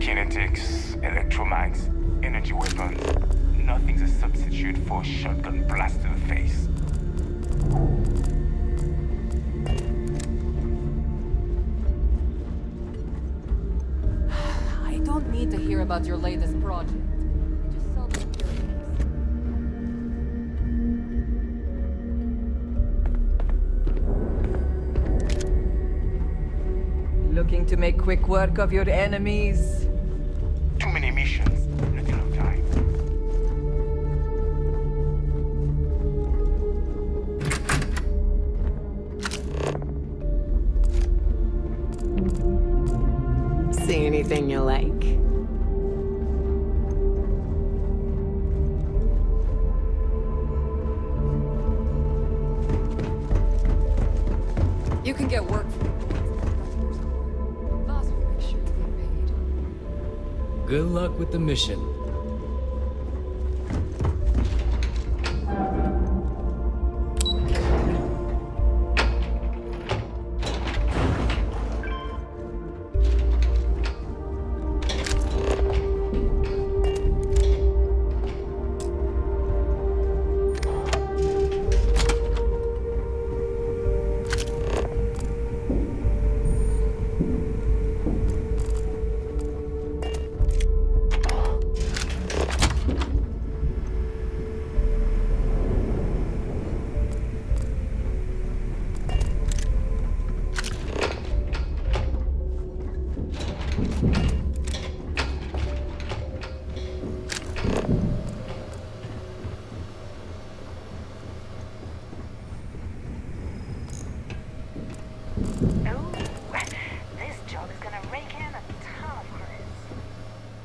Kinetics, electromags, energy weapons. Nothing's a substitute for a shotgun blast to the face. I don't need to hear about your latest project. I just sell the materials. Looking to make quick work of your enemies? Too many missions, not enough time. See anything you like? You can get work from Boss will make sure you get paid. Good luck with the mission.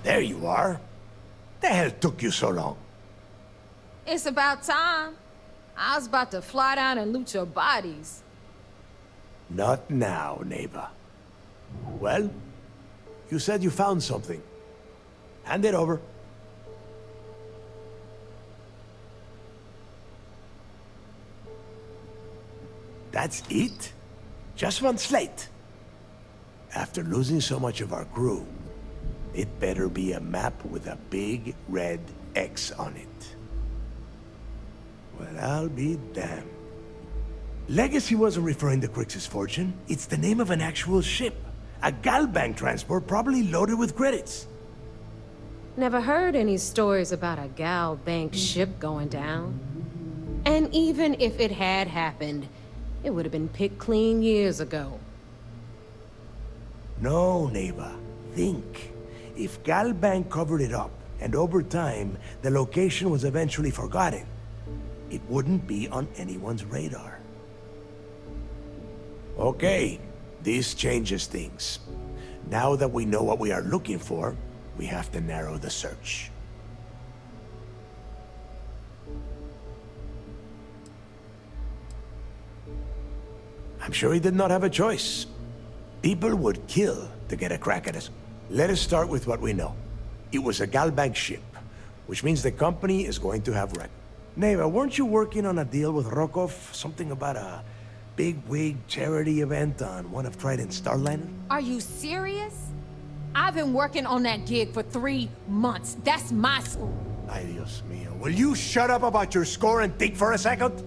There you are. The hell took you so long? It's about time. I was about to fly down and loot your bodies. Not now, neighbor. Well, you said you found something. Hand it over. That's it? Just one slate? After losing so much of our crew, it better be a map with a big red X on it. Well, I'll be damned. Legacy wasn't referring to Crix's fortune. It's the name of an actual ship. A Galbank transport probably loaded with credits. Never heard any stories about a Gal Bank ship going down. And even if it had happened, it would have been picked clean years ago. No, neighbor. Think. If Galbank covered it up, and over time, the location was eventually forgotten, it wouldn't be on anyone's radar. Okay, this changes things. Now that we know what we are looking for, we have to narrow the search. I'm sure he did not have a choice. People would kill to get a crack at us. Let us start with what we know. It was a Galbank ship, which means the company is going to have record. Neva, weren't you working on a deal with Rokov? Something about a big-wig charity event on one of Trident's Starliners? Are you serious? I've been working on that gig for 3 months. That's my school. Ay, Dios mío. Will you shut up about your score and think for a second?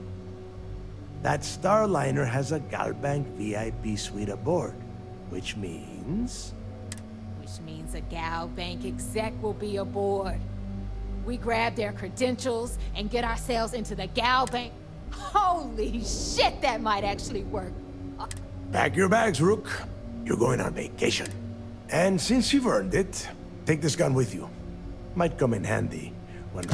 That Starliner has a Galbank VIP suite aboard, which means... Which means a Gal Bank exec will be aboard. We grab their credentials and get ourselves into the Gal Bank. Holy shit, that might actually work. Pack your bags, Rook. You're going on vacation. And since you've earned it, take this gun with you. Might come in handy when...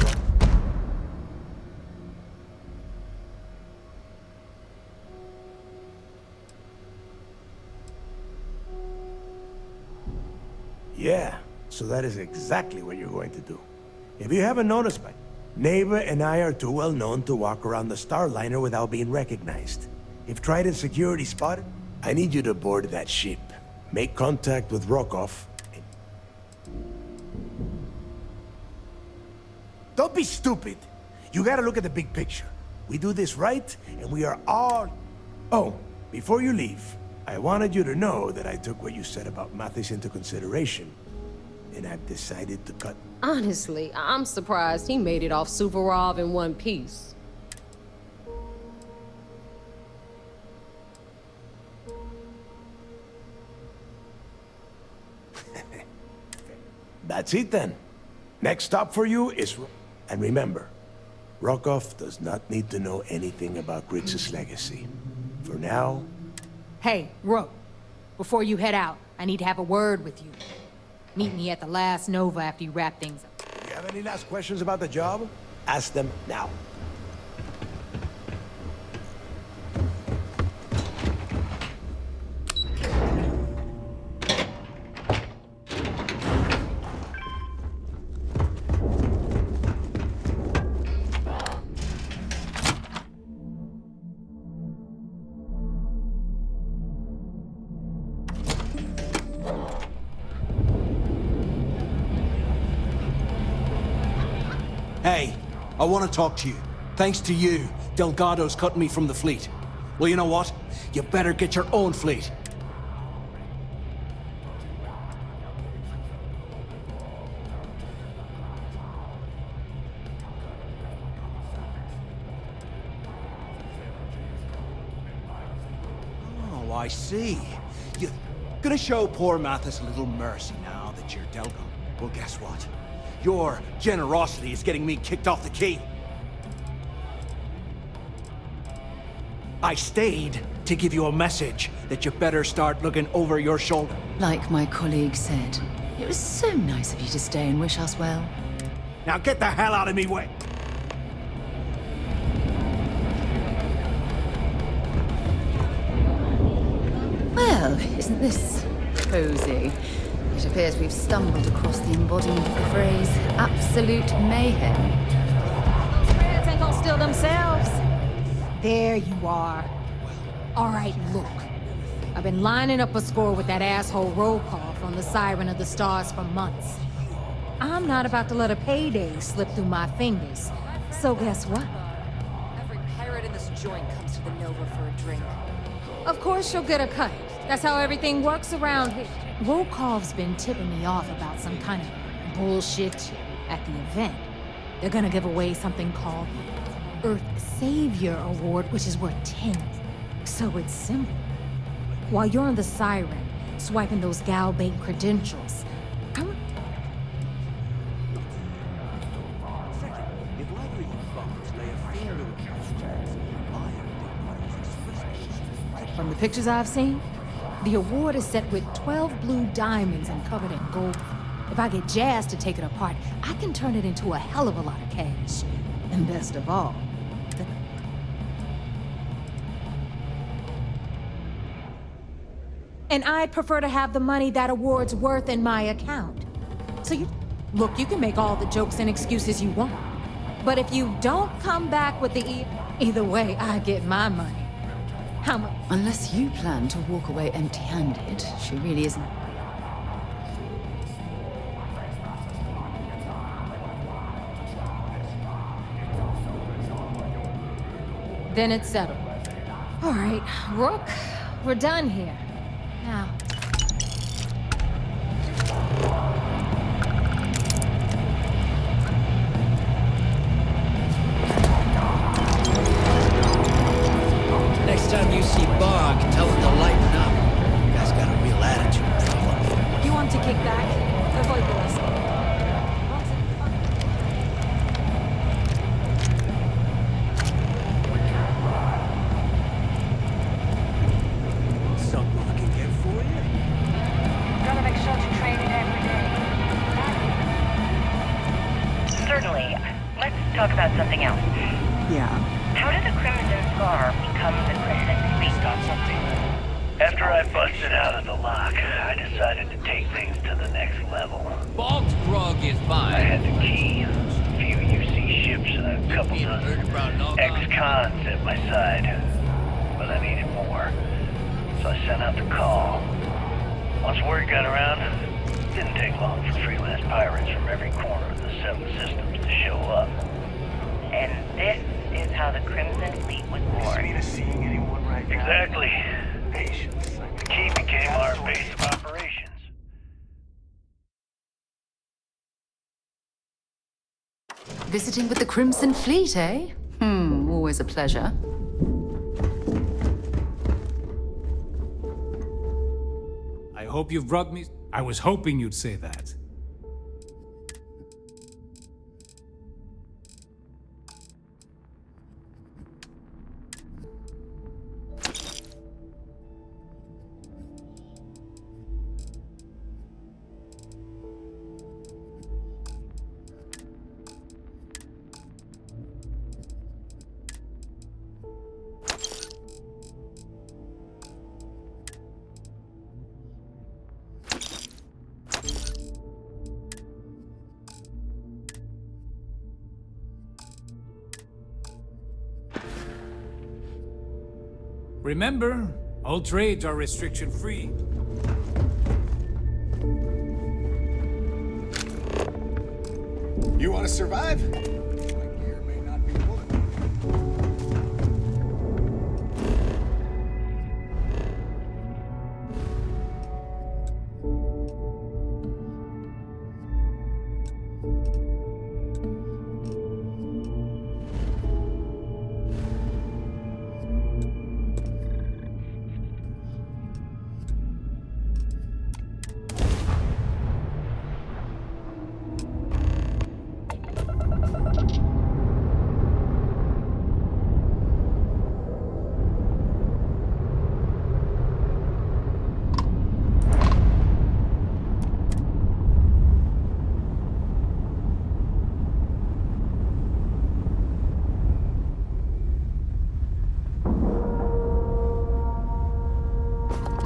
Yeah, so that is exactly what you're going to do. If you haven't noticed, by Neighbor and I are too well known to walk around the Starliner without being recognized. If Trident Security spotted, I need you to board that ship. Make contact with Rokov. Don't be stupid. You gotta look at the big picture. We do this right, and we are all... Oh, before you leave, I wanted you to know that I took what you said about Mathis into consideration. and I've decided to cut... Honestly, I'm surprised he made it off Suvorov in one piece. That's it then. Next stop for you is... And remember, Rokov does not need to know anything about Gritz's legacy. For now... Hey, Rook. Before you head out, I need to have a word with you. Meet me at the last Nova after you wrap things up. You have any last questions about the job? Ask them now. Hey, I want to talk to you. Thanks to you, Delgado's cutting me from the fleet. Well, you know what? You better get your own fleet. Oh, I see. You're gonna show poor Mathis a little mercy now that you're Delga. Well, guess what? Your generosity is getting me kicked off the quay. I stayed to give you a message that you better start looking over your shoulder. Like my colleague said, it was so nice of you to stay and wish us well. Now get the hell out of me way! Well, isn't this cozy? It appears we've stumbled across the embodiment of the phrase absolute mayhem. Those reds ain't gonna steal themselves. There you are. All right, look. I've been lining up a score with that asshole roll call from the Siren of the Stars for months. I'm not about to let a payday slip through my fingers. So guess what? Every pirate in this joint comes to the Nova for a drink. Of course you'll get a cut. That's how everything works around here. Volkov's been tipping me off about some kind of bullshit at the event. They're gonna give away something called Earth Savior Award, which is worth 10. So it's simple. While you're on the Siren, swiping those Galbait credentials, from the pictures I've seen, the award is set with 12 blue diamonds and covered in gold. If I get Jazz to take it apart, I can turn it into a hell of a lot of cash. And best of all, and I'd prefer to have the money that award's worth in my account. So look, you can make all the jokes and excuses you want. But if you don't come back with the either way, I get my money. How much? Unless you plan to walk away empty-handed, she really isn't. Then it's settled. All right, Rook, we're done here. Now. Next time you see Bog, tell him to lighten up. You guys got a real attitude problem. You want to kick back? Avoid the risk. Something I can get for you? Gotta make sure to train it every day. Certainly. Let's talk about something else. Yeah. How did the Crimson Scar become the Crimson Fleet? After I busted out of the lock, I decided to take things to the next level. Bog's grog is I fine. had the key, a few UC ships, and a couple dozen ex-cons at my side. But I needed more, so I sent out the call. Once word got around, it didn't take long for freelance pirates from every corner of the 7 systems to show up. And this is how the Crimson Fleet was born. Seeing anyone right now? Exactly. Patience. The key became our base of operations. Visiting with the Crimson Fleet, eh? Always a pleasure. I hope you've brought me... I was hoping you'd say that. Remember, all trades are restriction-free. You want to survive? My gear may not be bulletproof.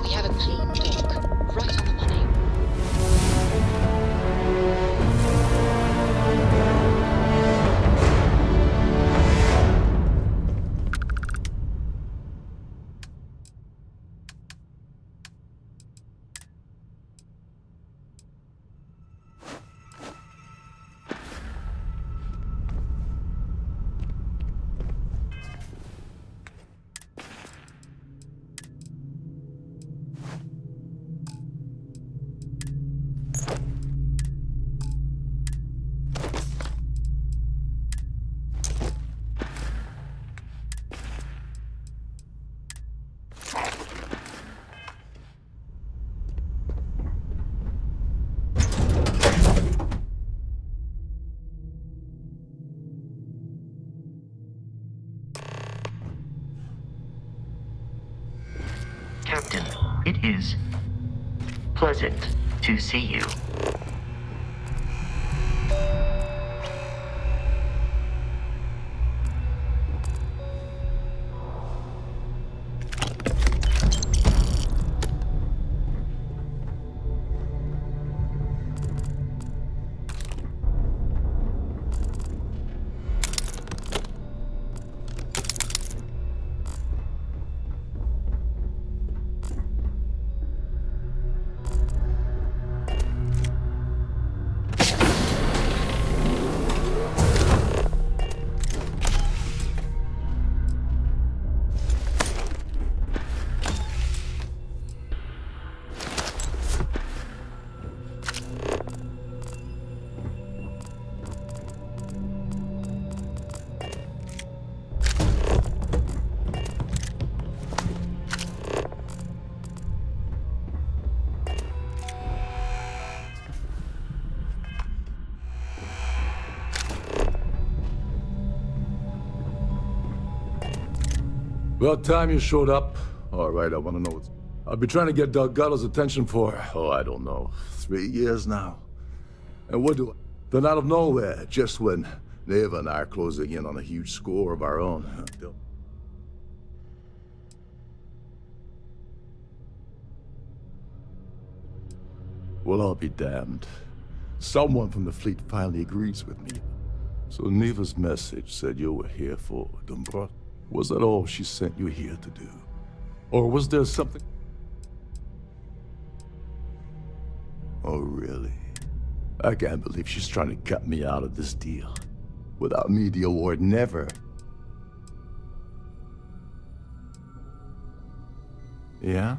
We have a clean dock, right on the money. Captain, it is pleasant to see you. About time you showed up. All right, I want to know what's... I've been trying to get Delgado's attention for, I don't know, 3 years now. And what do I... Then out of nowhere, just when Neva and I are closing in on a huge score of our own. Well, I'll be damned. Someone from the fleet finally agrees with me. So Neva's message said you were here for Dumbra. Was that all she sent you here to do? Or was there something... Oh, really? I can't believe she's trying to cut me out of this deal. Without me, the award never... Yeah?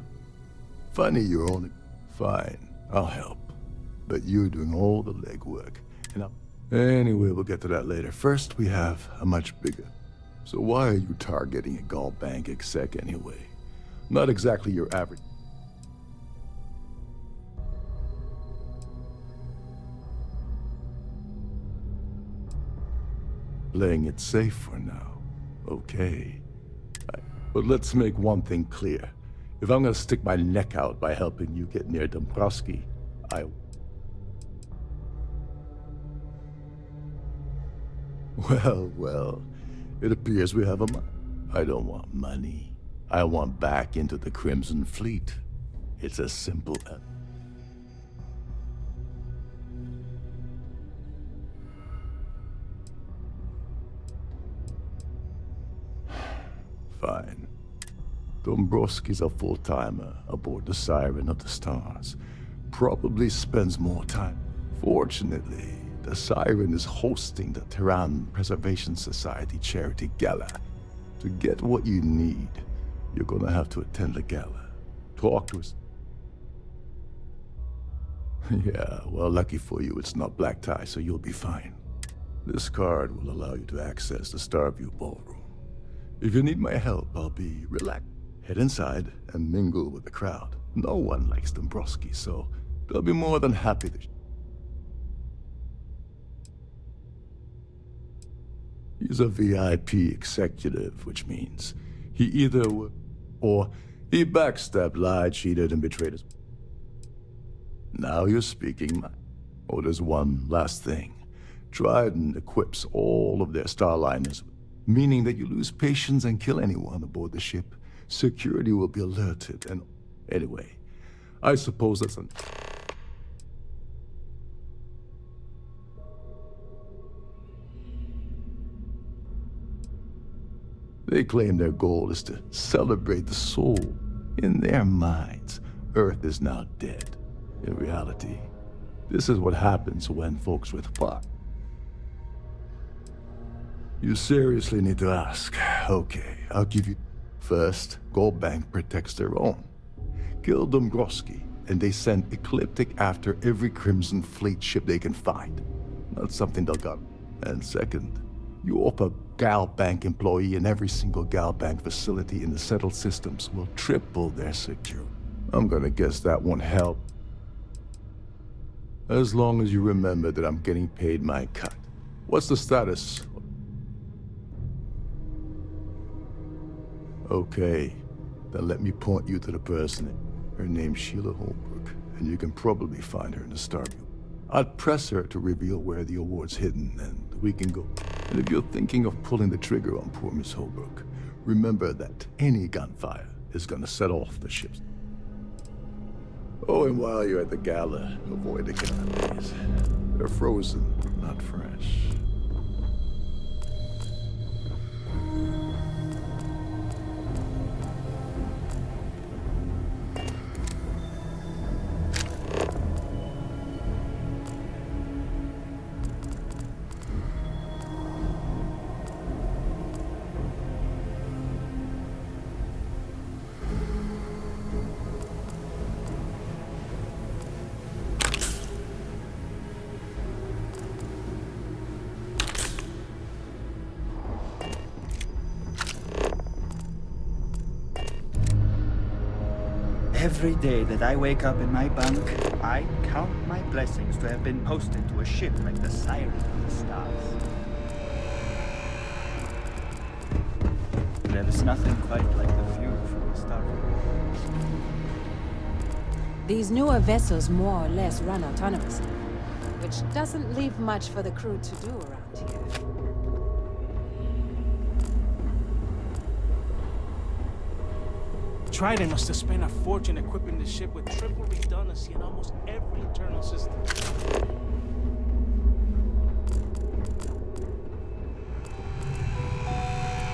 Funny you're only... Fine, I'll help. But you're doing all the legwork, and Anyway, we'll get to that later. First, we have a much bigger. So why are you targeting a Gaul bank exec anyway? Not exactly your average. Playing it safe for now. Okay. But let's make one thing clear. If I'm gonna stick my neck out by helping you get near Dombrowski, Well, it appears we have I don't want money. I want back into the Crimson Fleet. It's as simple as... Fine. Dombrowski's a full-timer aboard the Siren of the Stars. Probably spends more time. Fortunately, the Siren is hosting the Tehran Preservation Society charity gala. To get what you need, you're gonna have to attend the gala. Talk to us. Yeah, well, lucky for you, it's not black tie, so you'll be fine. This card will allow you to access the Starfield ballroom. If you need my help, I'll be relaxed. Head inside and mingle with the crowd. No one likes Dombrowski, so they'll be more than happy to... He's a VIP executive, which means he either or he backstabbed, lied, cheated, and betrayed us. Now you're speaking my... Oh, there's one last thing. Trident equips all of their starliners, meaning that you lose patience and kill anyone aboard the ship. Security will be alerted, and... Anyway, I suppose that's an... They claim their goal is to celebrate the soul. In their minds, Earth is now dead. In reality, this is what happens when folks with fuck. You seriously need to ask. Okay, I'll give you... First, Gold Bank protects their own. Kill Dombrowski, and they send Ecliptic after every Crimson Fleet ship they can find. Not something they'll got. And second, you offer Gal Bank employee in every single Gal Bank facility in the settled systems will triple their security. I'm gonna guess that won't help. As long as you remember that I'm getting paid my cut. What's the status? Okay, then let me point you to the person. Her name's Sheila Holbrook, and you can probably find her in the Starfield. I'd press her to reveal where the award's hidden, and we can go. And if you're thinking of pulling the trigger on poor Miss Holbrook, remember that any gunfire is gonna set off the ships. Oh, and while you're at the gala, avoid the canapes. They're frozen, not fresh. Every day that I wake up in my bunk, I count my blessings to have been posted to a ship like the Siren of the Stars. There is nothing quite like the view from the Starfield. These newer vessels more or less run autonomously, which doesn't leave much for the crew to do around here. Trident must have spent a fortune equipping the ship with triple redundancy in almost every internal system.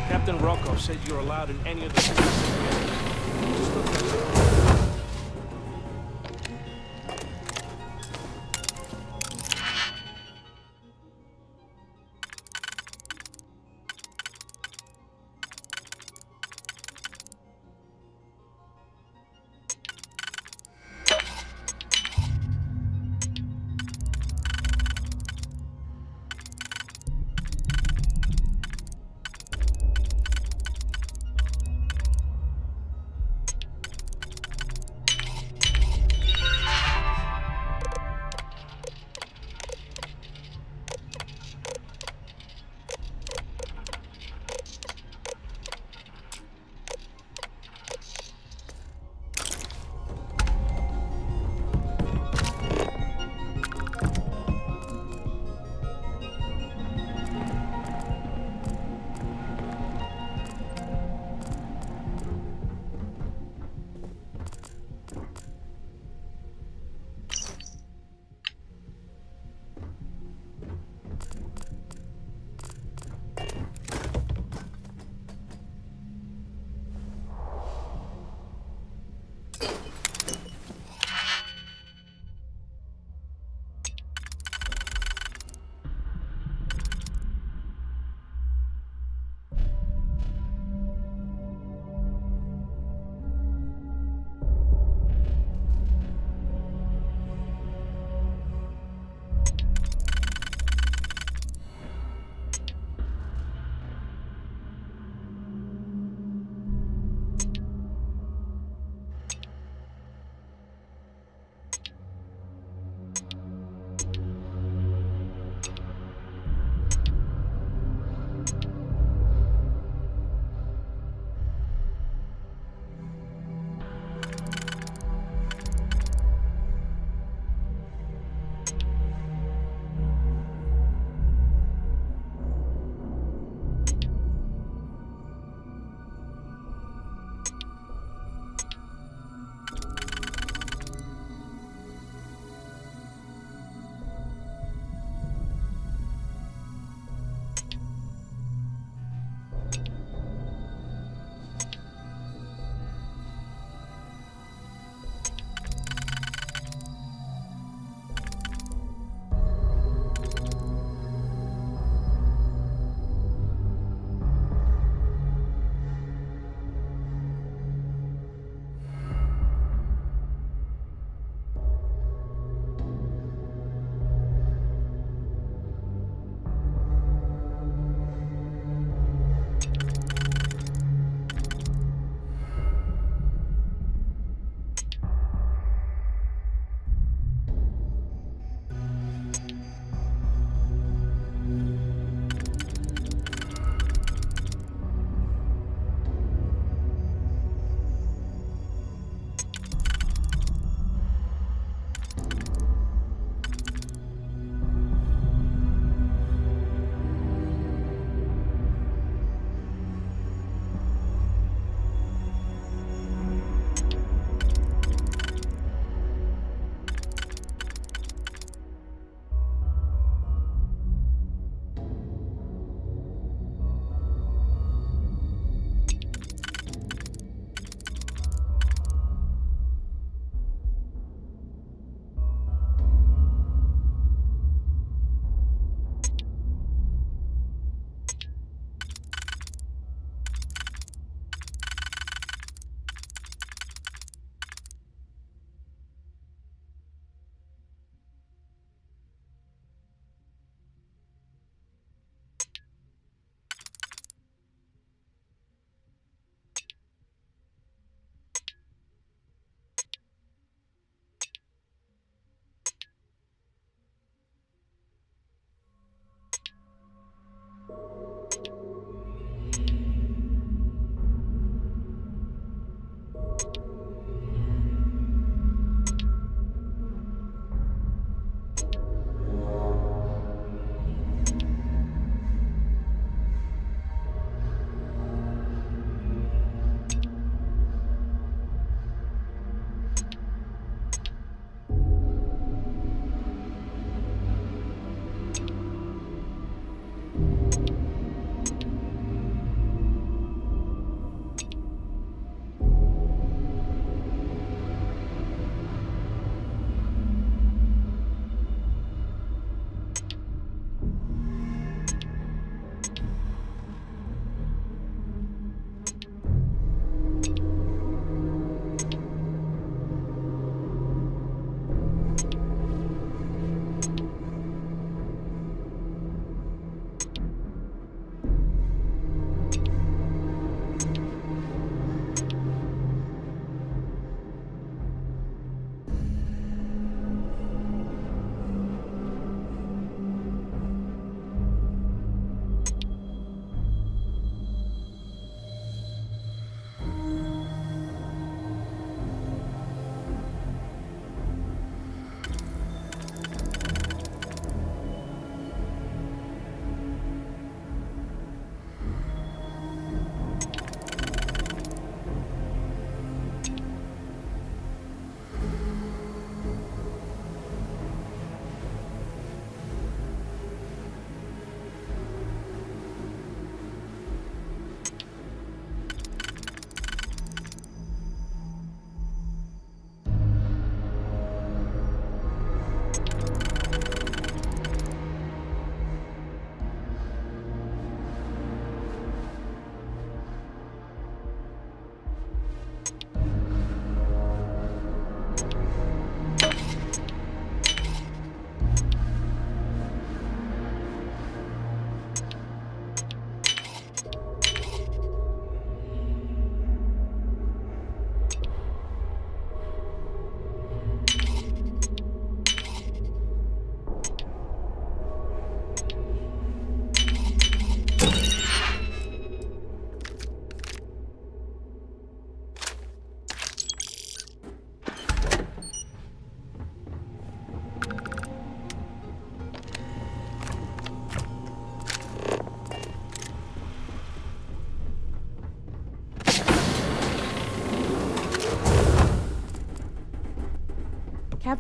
Captain Rokov said you're allowed in any of the systems. Just look at it.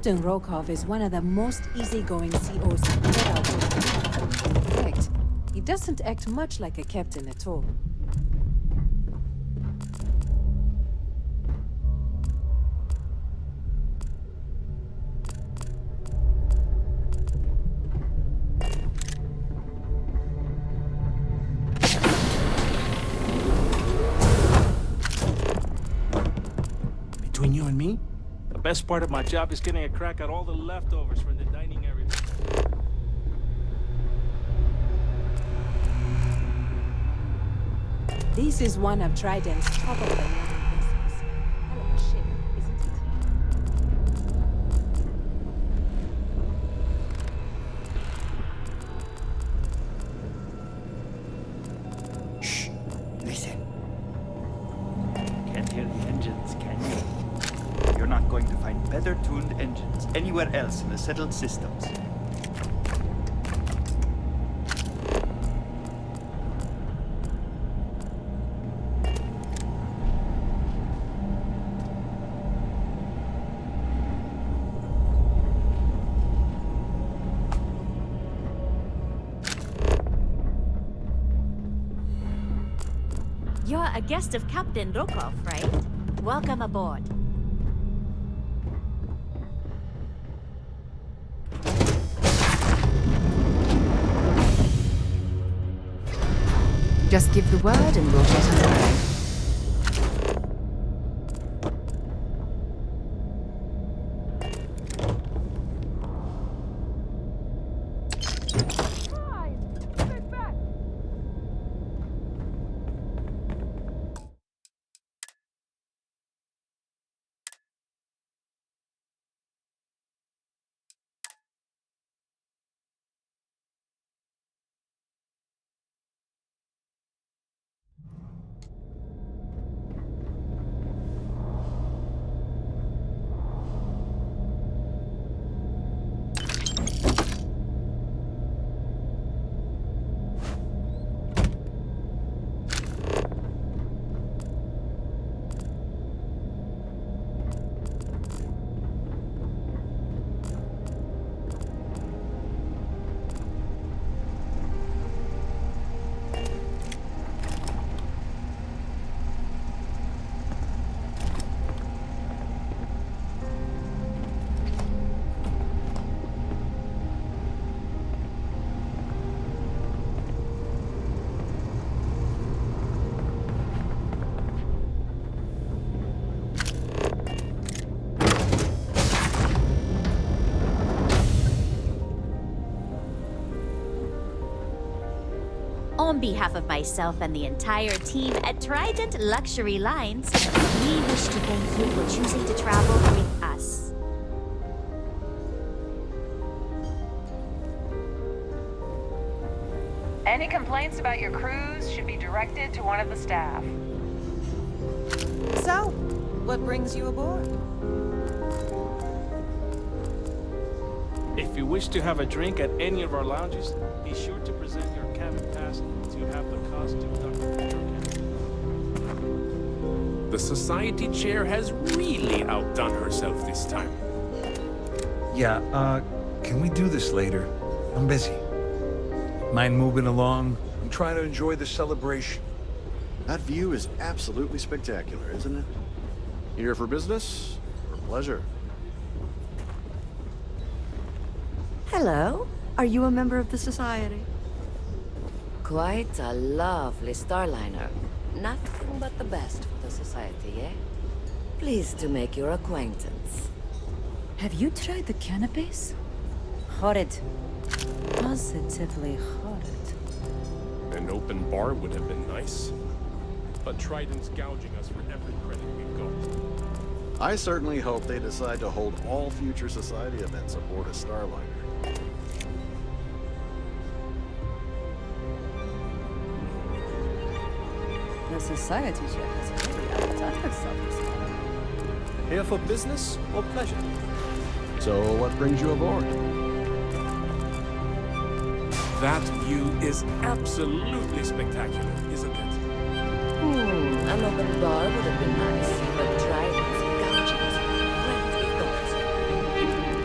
Captain Rokov is one of the most easygoing COs I've ever worked with. In fact, he doesn't act much like a captain at all. Between you and me, the best part of my job is getting a crack at all the leftovers from the dining area. This is one of Trident's top of the line vessels. Hell of a ship, isn't it? Shh! Listen. Can't hear the engines, can you? You're not going to find better tuned engines anywhere else in the settled systems. You're a guest of Captain Rokov, right? Welcome aboard. Just give the word and we'll get underway. On behalf of myself and the entire team at Trident Luxury Lines, we wish to thank you for choosing to travel with us. Any complaints about your cruise should be directed to one of the staff. So, what brings you aboard? If you wish to have a drink at any of our lounges, be sure to present your cabin pass to have the cost deducted from your cabin. The society chair has really outdone herself this time. Yeah, can we do this later? I'm busy. Mind moving along? I'm trying to enjoy the celebration. That view is absolutely spectacular, isn't it? Here for business or pleasure? Hello. Are you a member of the Society? Quite a lovely starliner. Nothing but the best for the Society, eh? Pleased to make your acquaintance. Have you tried the canapes? Horrid. Positively horrid. An open bar would have been nice. But Trident's gouging us for every credit we've got. I certainly hope they decide to hold all future Society events aboard a starliner. The Society chair has really outdone herself this time. Here for business or pleasure? So what brings you aboard? That view is absolutely spectacular, isn't it? An open bar would have been nice, but Trident's gouging us for the rent we got.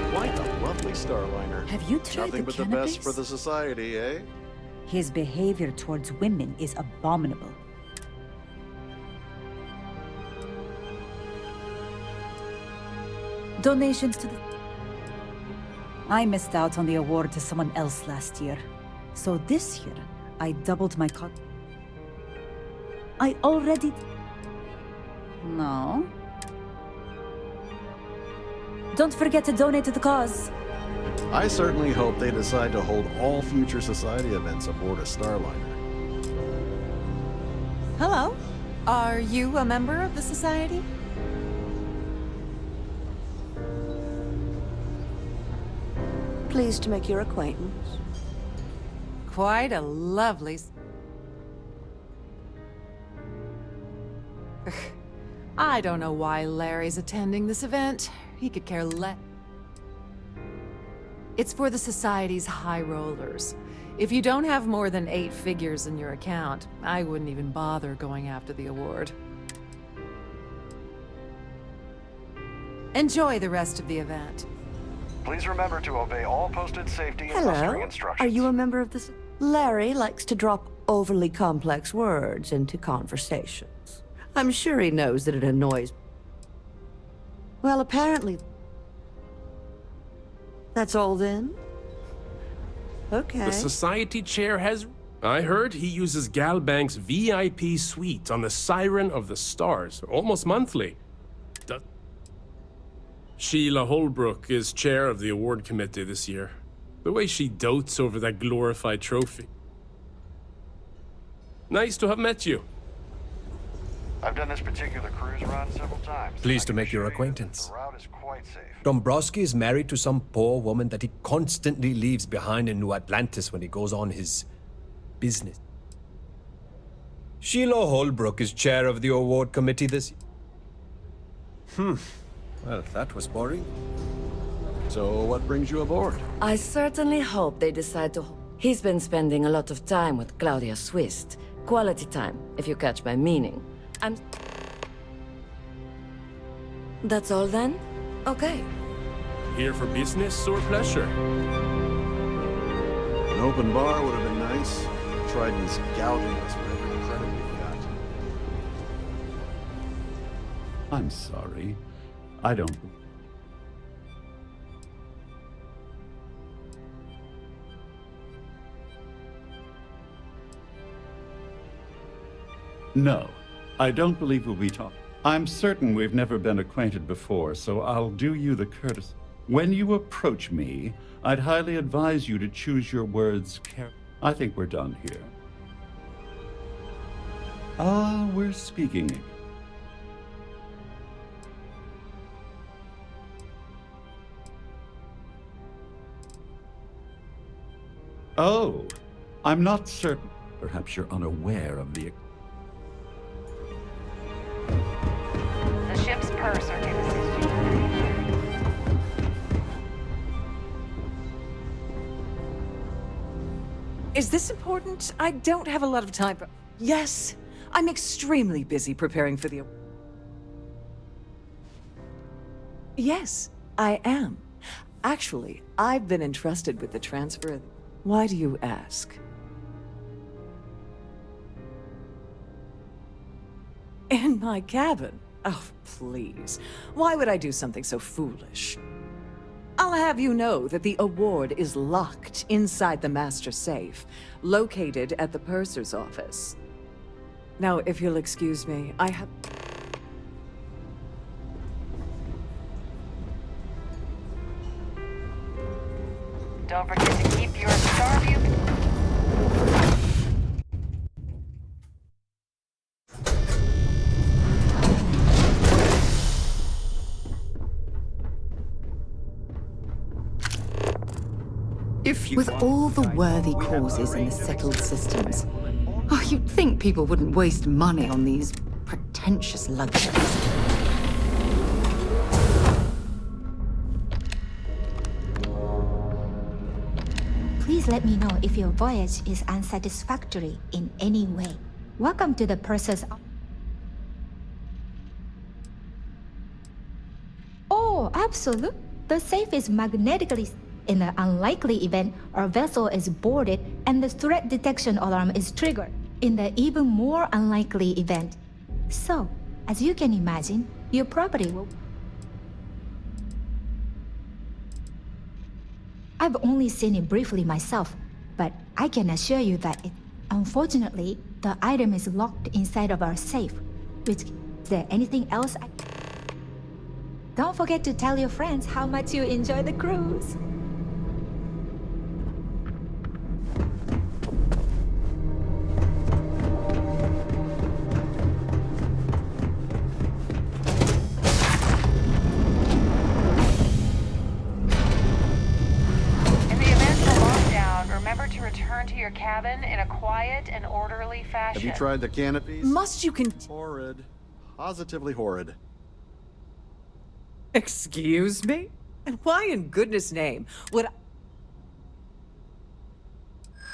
lovely Starliner. Have you tried Nothing the but the best for the society, eh? His behavior towards women is abominable. Donations to the... I missed out on the award to someone else last year. So this year, I doubled my I already... No. Don't forget to donate to the cause. I certainly hope they decide to hold all future society events aboard a Starliner. Hello. Are you a member of the society? Pleased to make your acquaintance. Quite a lovely... I don't know why Larry's attending this event. He could care less. It's for the Society's high rollers. If you don't have more than 8 figures in your account, I wouldn't even bother going after the award. Enjoy the rest of the event. Please remember to obey all posted safety and mustering Hello. instructions. Are you a member of this? Larry likes to drop overly complex words into conversations. I'm sure he knows that it annoys... Well, apparently... That's all then? Okay. The society chair has... I heard he uses Galbank's VIP suite on the Siren of the Stars, almost monthly. Sheila Holbrook is chair of the award committee this year. The way she dotes over that glorified trophy. Nice to have met you. I've done this particular cruise run several times. Pleased to make your acquaintance. The route is quite safe. Dombrowski is married to some poor woman that he constantly leaves behind in New Atlantis when he goes on his business. Sheila Holbrook is chair of the award committee this year. Well, that was boring. So what brings you aboard? I certainly hope they decide to... He's been spending a lot of time with Claudia Swist. Quality time, if you catch my meaning. That's all then? Okay. Here for business or pleasure? An open bar would have been nice. Trident's gouging us for every credit we've got. I'm sorry. I don't... No, I don't believe we'll be talking. I'm certain we've never been acquainted before, so I'll do you the courtesy. When you approach me, I'd highly advise you to choose your words carefully. I think we're done here. We're speaking. Oh, I'm not certain. Perhaps you're unaware of the... The ship's purser can assist you. Is this important? I don't have a lot of time for... Yes, I'm extremely busy preparing for the... Yes, I am. Actually, I've been entrusted with the transfer. Why do you ask? In my cabin? Oh, please. Why would I do something so foolish? I'll have you know that the award is locked inside the master safe, located at the purser's office. Now, if you'll excuse me, I have... Don't forget to keep your Starfield... With all the worthy causes in the settled systems, you'd think people wouldn't waste money on these pretentious luxuries. Please let me know if your voyage is unsatisfactory in any way. Welcome to the purser's... Oh, absolutely. The safe is magnetically... In the unlikely event our vessel is boarded and the threat detection alarm is triggered. In the even more unlikely event. So, as you can imagine, your property will... I've only seen it briefly myself, but I can assure you that unfortunately, the item is locked inside of our safe. Which, is there anything else Don't forget to tell your friends how much you enjoy the cruise. Return to your cabin in a quiet and orderly fashion. Have you tried the canopies? Must you Horrid. Positively horrid. Excuse me? And why in goodness name would I...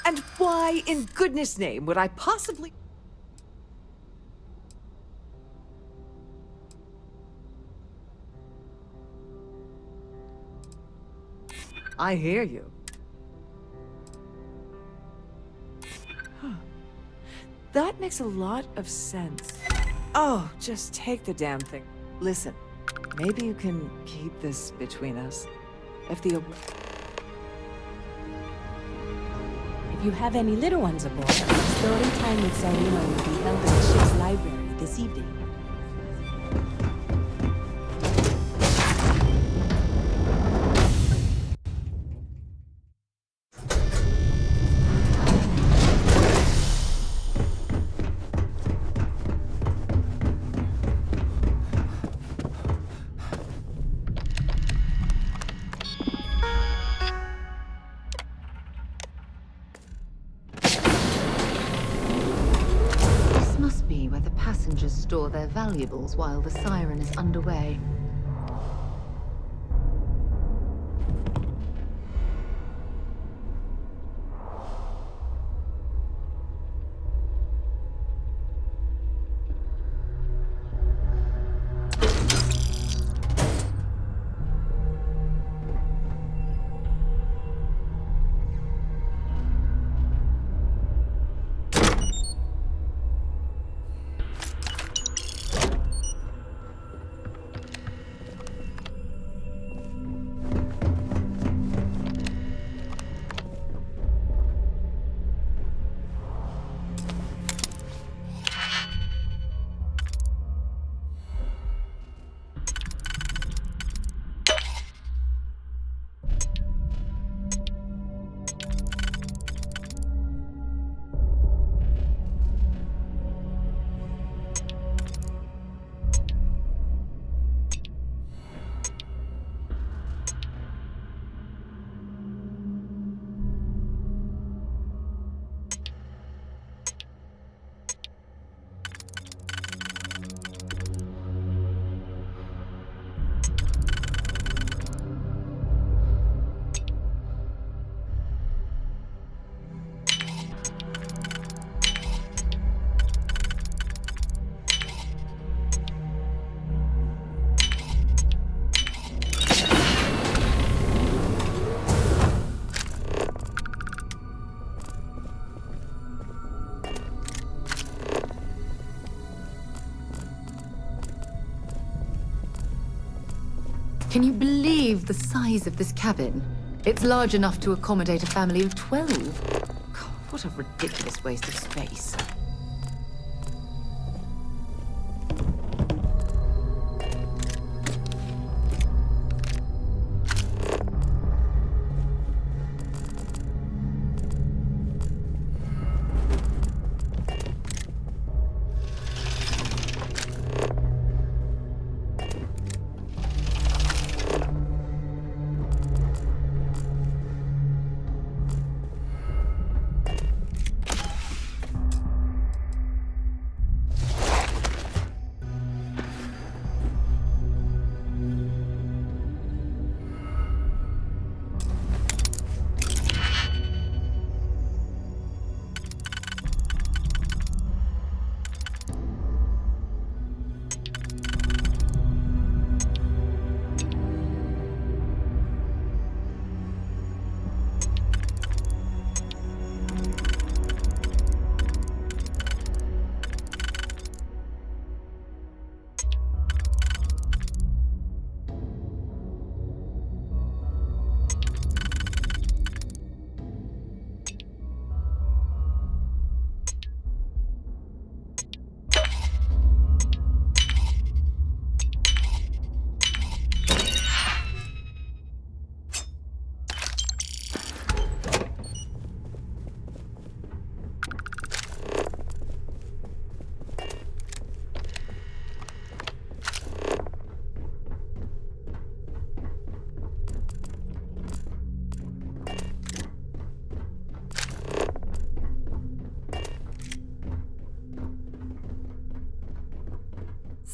And why in goodness name would I possibly... I hear you. That makes a lot of sense. Oh, just take the damn thing. Listen, maybe you can keep this between us. If you have any little ones aboard, story time with Sarima will be held in the ship's library this evening. Store their valuables while the siren is underway. Can you believe the size of this cabin? It's large enough to accommodate a family of 12. God, what a ridiculous waste of space.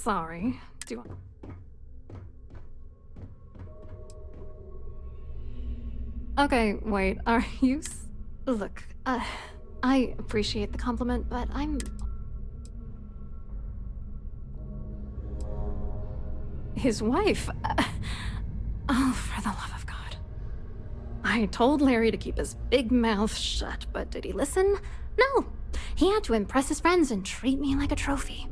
Sorry. Do you want... Okay, wait, are you... Look, I appreciate the compliment, but I'm... His wife? Oh, for the love of God. I told Larry to keep his big mouth shut, but did he listen? No! He had to impress his friends and treat me like a trophy.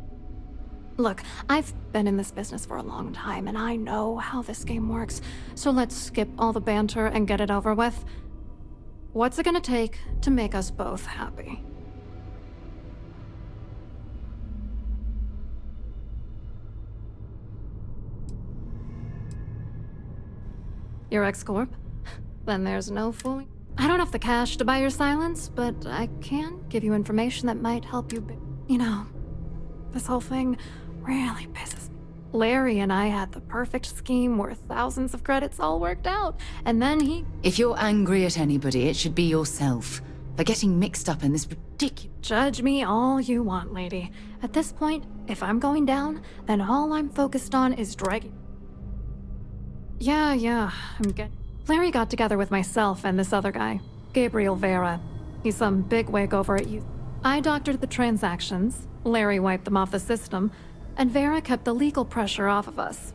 Look, I've been in this business for a long time, and I know how this game works, so let's skip all the banter and get it over with. What's it gonna take to make us both happy? Your ex-corp? Then there's no fooling. I don't have the cash to buy your silence, but I can give you information that might help you. You know, this whole thing really pisses me. Larry and I had the perfect scheme where thousands of credits all worked out, and then he... If you're angry at anybody, it should be yourself. For getting mixed up in this ridiculous... Judge me all you want, lady. At this point, if I'm going down, then all I'm focused on is dragging... Yeah, I'm getting... Larry got together with myself and this other guy, Gabriel Vera. He's some bigwig over at you. I doctored the transactions, Larry wiped them off the system, and Vera kept the legal pressure off of us.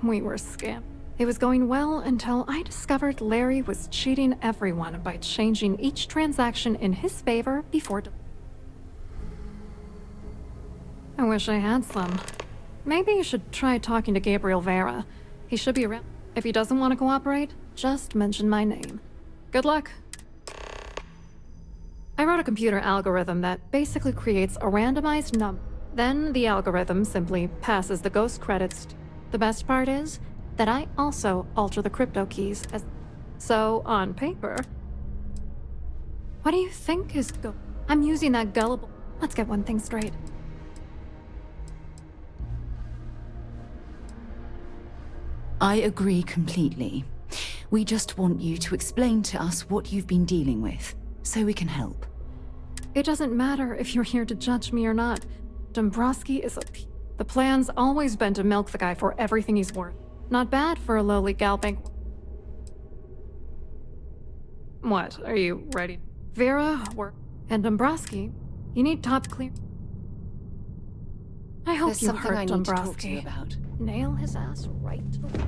We were scammed. It was going well until I discovered Larry was cheating everyone by changing each transaction in his favor before... I wish I had some. Maybe you should try talking to Gabriel Vera. He should be around. If he doesn't want to cooperate, just mention my name. Good luck. I wrote a computer algorithm that basically creates a randomized number. Then the algorithm simply passes the ghost credits. The best part is that I also alter the crypto keys as... So, on paper... What do you think is I'm using that gullible... Let's get one thing straight. I agree completely. We just want you to explain to us what you've been dealing with, so we can help. It doesn't matter if you're here to judge me or not. Dombrowski is a... The plan's always been to milk the guy for everything he's worth. Not bad for a lowly gal bank... What, are you ready? Vera, work, and Dombrowski, you need top clear... I hope There's you something heard I need to Dombrowski. talk to you about. Nail his ass right to the...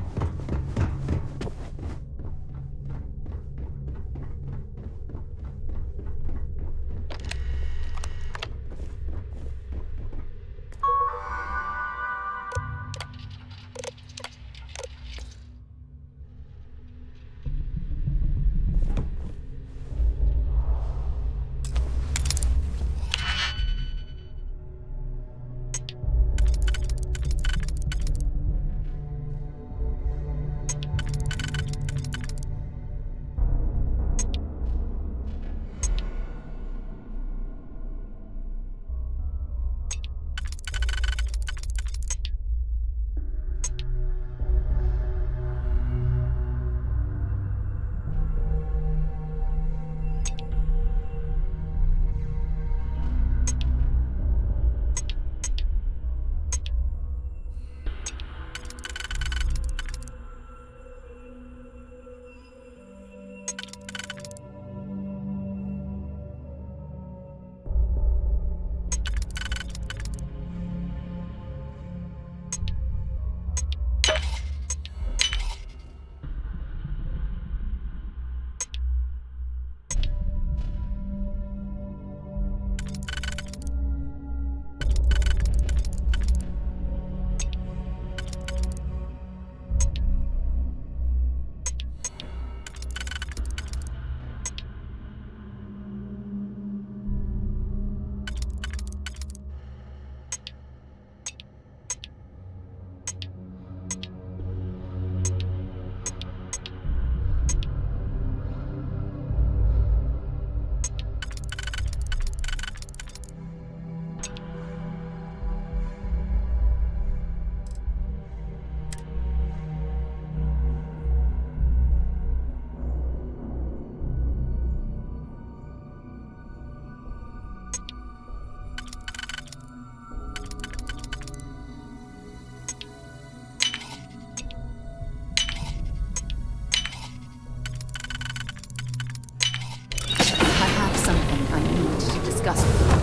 discuss with you.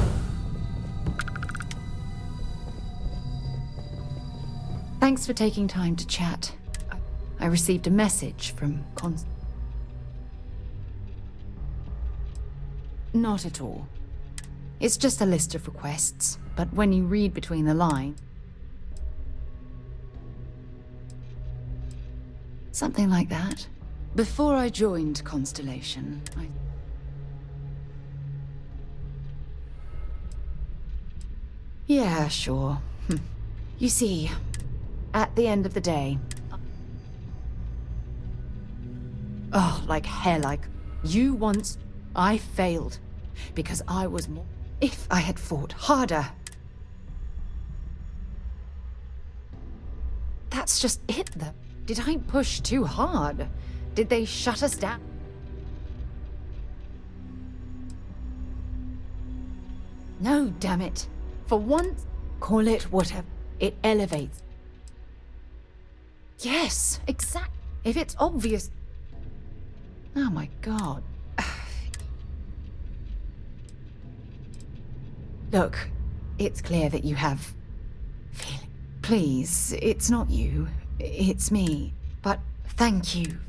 Thanks for taking time to chat. I received a message from Not at all. It's just a list of requests, but when you read between the lines... Something like that. Before I joined Constellation, Yeah, sure. You see, at the end of the day... Oh, like hell, you once... I failed. Because I was more... If I had fought harder... That's just it, though. Did I push too hard? Did they shut us down? No, damn it. For once, call it whatever. It elevates. Yes, exactly. If it's obvious... Oh my god. Look, it's clear that you have... feeling. Please, it's not you. It's me. But thank you.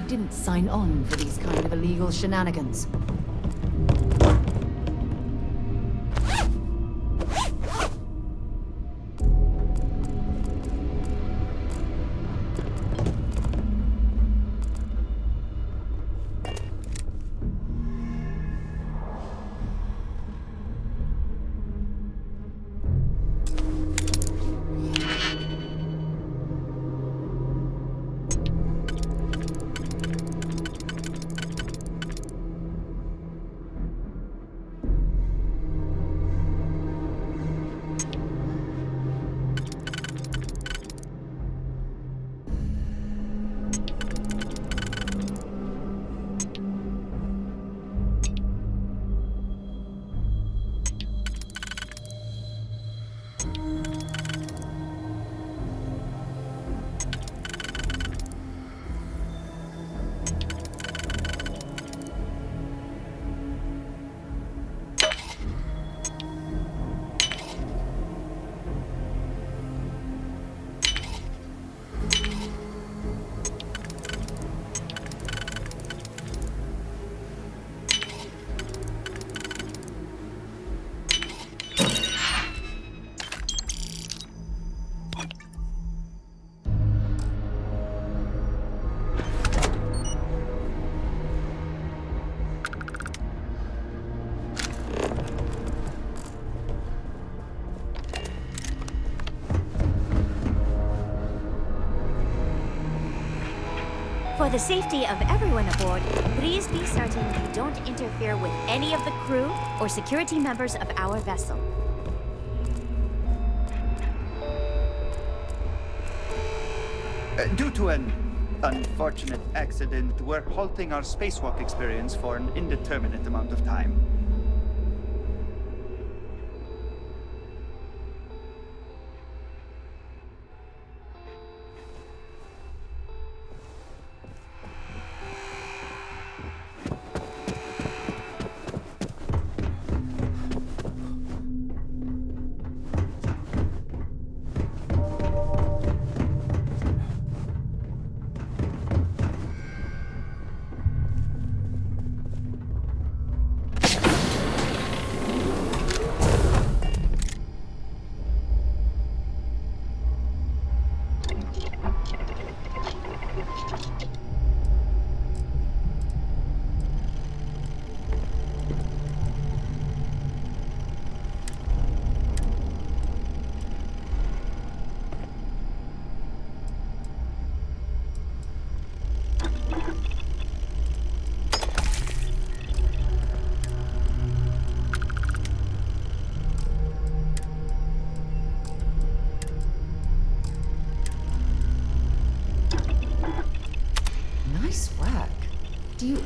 Didn't sign on for these kind of illegal shenanigans. For the safety of everyone aboard, please be certain you don't interfere with any of the crew or security members of our vessel. Due to an unfortunate accident, we're halting our spacewalk experience for an indeterminate amount of time.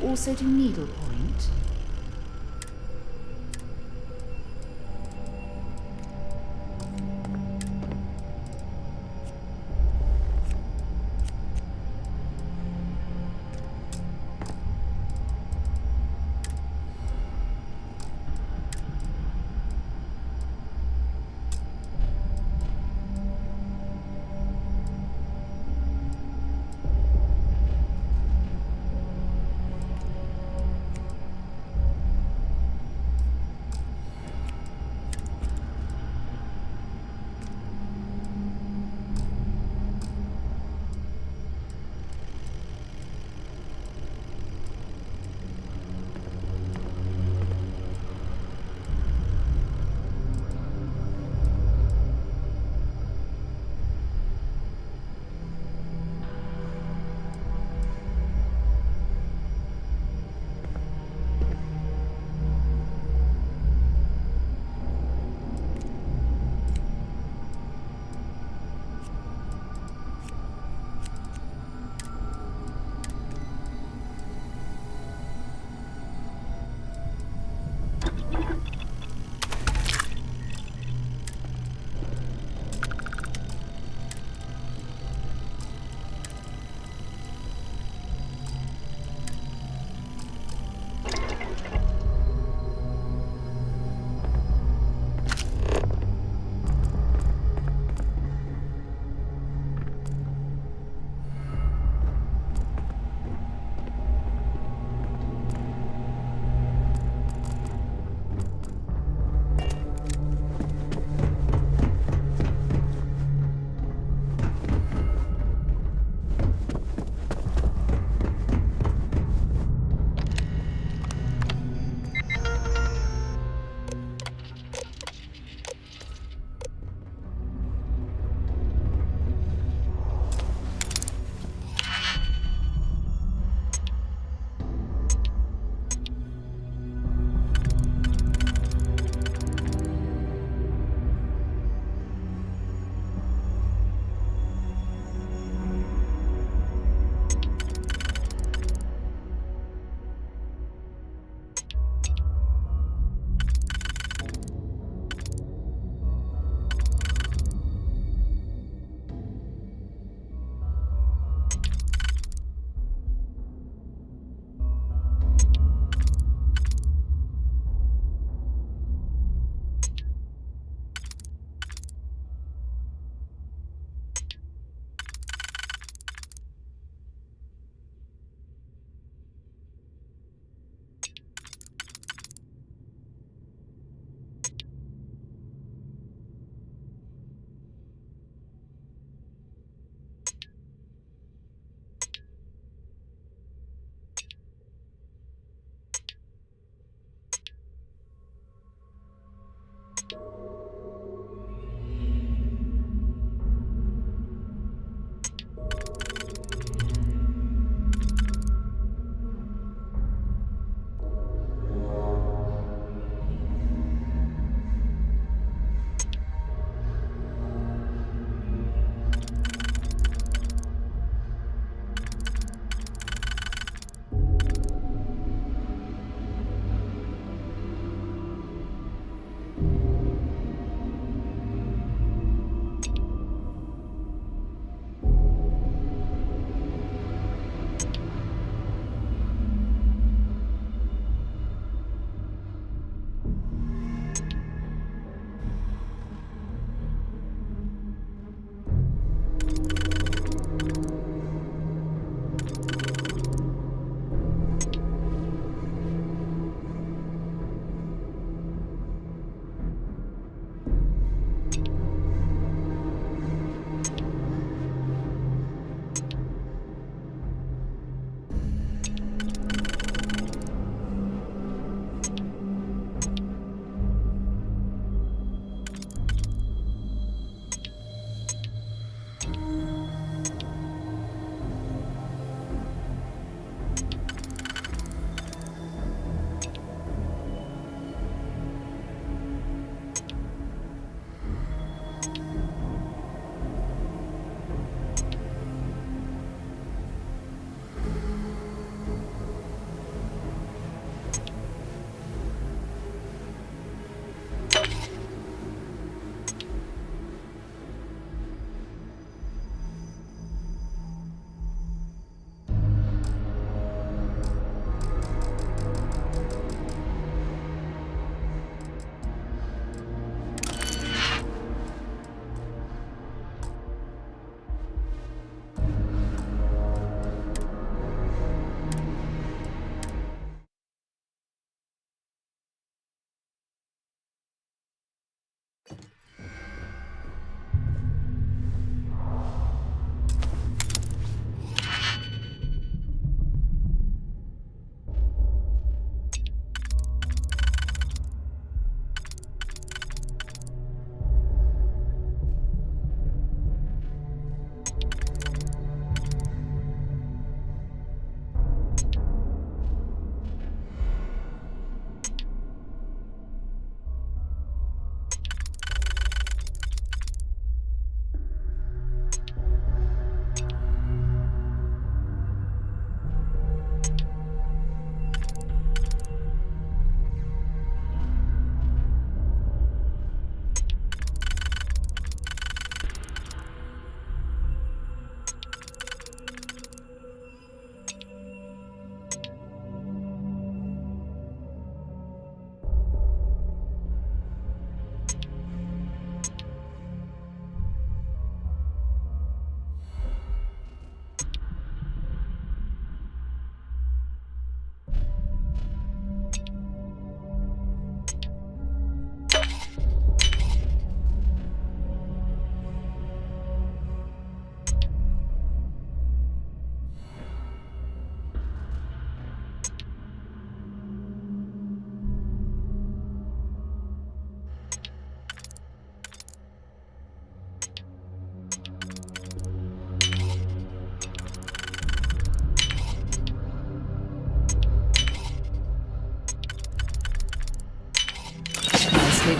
also do needlepoint?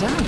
done.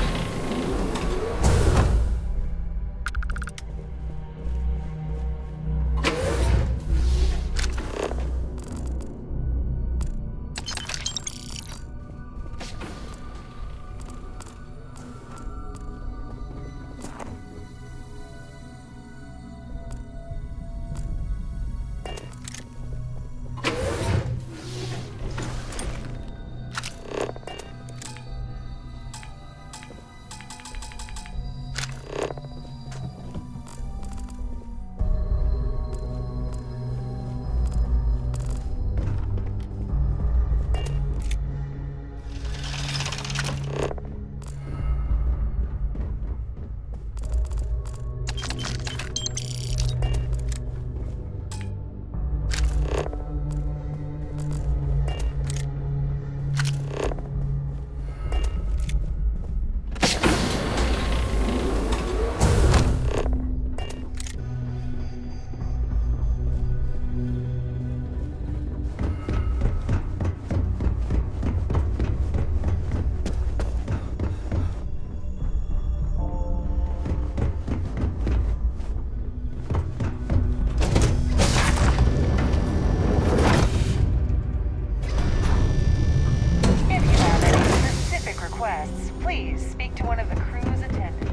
Please speak to one of the crew's attendants.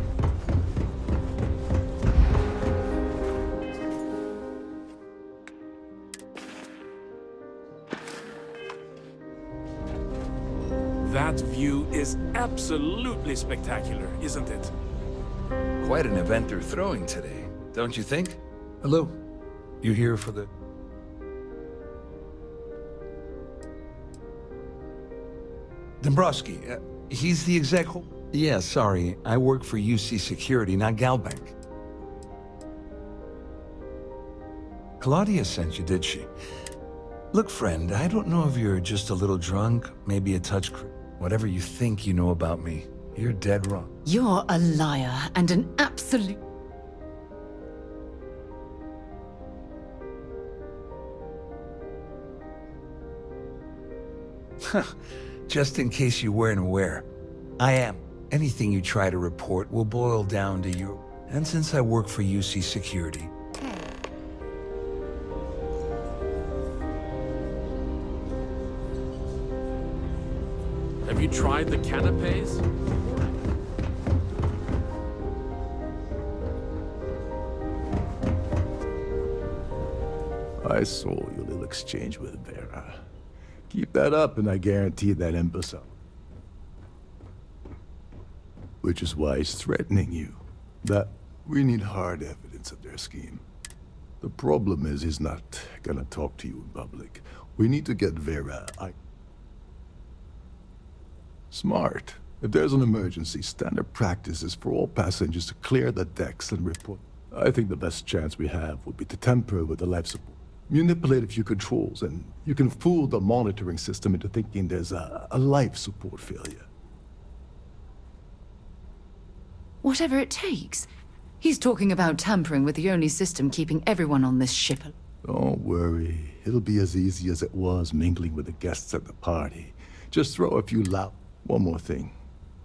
That view is absolutely spectacular, isn't it? Quite an event they're throwing today, don't you think? Hello? You here for the... Dombrowski, he's the exec... Yeah, sorry. I work for UC Security, not Galbank. Claudia sent you, did she? Look, friend, I don't know if you're just a little drunk, maybe a touch... Whatever you think you know about me, you're dead wrong. You're a liar and an absolute... Just in case you weren't aware, I am. Anything you try to report will boil down to you. And since I work for UC Security... Have you tried the canapes? I saw your little exchange with Vera. Keep that up and I guarantee that imbecile. Which is why he's threatening you. That we need hard evidence of their scheme. The problem is he's not gonna talk to you in public. We need to get Vera. Smart. If there's an emergency, standard practice is for all passengers to clear the decks and report. I think the best chance we have would be to tamper with the life support. Manipulate a few controls, and you can fool the monitoring system into thinking there's a life support failure. Whatever it takes. He's talking about tampering with the only system keeping everyone on this ship. Don't worry. It'll be as easy as it was mingling with the guests at the party. Just throw a few loud... One more thing.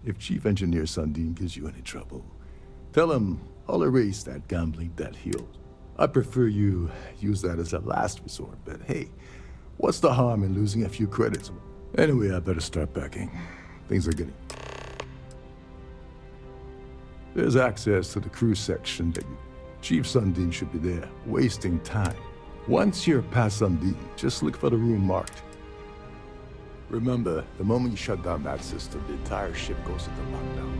If Chief Engineer Sundin gives you any trouble, tell him I'll erase that gambling debt he owes. I prefer you use that as a last resort, but hey, what's the harm in losing a few credits? Anyway, I better start packing. Things are getting... There's access to the crew section. Chief Sundin should be there, wasting time. Once you're past Sundin, just look for the room marked. Remember, the moment you shut down that system, the entire ship goes into lockdown.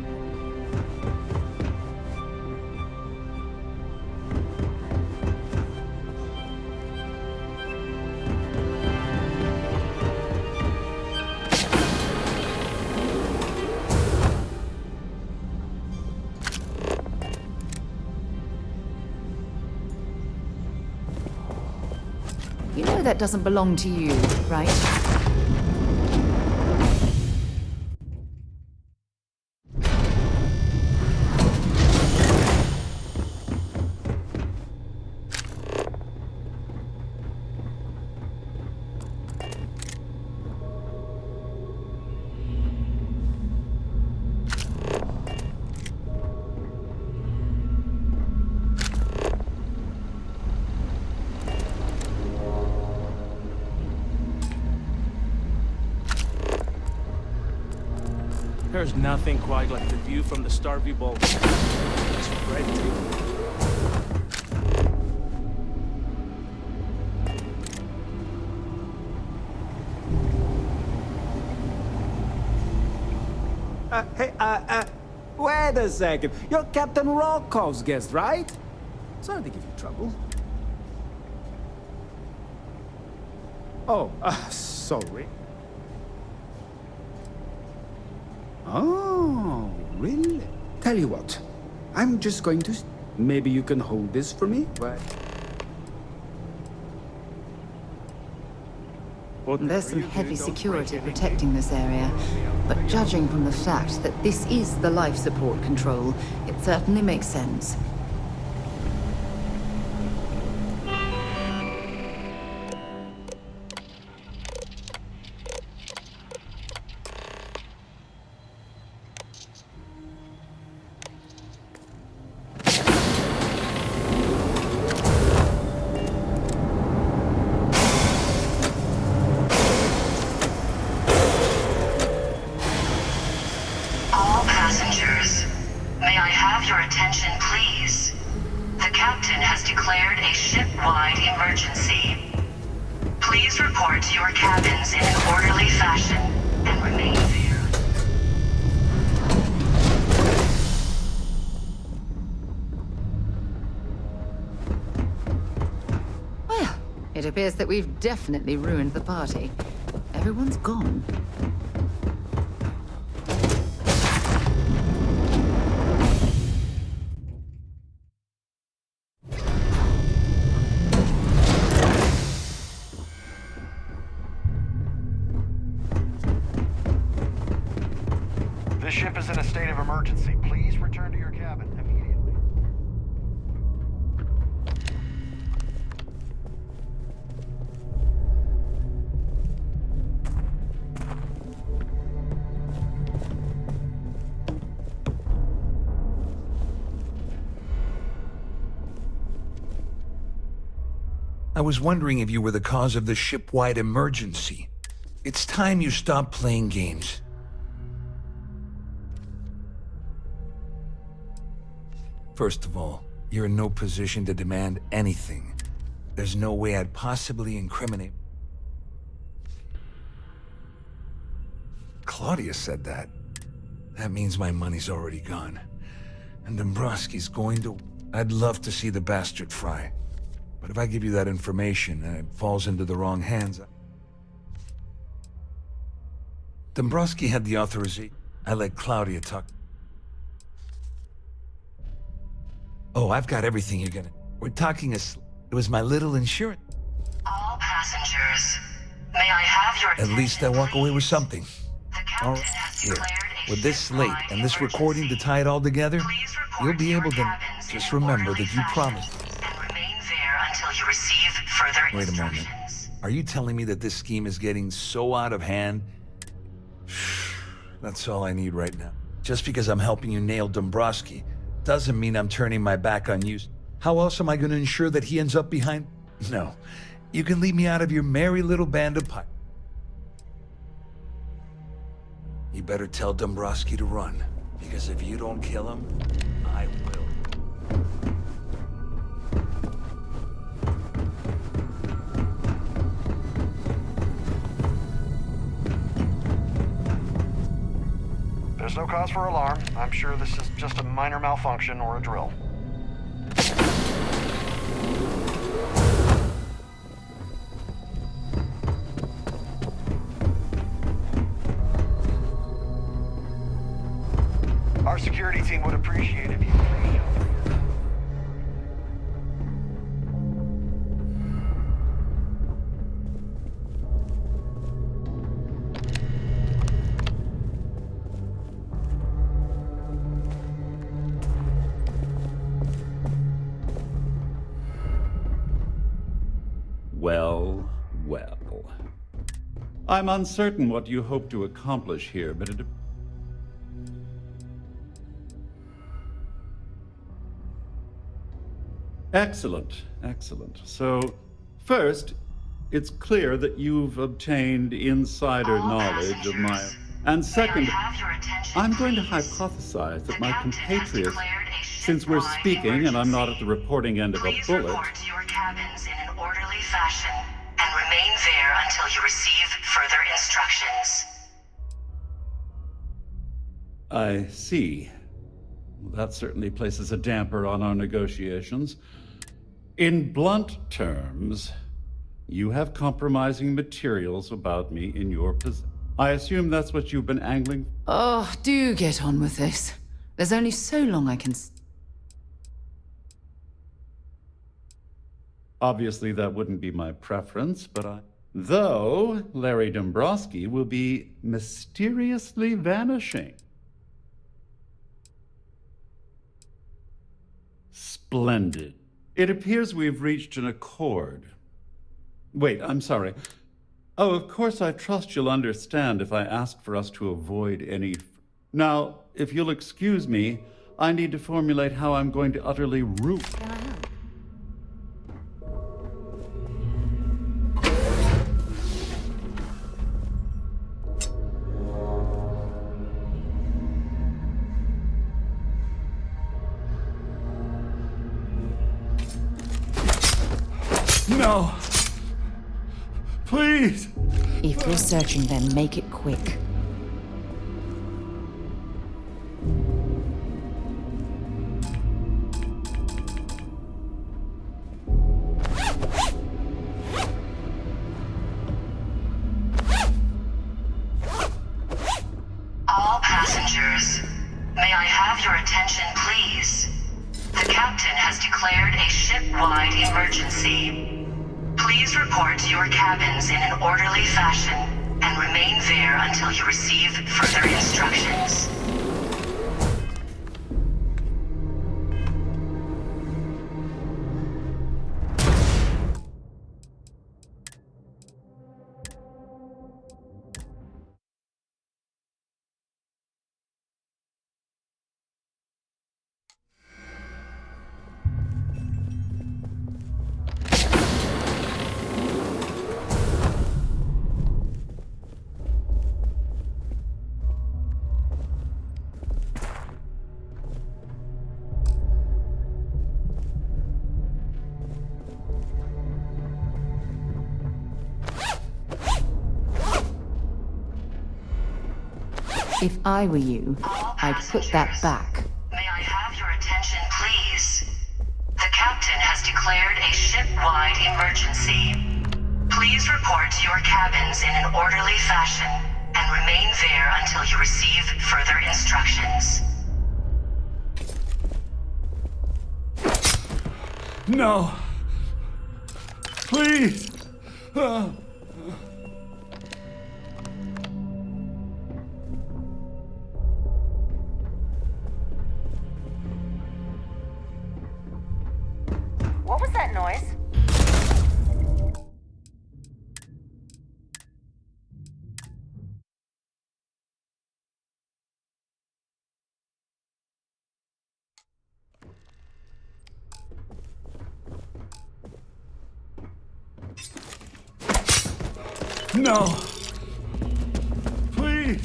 You know that doesn't belong to you, right? There's nothing quite like the view from the Starfield Bowl. It's breathtaking. Wait a second. You're Captain Rocco's guest, right? Sorry to give you trouble. Oh, sorry. Oh, really? Tell you what, I'm just going to... Maybe you can hold this for me? What? There's some heavy security protecting this area, but judging from the fact that this is the life support control, it certainly makes sense. Passengers, may I have your attention, please? The captain has declared a ship-wide emergency. Please report to your cabins in an orderly fashion and remain there. Well, it appears that we've definitely ruined the party. Everyone's gone. This ship is in a state of emergency. Please return to your cabin immediately. I was wondering if you were the cause of the ship-wide emergency. It's time you stop playing games. First of all, you're in no position to demand anything. There's no way I'd possibly incriminate. Claudia said that. That means my money's already gone. And Dombrowski's going to... I'd love to see the bastard fry. But if I give you that information and it falls into the wrong hands... Dombrowski had the authorization. I let Claudia talk. Oh, I've got everything you're gonna... We're talking It was my little insurance. All passengers, may I have your At least I walk away with something. All right, here. With this slate and this recording to tie it all together, you'll be able to... Just remember that you promised. And remain there until you receive further Wait a instructions. moment. Are you telling me that this scheme is getting so out of hand? That's all I need right now. Just because I'm helping you nail Dombrowski doesn't mean I'm turning my back on you. How else am I going to ensure that he ends up behind? No. You can leave me out of your merry little band of pirates. You better tell Dombrowski to run, because if you don't kill him, I will. There's no cause for alarm. I'm sure this is just a minor malfunction or a drill. Our security team would appreciate if you please. Well, well. I'm uncertain what you hope to accomplish here, but it... Excellent, excellent. So, first, it's clear that you've obtained insider knowledge of my... And second, have your attention, I'm going to please? hypothesize that The my captain has compatriots, declared a since we're ship-wide speaking and I'm not at emergency. the reporting end of a Please bullet, report to your cabins in an orderly fashion and remain there until you receive further instructions. I see. That certainly places a damper on our negotiations. In blunt terms, you have compromising materials about me in your possession. I assume that's what you've been angling? Oh, do get on with this. There's only so long I can... Obviously, that wouldn't be my preference, but though Larry Dombrowski will be mysteriously vanishing. Splendid. It appears we've reached an accord. Wait, I'm sorry. Oh, of course, I trust you'll understand if I ask for us to avoid any... Now, if you'll excuse me, I need to formulate how I'm going to utterly root... No! Please! If you're searching, then make it quick. All passengers, may I have your attention, please? The captain has declared a ship-wide emergency. Please report to your cabins in an orderly fashion and remain there until you receive further instructions. If I were you, I'd put that back. May I have your attention, please? The captain has declared a ship-wide emergency. Please report to your cabins in an orderly fashion and remain there until you receive further instructions. No! Please! What was that noise? No! Please!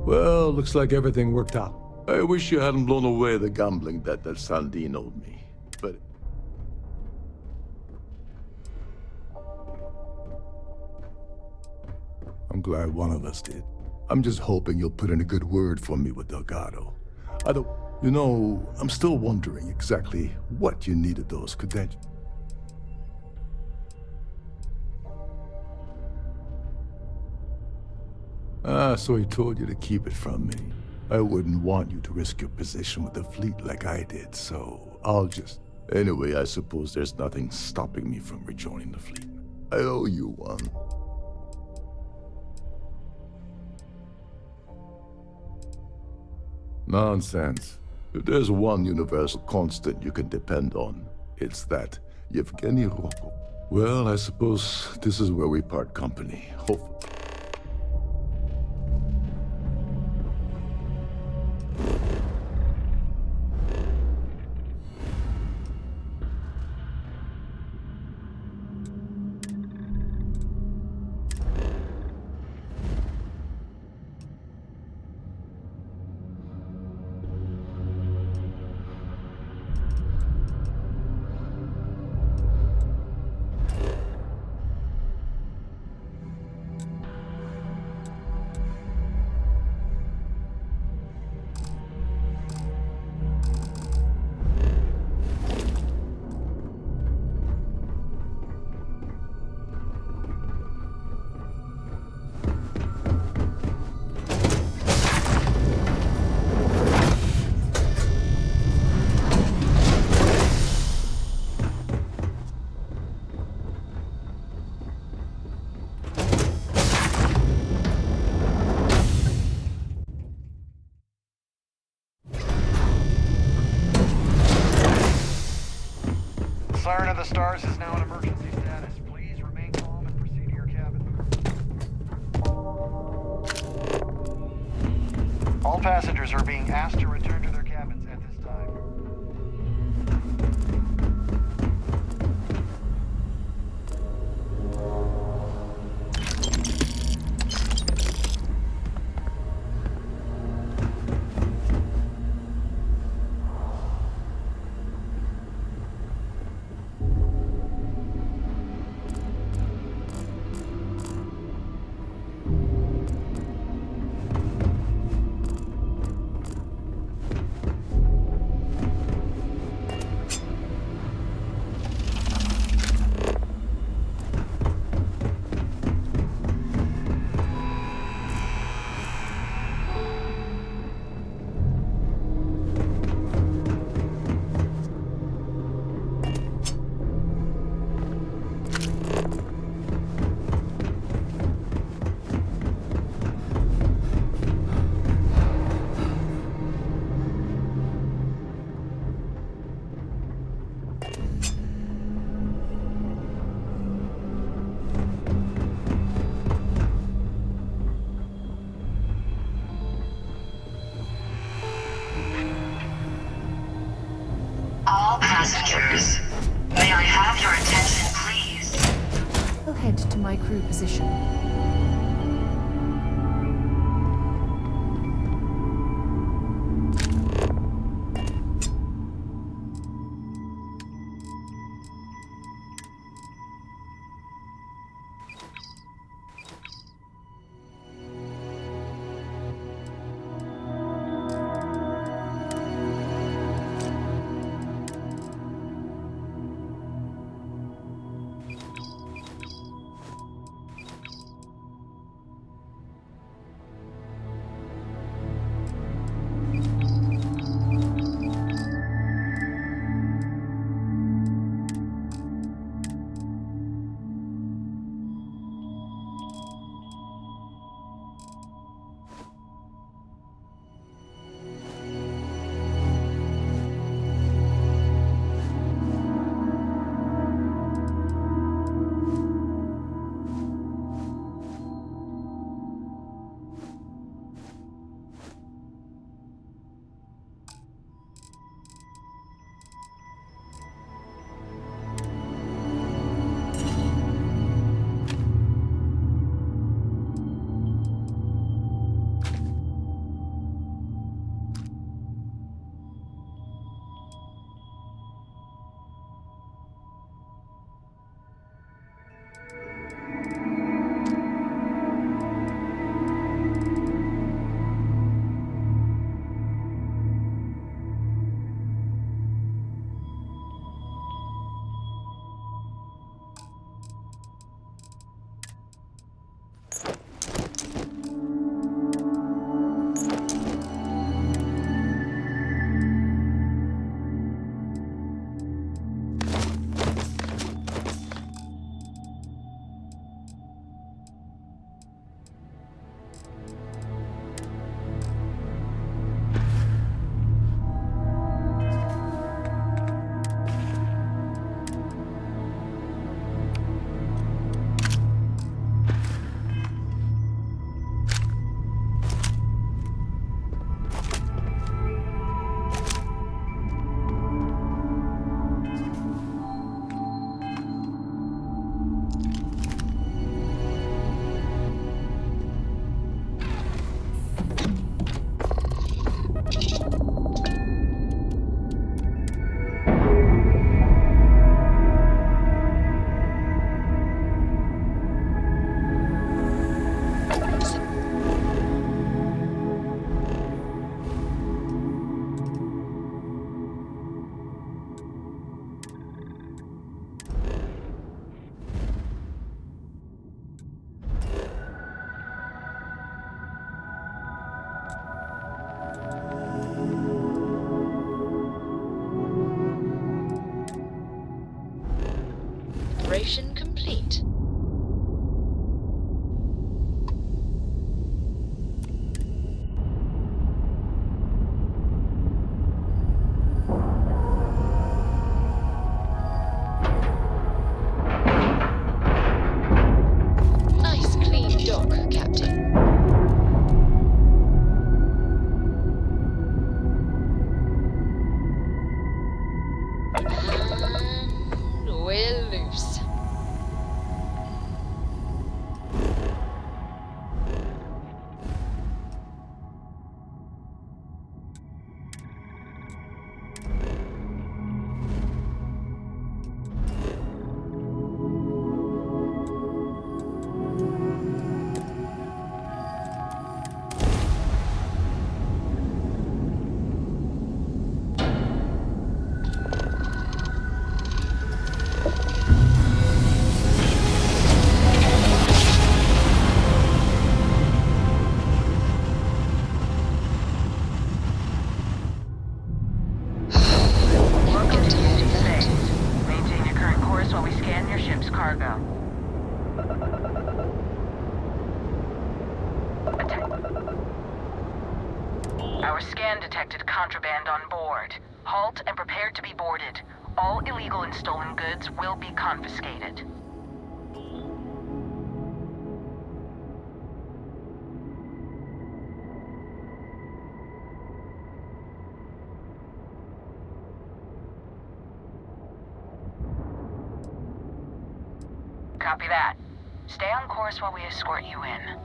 Well, looks like everything worked out. I wish you hadn't blown away the gambling debt that Sandine owed me. But... I'm glad one of us did. I'm just hoping you'll put in a good word for me with Delgado. I don't... You know, I'm still wondering exactly what you needed those credentials. Ah, so he told you to keep it from me. I wouldn't want you to risk your position with the fleet like I did, so I'll just... Anyway, I suppose there's nothing stopping me from rejoining the fleet. I owe you one. Nonsense. If there's one universal constant you can depend on, it's that Yevgeny Rokov. Well, I suppose this is where we part company. Hopefully. Siren of the Stars is now in emergency status. Please remain calm and proceed to your cabin. All passengers are being asked to return to their cabins at this time. All passengers, may I have your attention, please? We'll head to my crew position. Preparation complete. Nice clean dock, Captain. And we're loose. Maintain your current course while we scan your ship's cargo. Our scan detected contraband on board. Halt and prepare to be boarded. All illegal and stolen goods will be confiscated. Copy that. Stay on course while we escort you in.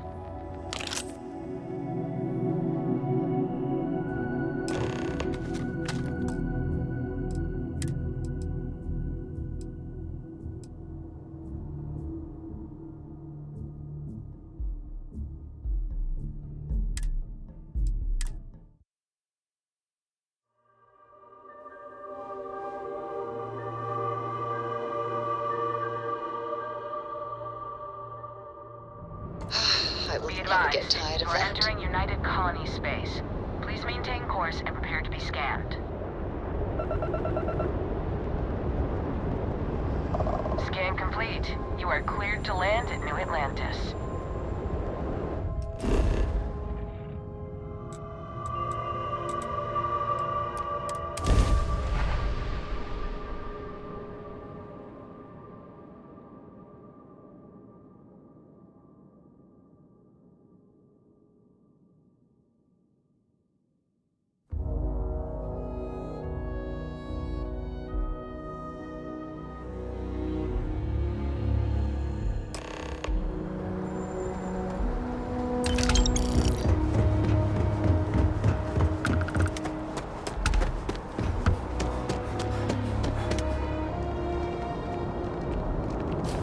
I will Be never advised, get tired of you are that. entering United Colony space. Please maintain course and prepare to be scanned. Scan complete. You are cleared to land at New Atlantis.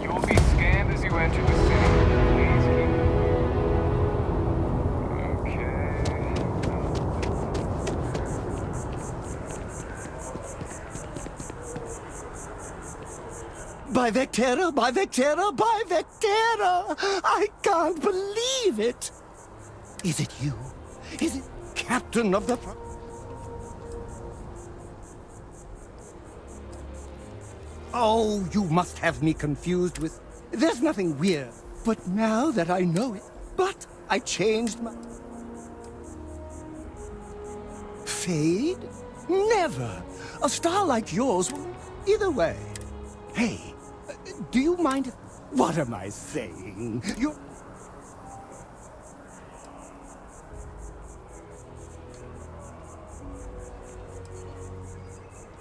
You will be scanned as you enter the city. Please By Vectera, by Vectera, by Vectera! I can't believe it! Is it you? Is it Captain of the... Oh, you must have me confused with... There's nothing weird. But now that I know it... But I changed my... Fade? Never! A star like yours will... Either way. Hey, do you mind if... What am I saying? You're...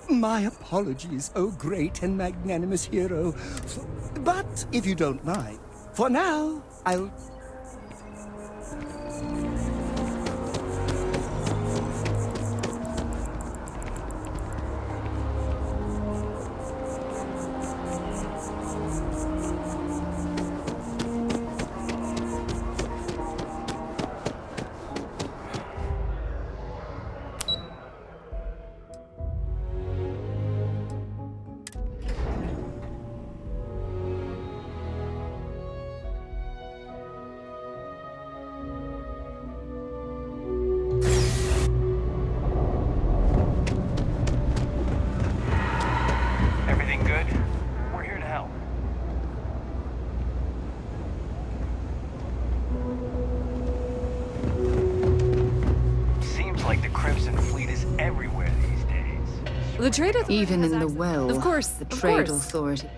My apologies, oh great and magnanimous hero. But if you don't mind, for now, I'll... everywhere these days. The trade authority Even has in the access- well, Of course, the of trade course. authority.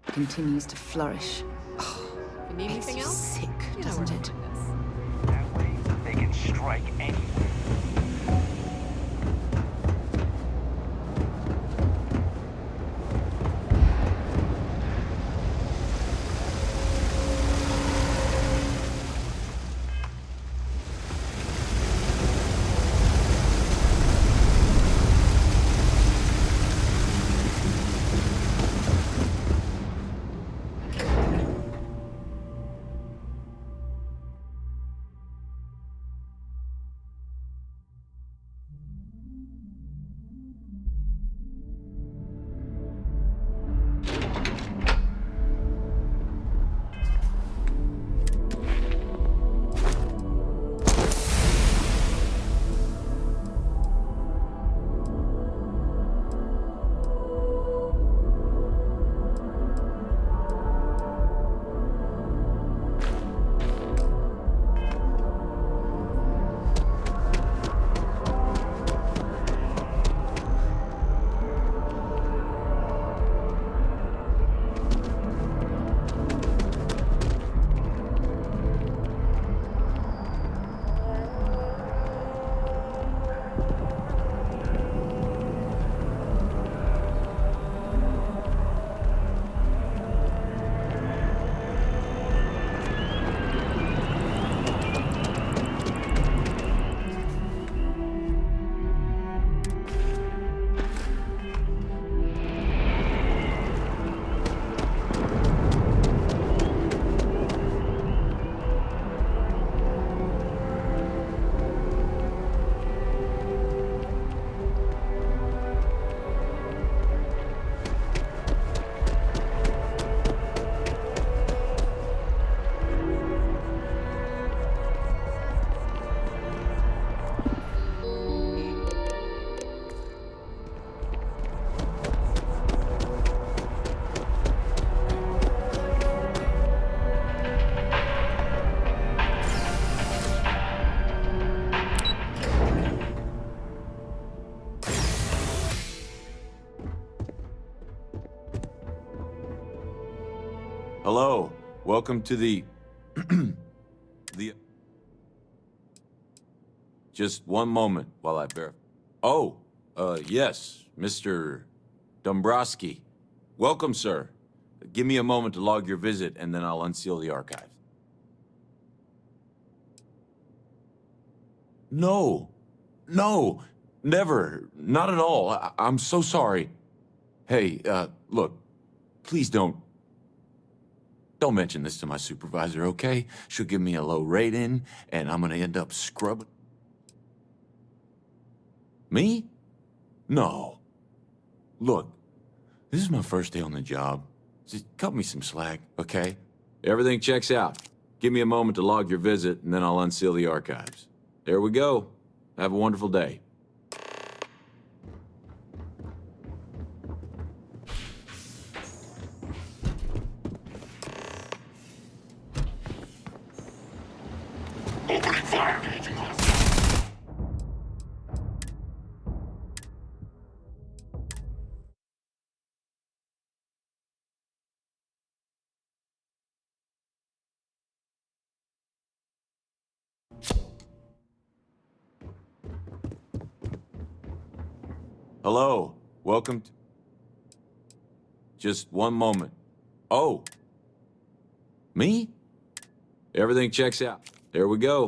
Continues to flourish. You need Makes anything you else? sick, You know doesn't where it? to find this. That way, they can strike anywhere. Hello. Welcome to the... Just one moment while I verify. Oh, yes, Mr. Dombrowski. Welcome, sir. Give me a moment to log your visit, and then I'll unseal the archives. No. No. Never. Not at all. I'm so sorry. Hey, look. Please don't mention this to my supervisor, okay? She'll give me a low rating, and I'm gonna end up scrubbing. Me? No. Look, this is my first day on the job. Just cut me some slack, okay? Everything checks out. Give me a moment to log your visit, and then I'll unseal the archives. There we go. Have a wonderful day. Hello. Welcome to... Just one moment. Oh. Me? Everything checks out. There we go.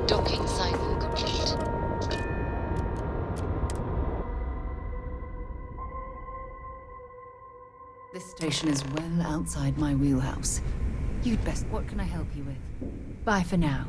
Docking cycle complete. This station is well outside my wheelhouse. You'd best... What can I help you with? Bye for now.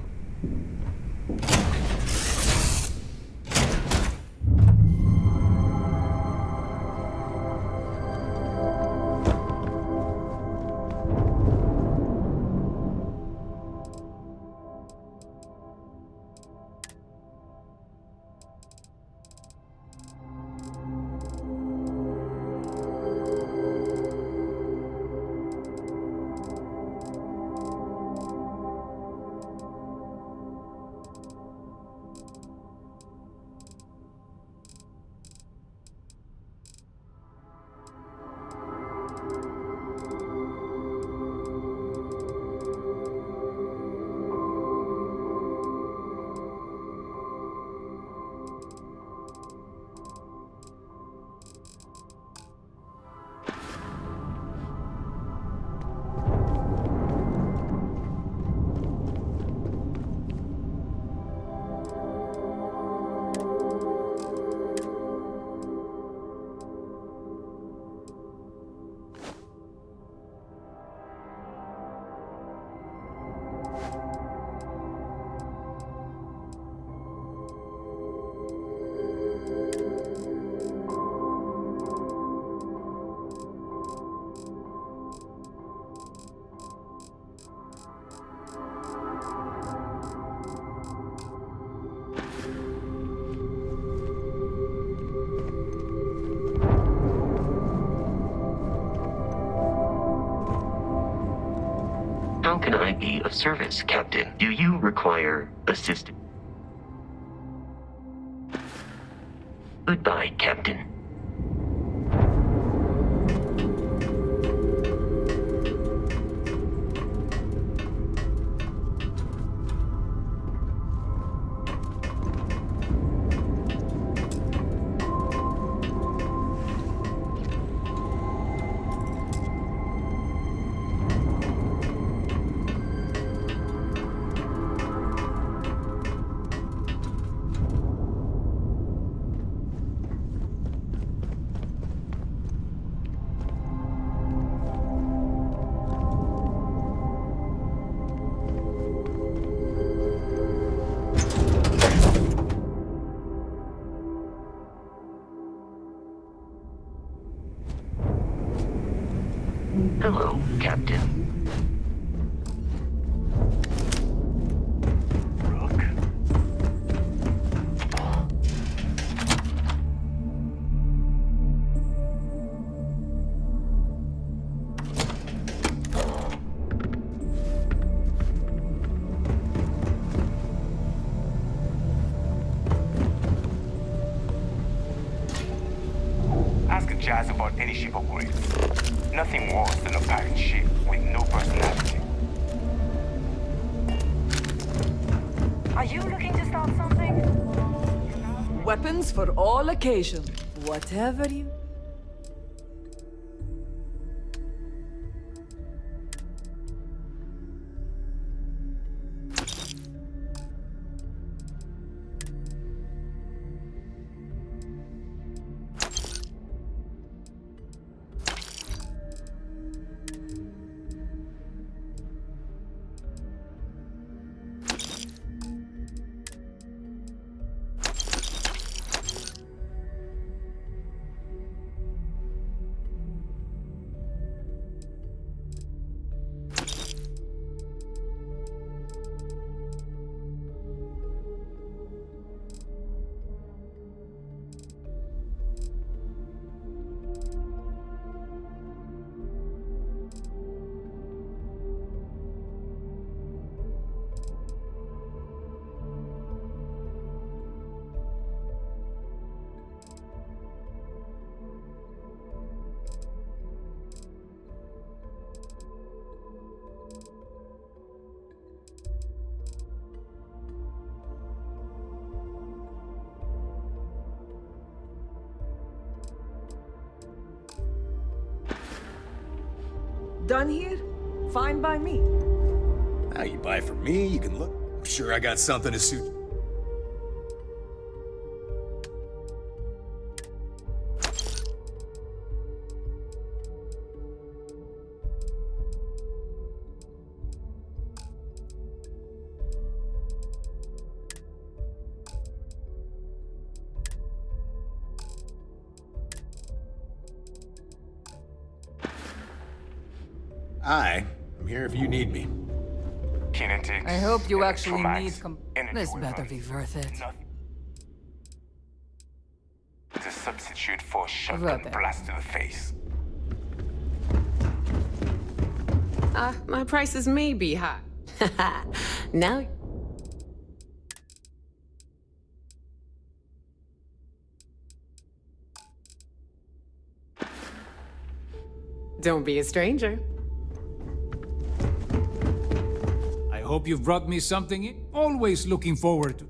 How can I be of service, Captain? Do you require assistance? Goodbye, Captain. Hello, Captain. Ask Jazz about any ship upgrades. Nothing worse than a pirate ship with no personality. Are you looking to start something? Weapons for all occasions. Whatever you... Done here? Fine by me. Now you buy from me, you can look sure I got something to suit. Hi, I'm here if you need me. Kinetics. I hope you actually electromags, need energy This weapons. better be worth it. It's a substitute for a shotgun Rubber. blast to the face. My prices may be high. Now... Don't be a stranger. I hope you've brought me something. Always looking forward to.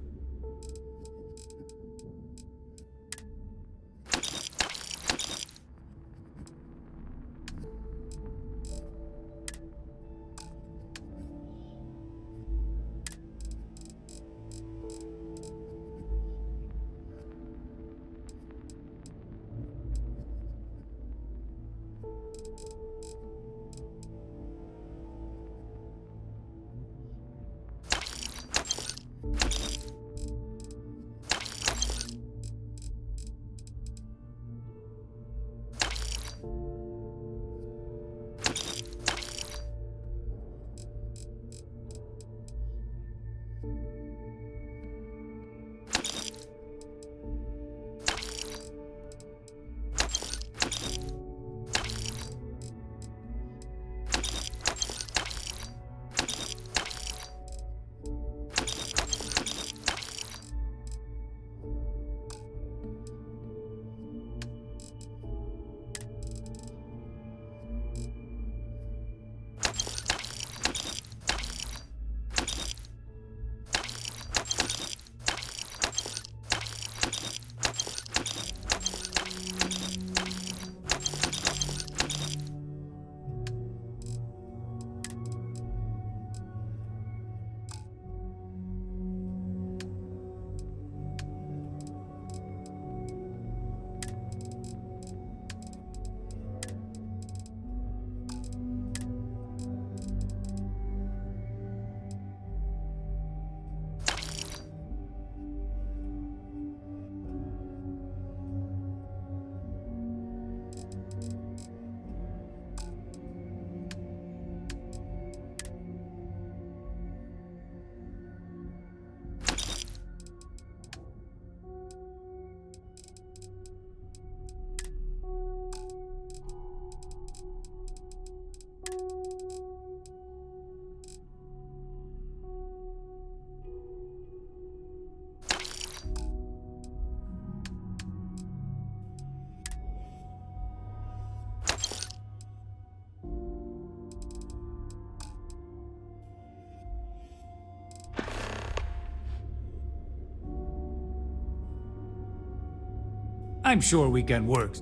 I'm sure we can work.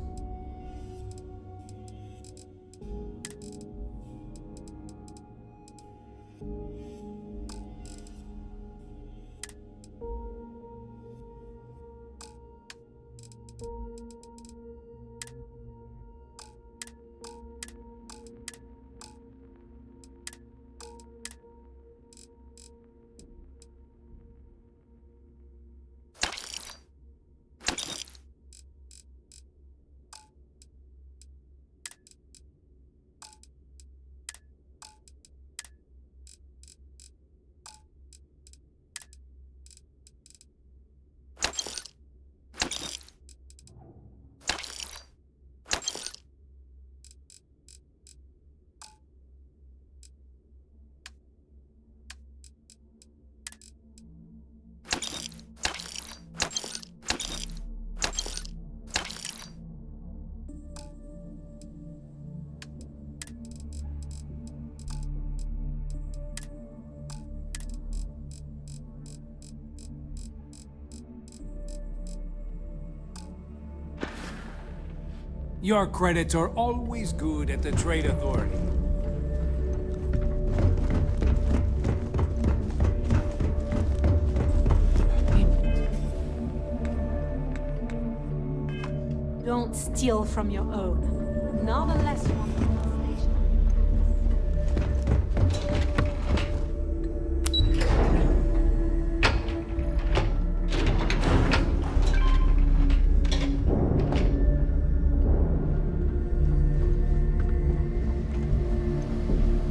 Your credits are always good at the Trade Authority. not steal from your own. Nor the less one from the station.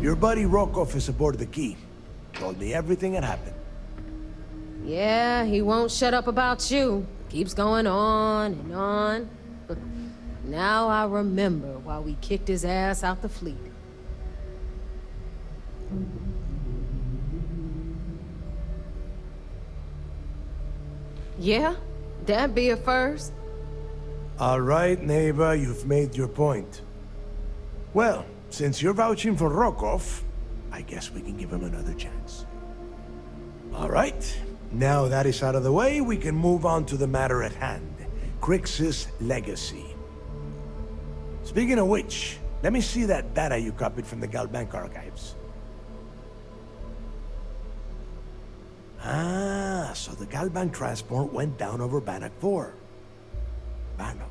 Your buddy Rokov is aboard the Key. Told me everything that happened. Yeah, he won't shut up about you. Keeps going on and on. Now I remember why we kicked his ass out the fleet. Yeah, that'd be a first. All right, Neva, you've made your point. Well, since you're vouching for Rokov, I guess we can give him another chance. All right, now that is out of the way, we can move on to the matter at hand. Crix's legacy. Speaking of which, let me see that data you copied from the Galbank archives. Ah, so the Galbank transport went down over Bannock 4. Bannock.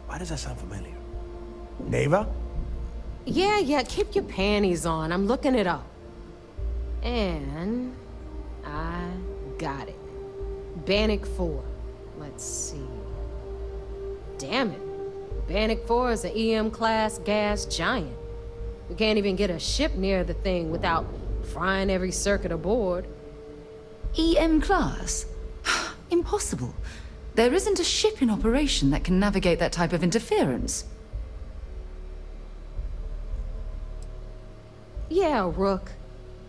Why does that sound familiar? Neva? Yeah, keep your panties on. I'm looking it up. And I got it. Bannock 4. Let's see. Damn it. Bannock 4 is an EM-class gas giant. We can't even get a ship near the thing without frying every circuit aboard. EM class? Impossible. There isn't a ship in operation that can navigate that type of interference. Yeah, Rook.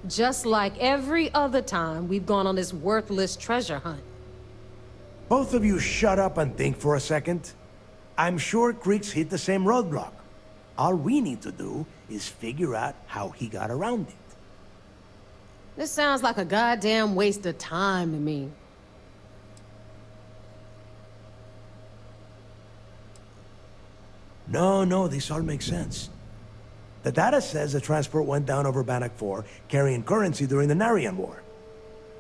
Just like every other time we've gone on this worthless treasure hunt. Both of you shut up and think for a second. I'm sure Crix hit the same roadblock. All we need to do is figure out how he got around it. This sounds like a goddamn waste of time to me. No, this all makes sense. The data says the transport went down over Bannock 4, carrying currency during the Narian War.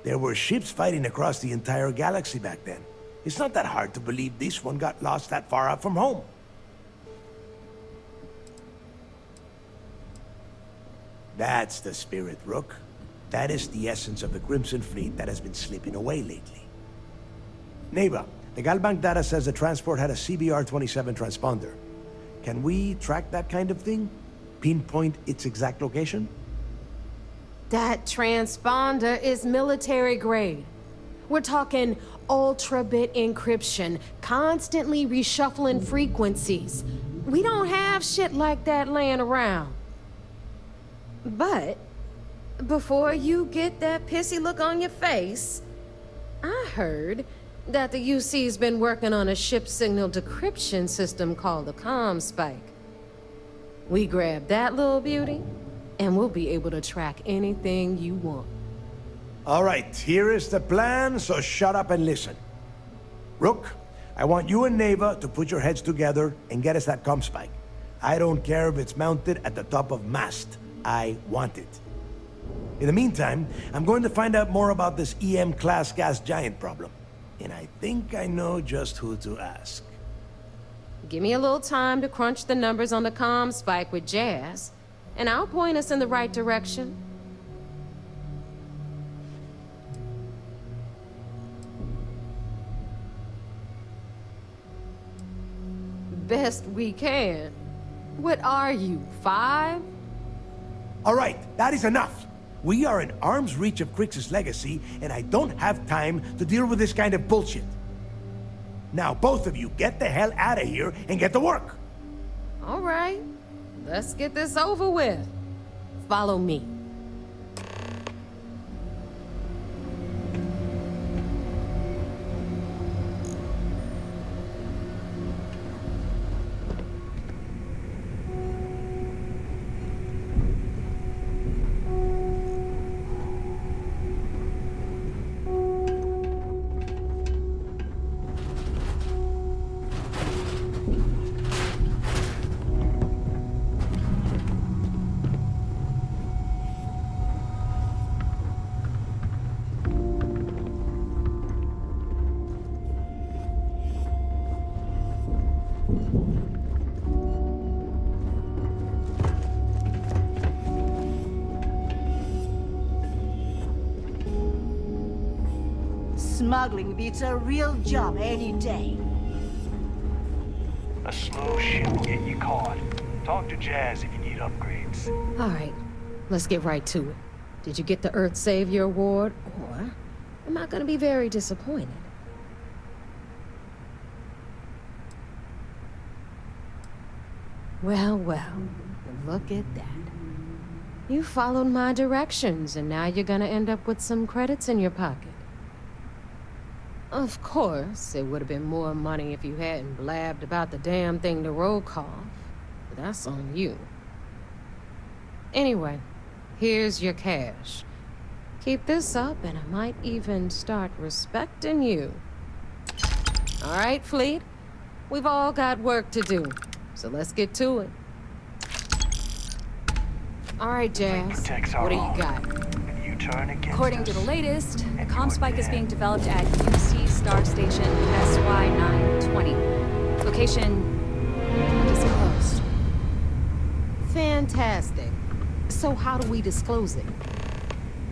There were ships fighting across the entire galaxy back then. It's not that hard to believe this one got lost that far out from home. That's the spirit, Rook. That is the essence of the Crimson Fleet that has been slipping away lately. Neva, the Galbank data says the transport had a CBR-27 transponder. Can we track that kind of thing? Pinpoint its exact location? That transponder is military grade. We're talking ultra-bit encryption, constantly reshuffling frequencies. We don't have shit like that laying around. But before you get that pissy look on your face, I heard that the UC's been working on a ship signal decryption system called the ComSpike. We grab that little beauty, and we'll be able to track anything you want. All right, here is the plan, so shut up and listen. Rook, I want you and Neva to put your heads together and get us that ComSpike. I don't care if it's mounted at the top of mast. I want it. In the meantime, I'm going to find out more about this EM-class gas giant problem. And I think I know just who to ask. Give me a little time to crunch the numbers on the ComSpike with Jazz, and I'll point us in the right direction. Best we can. What are you, 5? All right, that is enough. We are in arm's reach of Crix's legacy, and I don't have time to deal with this kind of bullshit. Now, both of you, get the hell out of here and get to work. All right, let's get this over with. Follow me. Smuggling beats a real job any day. A slow ship will get you caught. Talk to Jazz if you need upgrades. All right, let's get right to it. Did you get the Earth Savior Award, or am I gonna be very disappointed? Well, look at that. You followed my directions, and now you're gonna end up with some credits in your pocket. Of course, it would have been more money if you hadn't blabbed about the damn thing to roll call, but that's on you. Anyway, here's your cash. Keep this up, and I might even start respecting you. All right, Fleet? We've all got work to do, so let's get to it. All right, Jazz, what do you got? According to the latest, the comm spike is being developed at UC Star Station SY-920. Location undisclosed. Fantastic. So how do we disclose it?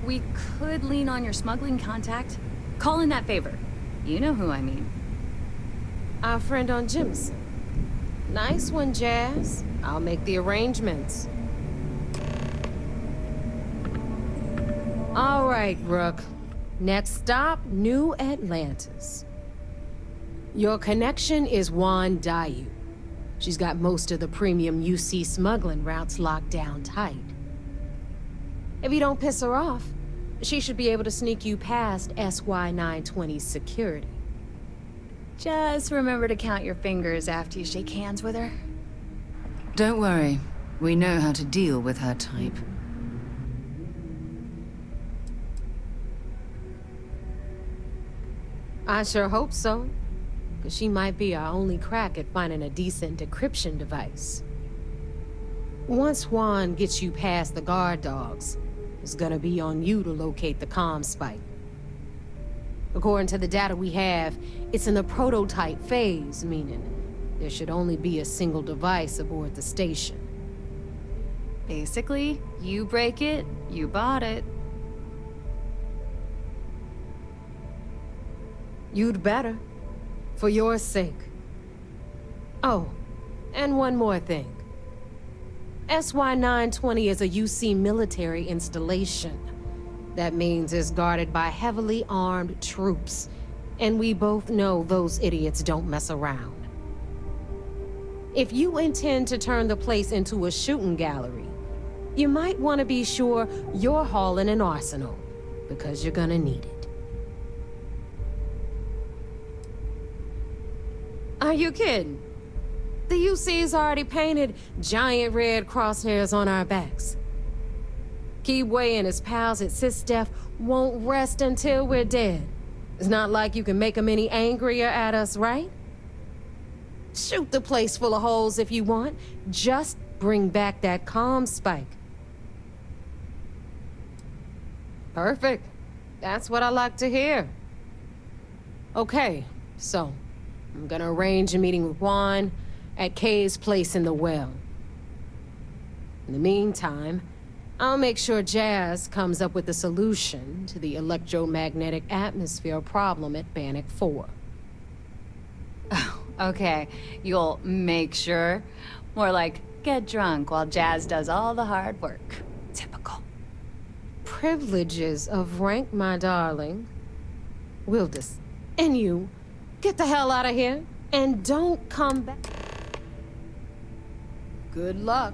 We could lean on your smuggling contact. Call in that favor. You know who I mean. Our friend on Jimson. Nice one, Jazz. I'll make the arrangements. All right, Rook. Next stop, New Atlantis. Your connection is Juan Dayu. She's got most of the premium UC smuggling routes locked down tight. If you don't piss her off, she should be able to sneak you past SY-920's security. Just remember to count your fingers after you shake hands with her. Don't worry. We know how to deal with her type. I sure hope so. Because she might be our only crack at finding a decent decryption device. Once Juan gets you past the guard dogs, it's gonna be on you to locate the comm spike. According to the data we have, it's in the prototype phase, meaning there should only be a single device aboard the station. Basically, you break it, you bought it. You'd better. For your sake. Oh, and one more thing. SY-920 is a UC military installation. That means it's guarded by heavily armed troops. And we both know those idiots don't mess around. If you intend to turn the place into a shooting gallery, you might want to be sure you're hauling an arsenal, because you're gonna need it. Are you kidding? The UC's already painted giant red crosshairs on our backs. Keyway and his pals at SysDef won't rest until we're dead. It's not like you can make them any angrier at us, right? Shoot the place full of holes if you want. Just bring back that comm spike. Perfect. That's what I like to hear. Okay, so I'm gonna arrange a meeting with Juan at Kay's place in the well. In the meantime, I'll make sure Jazz comes up with a solution to the electromagnetic atmosphere problem at Bannock 4. Oh, okay. You'll make sure. More like, get drunk while Jazz does all the hard work. Typical. Privileges of rank, my darling. Wildis, and you, get the hell out of here, and don't come back. Good luck.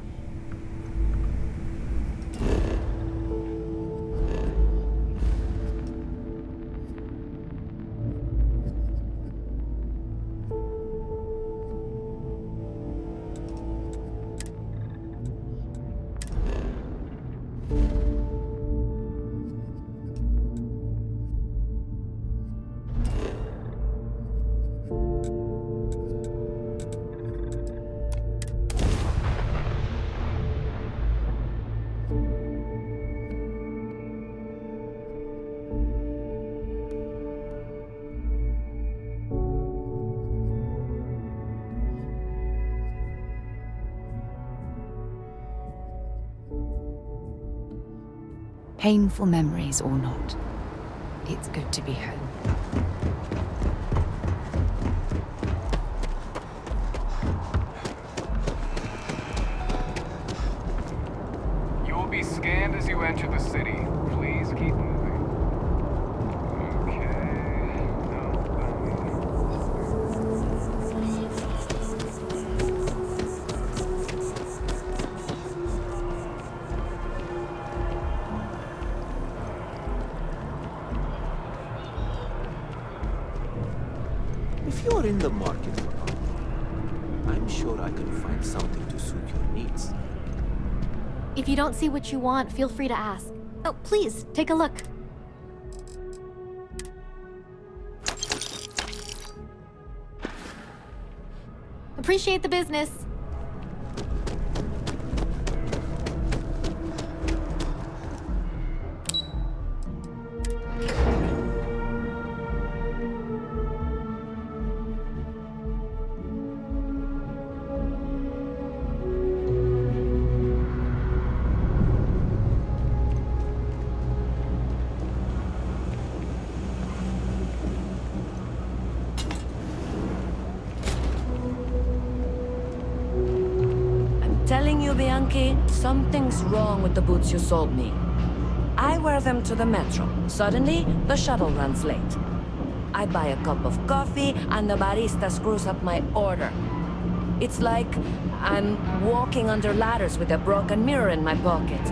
Painful memories or not, It's good to be home. You will be scanned as you enter the city. Please keep moving. Okay. If you're in the market for art, I'm sure I can find something to suit your needs. If you don't see what you want, feel free to ask. Oh, please, take a look. Appreciate the business. Telling you, Bianchi, something's wrong with the boots you sold me. I wear them to the metro. Suddenly, the shuttle runs late. I buy a cup of coffee, and the barista screws up my order. It's like I'm walking under ladders with a broken mirror in my pocket.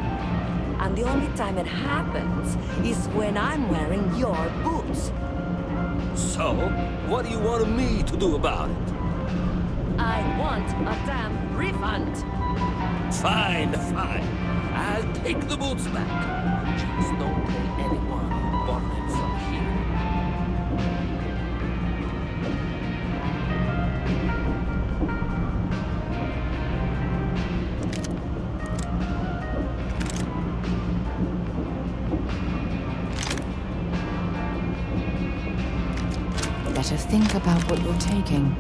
And the only time it happens is when I'm wearing your boots. So, what do you want me to do about it? I want a damn refund. Fine, fine. I'll take the boots back. Just don't tell anyone you bought them from here. Better think about what you're taking.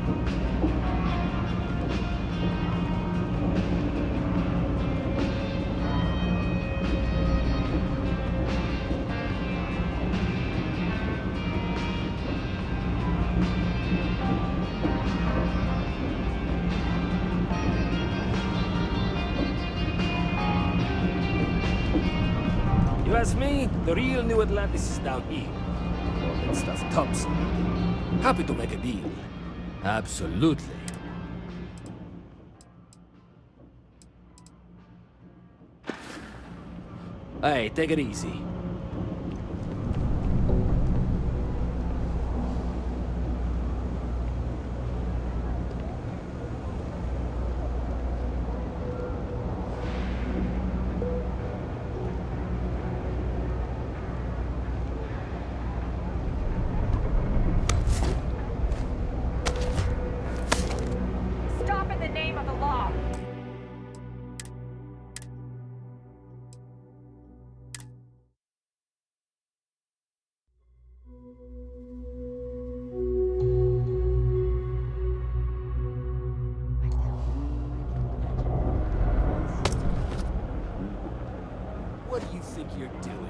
You ask me, the real New Atlantis is down here. All that stuff topside. Happy to make a deal. Absolutely. Hey, take it easy. Stop in the name of the law. What do you think you're doing?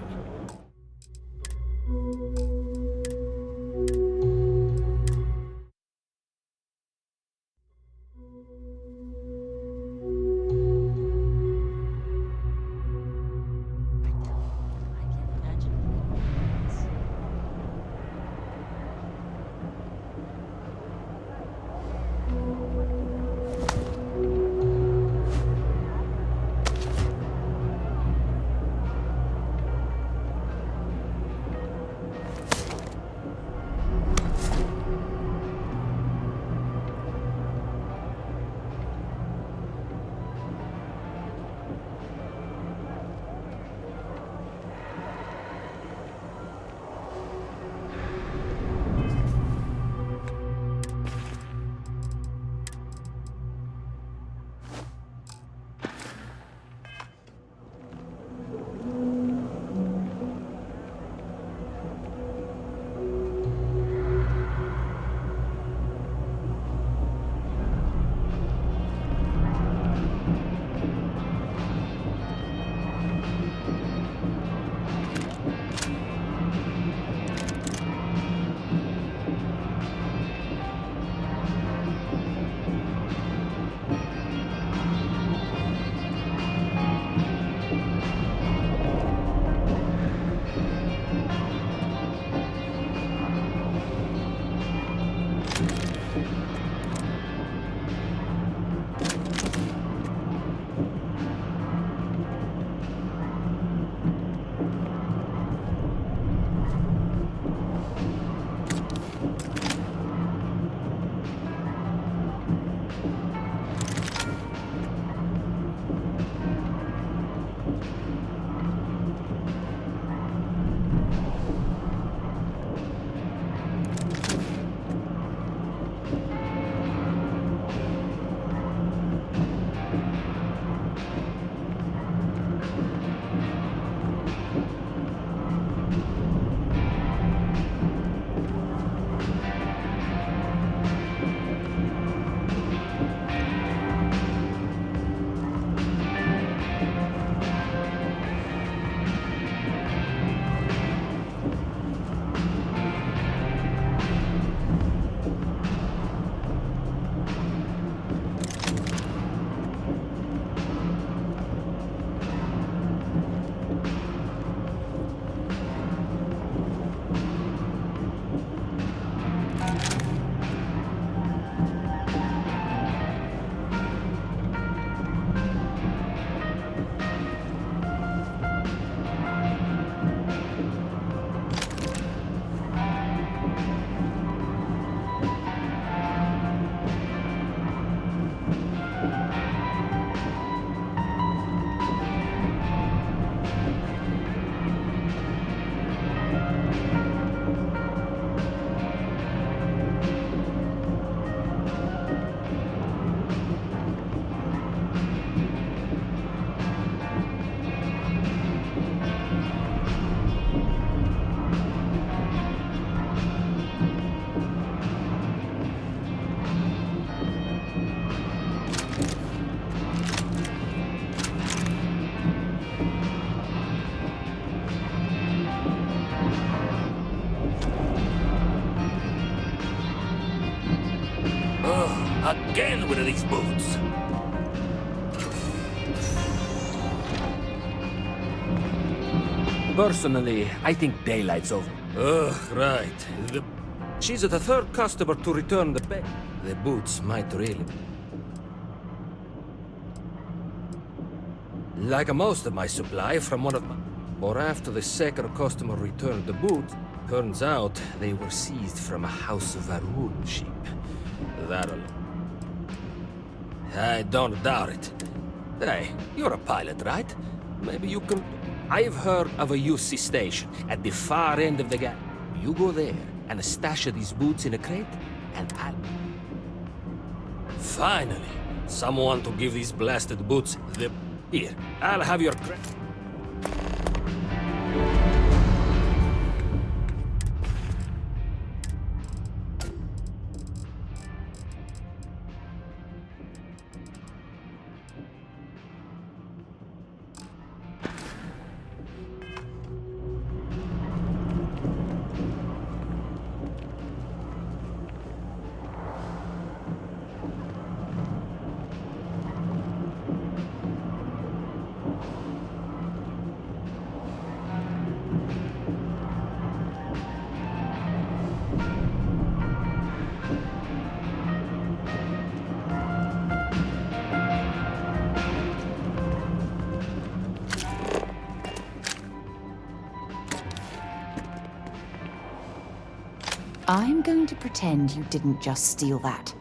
Again with these boots. Personally, I think daylight's over. Ugh, right. She's the third customer to return the bag. The boots might really... Like most of my supply from one of my... Or after the second customer returned the boots, turns out they were seized from a House of Arun ship. That alone. I don't doubt it. Hey, you're a pilot, right? Maybe you can... I've heard of a UC station at the far end of the gap. You go there and stash these boots in a crate, and I'll... Finally, someone to give these blasted boots the... Here, I'll have your crate. I'm going to pretend you didn't just steal that.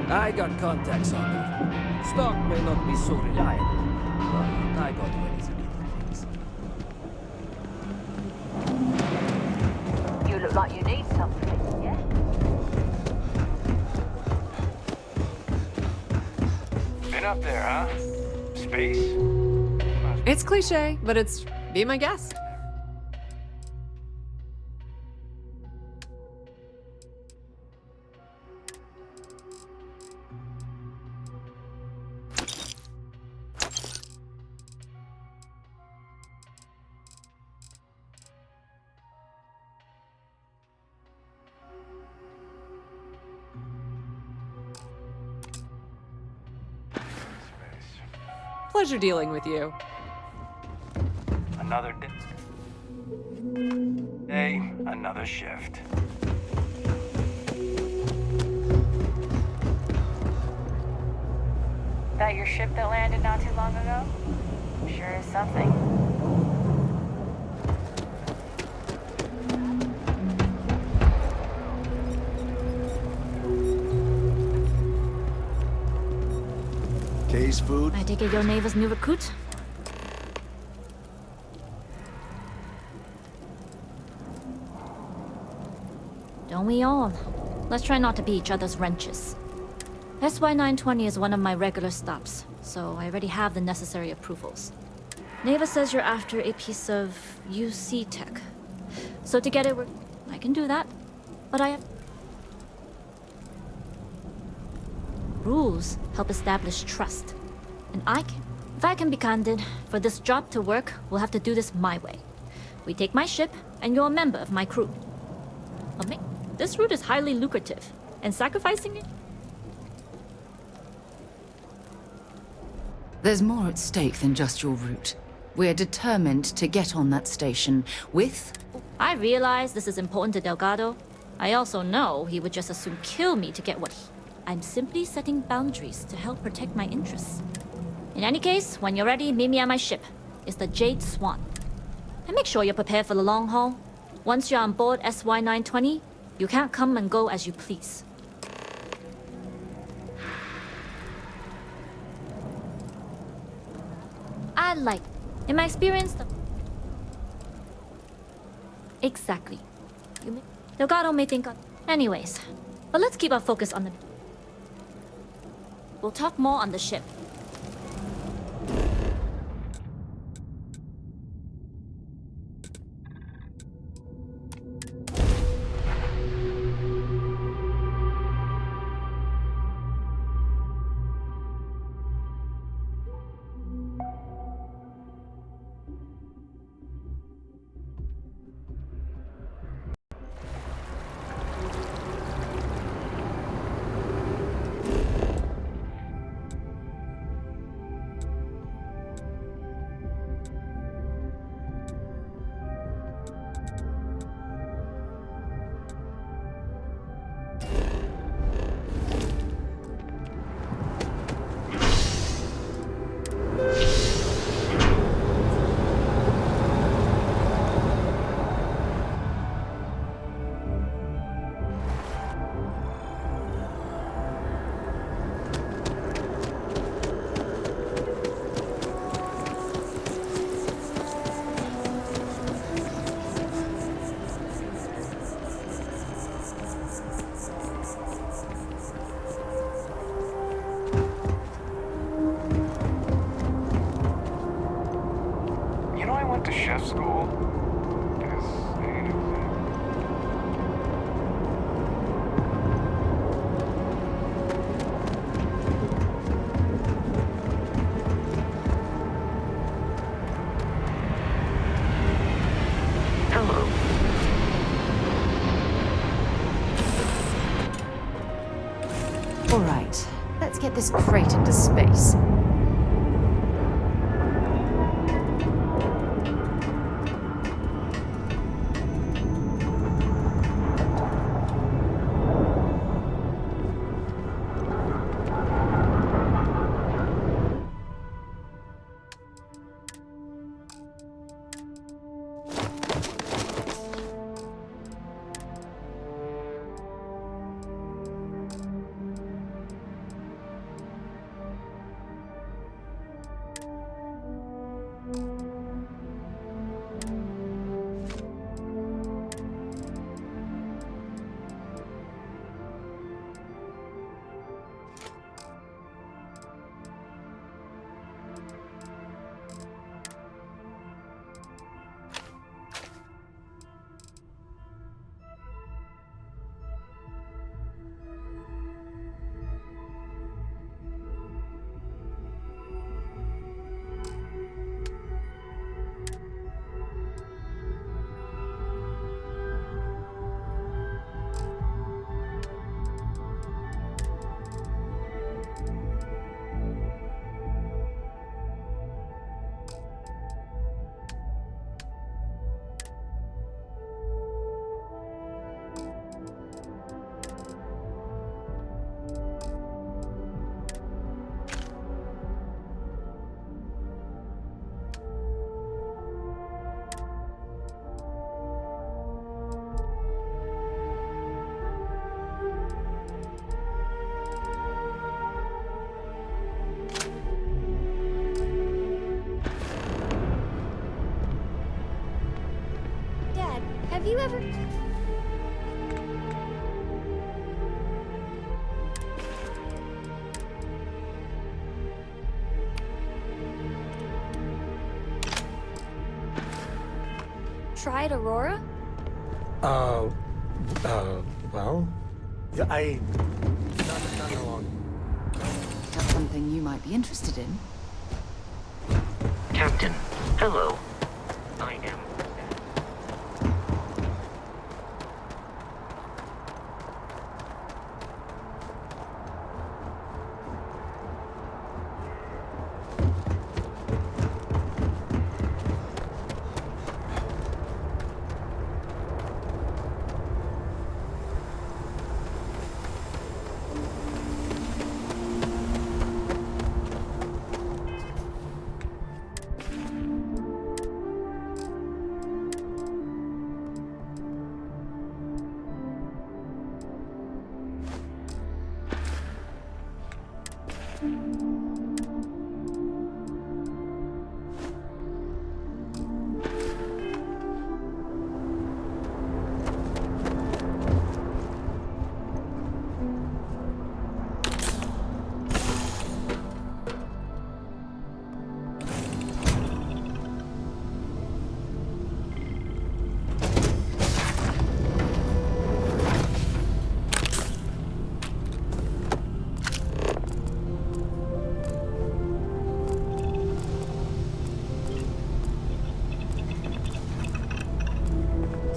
I got contacts on them. Stock may not be so reliable, but I got ways of getting things. You look like you need something, yeah? Been up there, huh? Space? It's cliche, but it's be my guest. Pleasure dealing with you. Another day, another shift. That your ship that landed not too long ago? Sure is something. Kay's food? I take it your neighbor's new recruit? Don't we all? Let's try not to be each other's wrenches. SY-920 is one of my regular stops, so I already have the necessary approvals. Neva says you're after a piece of UC tech. So to get it, I can do that, but I have... Rules help establish trust. And if I can be candid, for this job to work, we'll have to do this my way. We take my ship, and you're a member of my crew. This route is highly lucrative, and sacrificing it... There's more at stake than just your route. We're determined to get on that station with... I realize this is important to Delgado. I also know he would just as soon kill me to get what he... I'm simply setting boundaries to help protect my interests. In any case, when you're ready, meet me at my ship. It's the Jade Swan. And make sure you're prepared for the long haul. Once you're on board SY-920, you can't come and go as you please. In my experience, Exactly. Delgado may think of... Anyways, but let's keep our focus on the... We'll talk more on the ship. To chef school. Hello. All right, let's get this crate into space. Have you ever... tried Aurora? Well? Yeah, not long. That's something you might be interested in. Captain, hello. I am...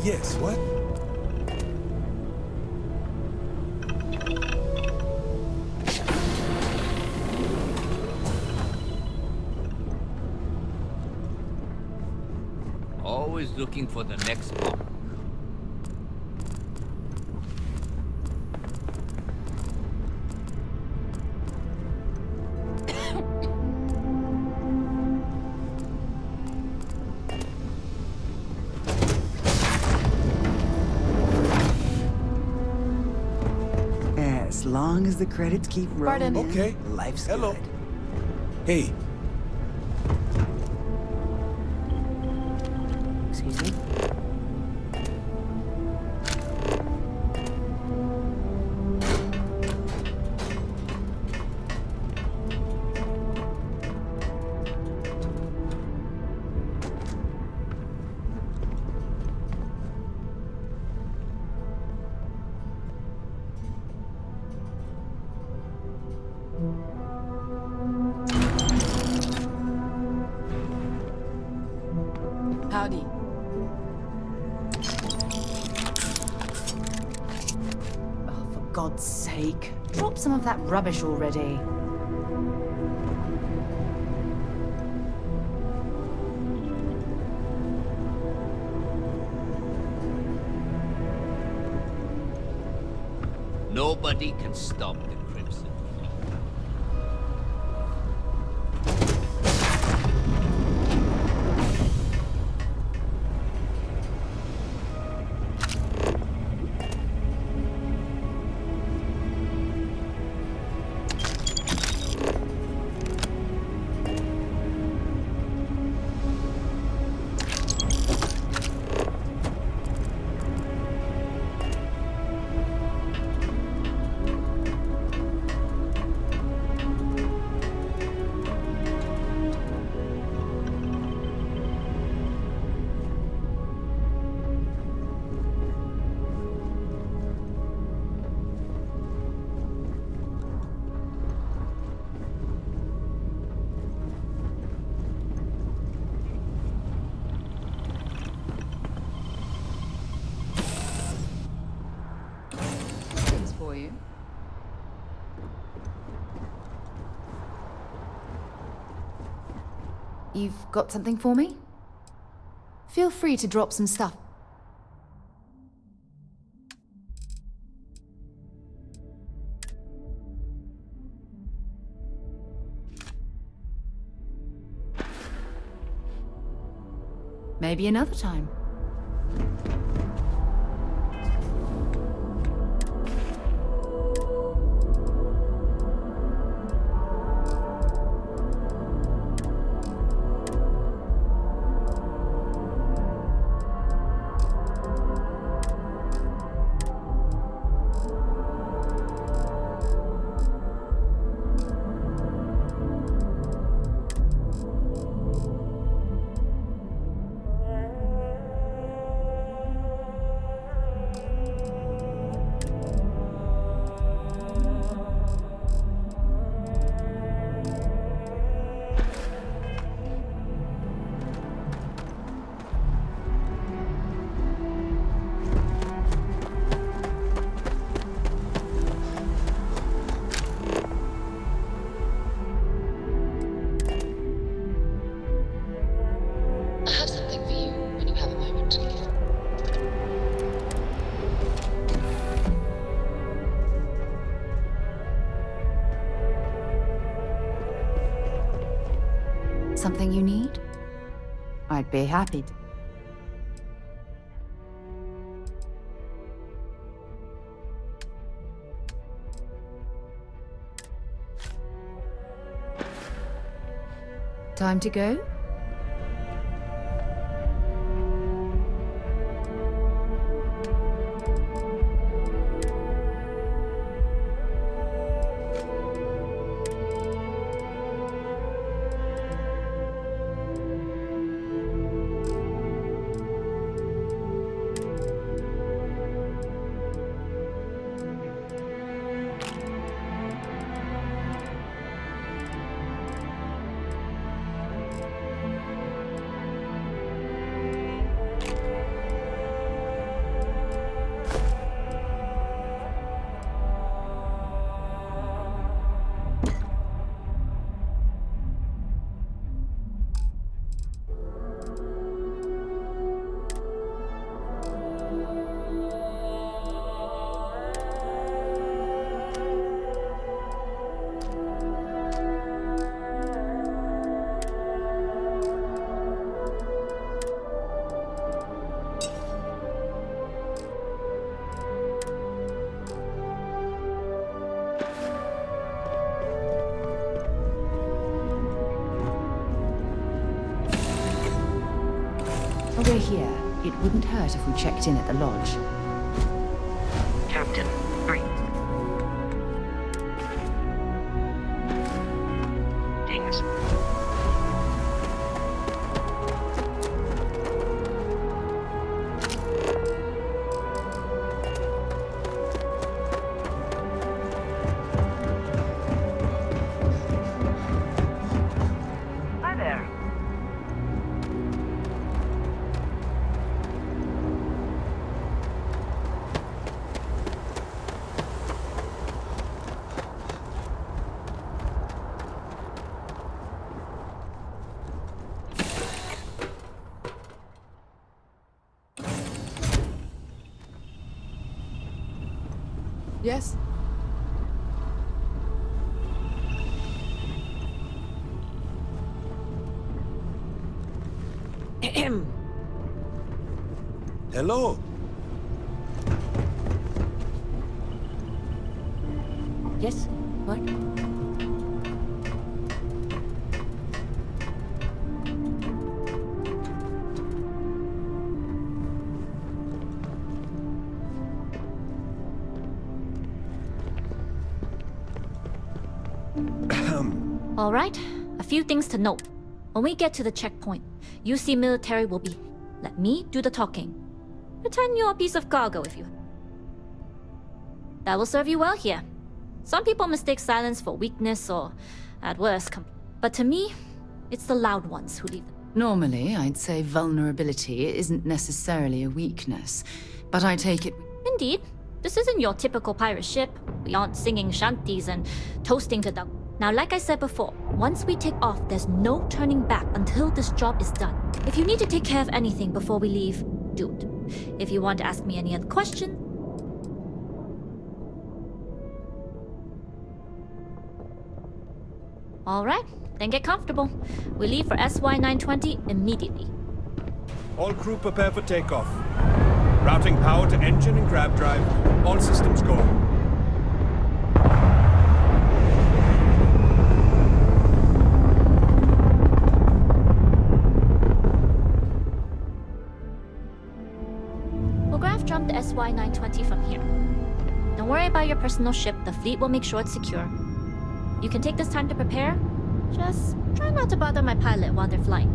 Yes, what? Always looking for the next bomb. As long as the credits keep rolling in, Okay. life's Hello. good. Hey, Excuse me? Howdy. Oh, for God's sake. Drop some of that rubbish already. Nobody can stop the Crimson. Things for you. You've got something for me? Feel free to drop some stuff. Maybe another time. something you need? I'd be happy to. Time to go? We're here. It wouldn't hurt if we checked in at the lodge. Captain, great. Dings. Hi there. Yes? Hello. Yes? What? All right, a few things to note. When we get to the checkpoint, UC military will be... Let me do the talking. Pretend you're a piece of cargo if you... That will serve you well here. Some people mistake silence for weakness or, at worst, but to me, it's the loud ones who leave. Normally, I'd say vulnerability isn't necessarily a weakness, but I take it... Indeed. This isn't your typical pirate ship. We aren't singing shanties and toasting to the... Now, like I said before, once we take off, there's no turning back until this job is done. If you need to take care of anything before we leave, do it. If you want to ask me any other questions... All right, then get comfortable. We leave for SY-920 immediately. All crew prepare for takeoff. Routing power to engine and grab drive. All systems go. We'll graph jump the SY-920 from here. Don't worry about your personal ship. The fleet will make sure it's secure. You can take this time to prepare. Just try not to bother my pilot while they're flying.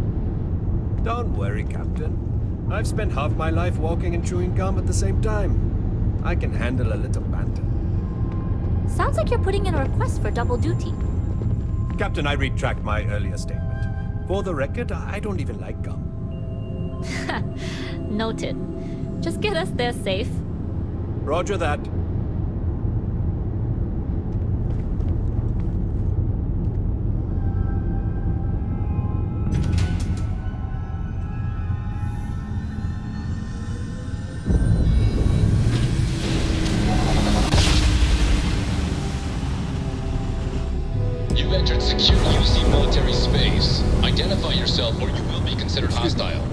Don't worry, Captain. I've spent half my life walking and chewing gum at the same time. I can handle a little banter. Sounds like you're putting in a request for double duty. Captain, I retract my earlier statement. For the record, I don't even like gum. Noted. Just get us there safe. Roger that. You've entered secure UC military space. Identify yourself or you will be considered hostile.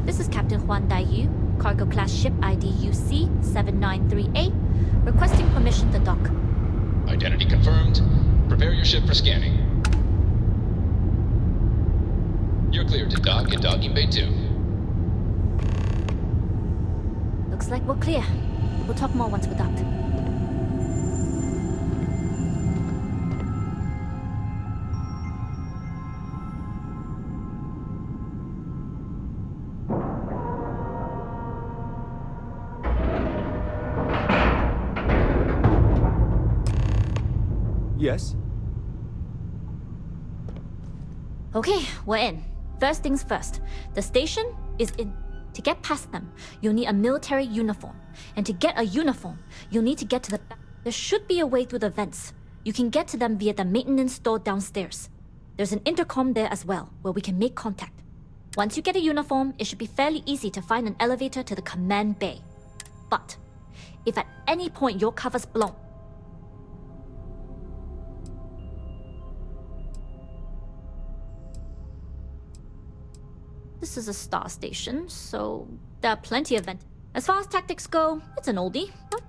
This is Captain Huan Daiyu, cargo class ship ID UC-793A, requesting permission to dock. Identity confirmed. Prepare your ship for scanning. You're cleared to dock in docking bay 2. Looks like we're clear. We'll talk more once we're docked. Yes? Okay, we're in. First things first. The station is in. To get past them, you'll need a military uniform. And to get a uniform, you'll need to get to the back. There should be a way through the vents. You can get to them via the maintenance store downstairs. There's an intercom there as well, where we can make contact. Once you get a uniform, it should be fairly easy to find an elevator to the command bay. But if at any point your cover's blown, this is a star station, so there are plenty of vents. As far as tactics go, it's an oldie, but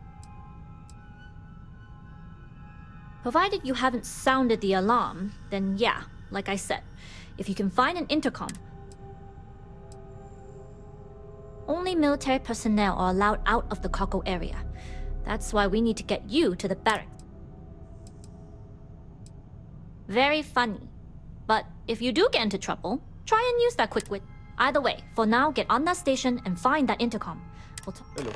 provided you haven't sounded the alarm, then yeah, like I said, if you can find an intercom, only military personnel are allowed out of the cargo area. That's why we need to get you to the barracks. Very funny. But if you do get into trouble, try and use that quick wit. Either way, for now, get on that station and find that intercom. We'll Hello.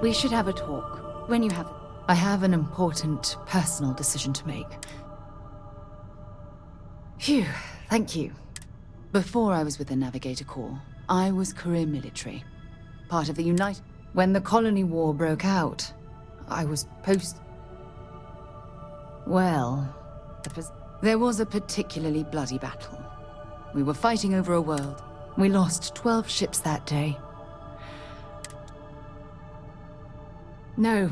We should have a talk. When you have it. I have an important personal decision to make. Phew, thank you. Before I was with the Navigator Corps, I was career military. Part of the United... When the Colony War broke out, I was Well, there was a particularly bloody battle. We were fighting over a world. We lost 12 ships that day. No.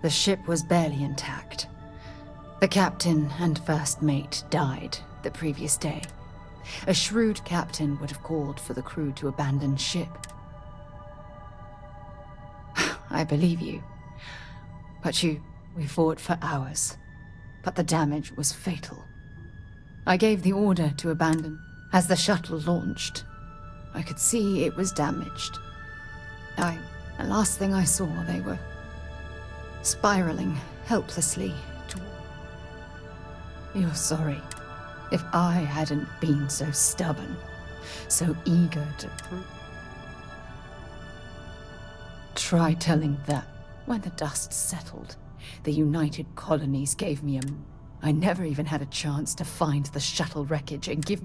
The ship was barely intact. The captain and first mate died the previous day. A shrewd captain would have called for the crew to abandon ship. I believe you. But we fought for hours. But the damage was fatal. I gave the order to abandon. As the shuttle launched, I could see it was damaged. The last thing I saw, they were spiraling helplessly toward... You're sorry. If I hadn't been so stubborn, so eager to prove... Try telling that. When the dust settled, the United Colonies gave me I never even had a chance to find the shuttle wreckage and give...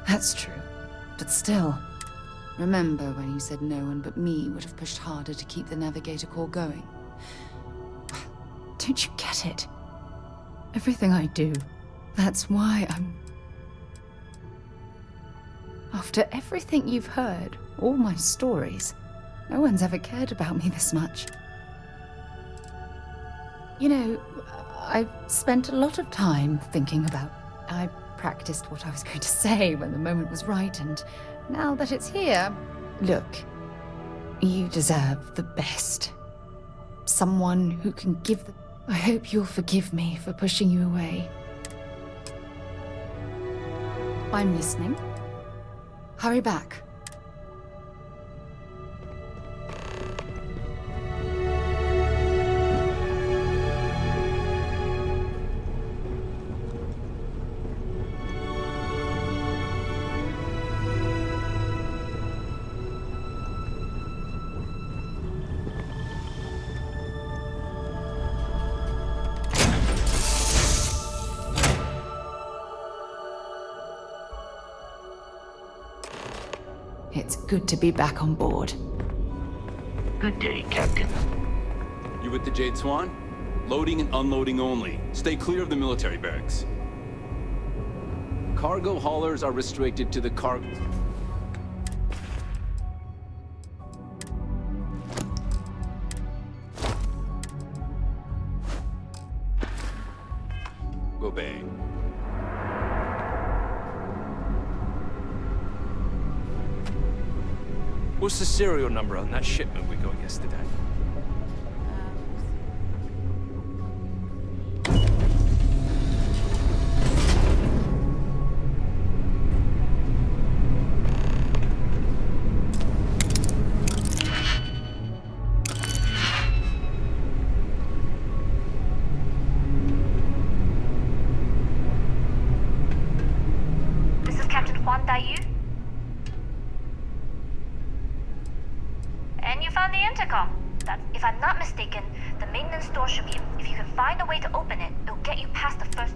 That's true. But still, remember when you said no one but me would have pushed harder to keep the Navigator Corps going? Don't you get it? Everything I do, that's why I'm... After everything you've heard, all my stories, no one's ever cared about me this much. You know, I've spent a lot of time thinking about... I practiced what I was going to say when the moment was right, and now that it's here... Look, you deserve the best. Someone who can give the... I hope you'll forgive me for pushing you away. I'm listening. Hurry back. It's good to be back on board. Good day, Captain. You with the Jade Swan? Loading and unloading only. Stay clear of the military barracks. Cargo haulers are restricted to the cargo. Obey. What's the serial number on that shipment we got yesterday? This is Captain Juan Dayu. And you found the intercom. That, if I'm not mistaken, the maintenance door should be... If you can find a way to open it, it'll get you past the first...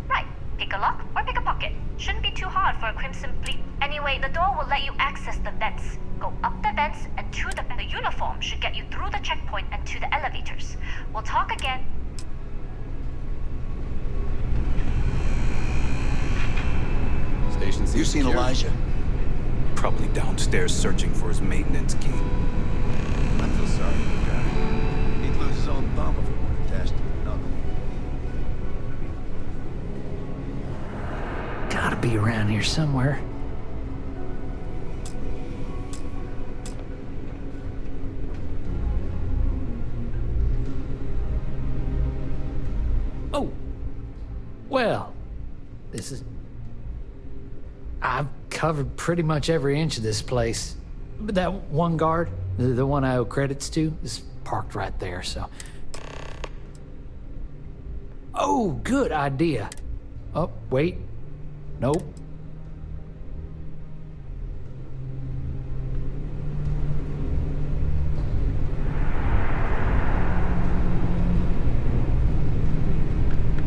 Right. Pick a lock or pick a pocket. Shouldn't be too hard for a Crimson Fleet. Anyway, the door will let you access the vents. Go up the vents and to the uniform should get you through the checkpoint and to the elevators. We'll talk again. Station's You seen secure. Elijah? Probably downstairs searching for his maintenance key. I feel sorry for the guy. He'd lose his own thumb if he wanted to test another one. Gotta be around here somewhere. Oh! Well, this is... I've covered pretty much every inch of this place. But that one guard, the one I owe credits to, is parked right there, so... Oh, good idea. Oh, wait. Nope.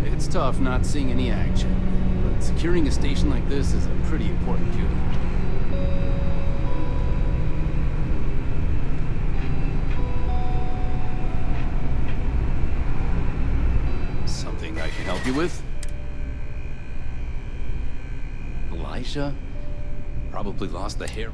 It's tough not seeing any action, but securing a station like this is a pretty important duty. Something I can help you with? Elijah? Probably lost the hair.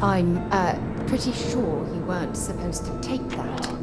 I'm, pretty sure you weren't supposed to take that.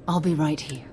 I'll be right here.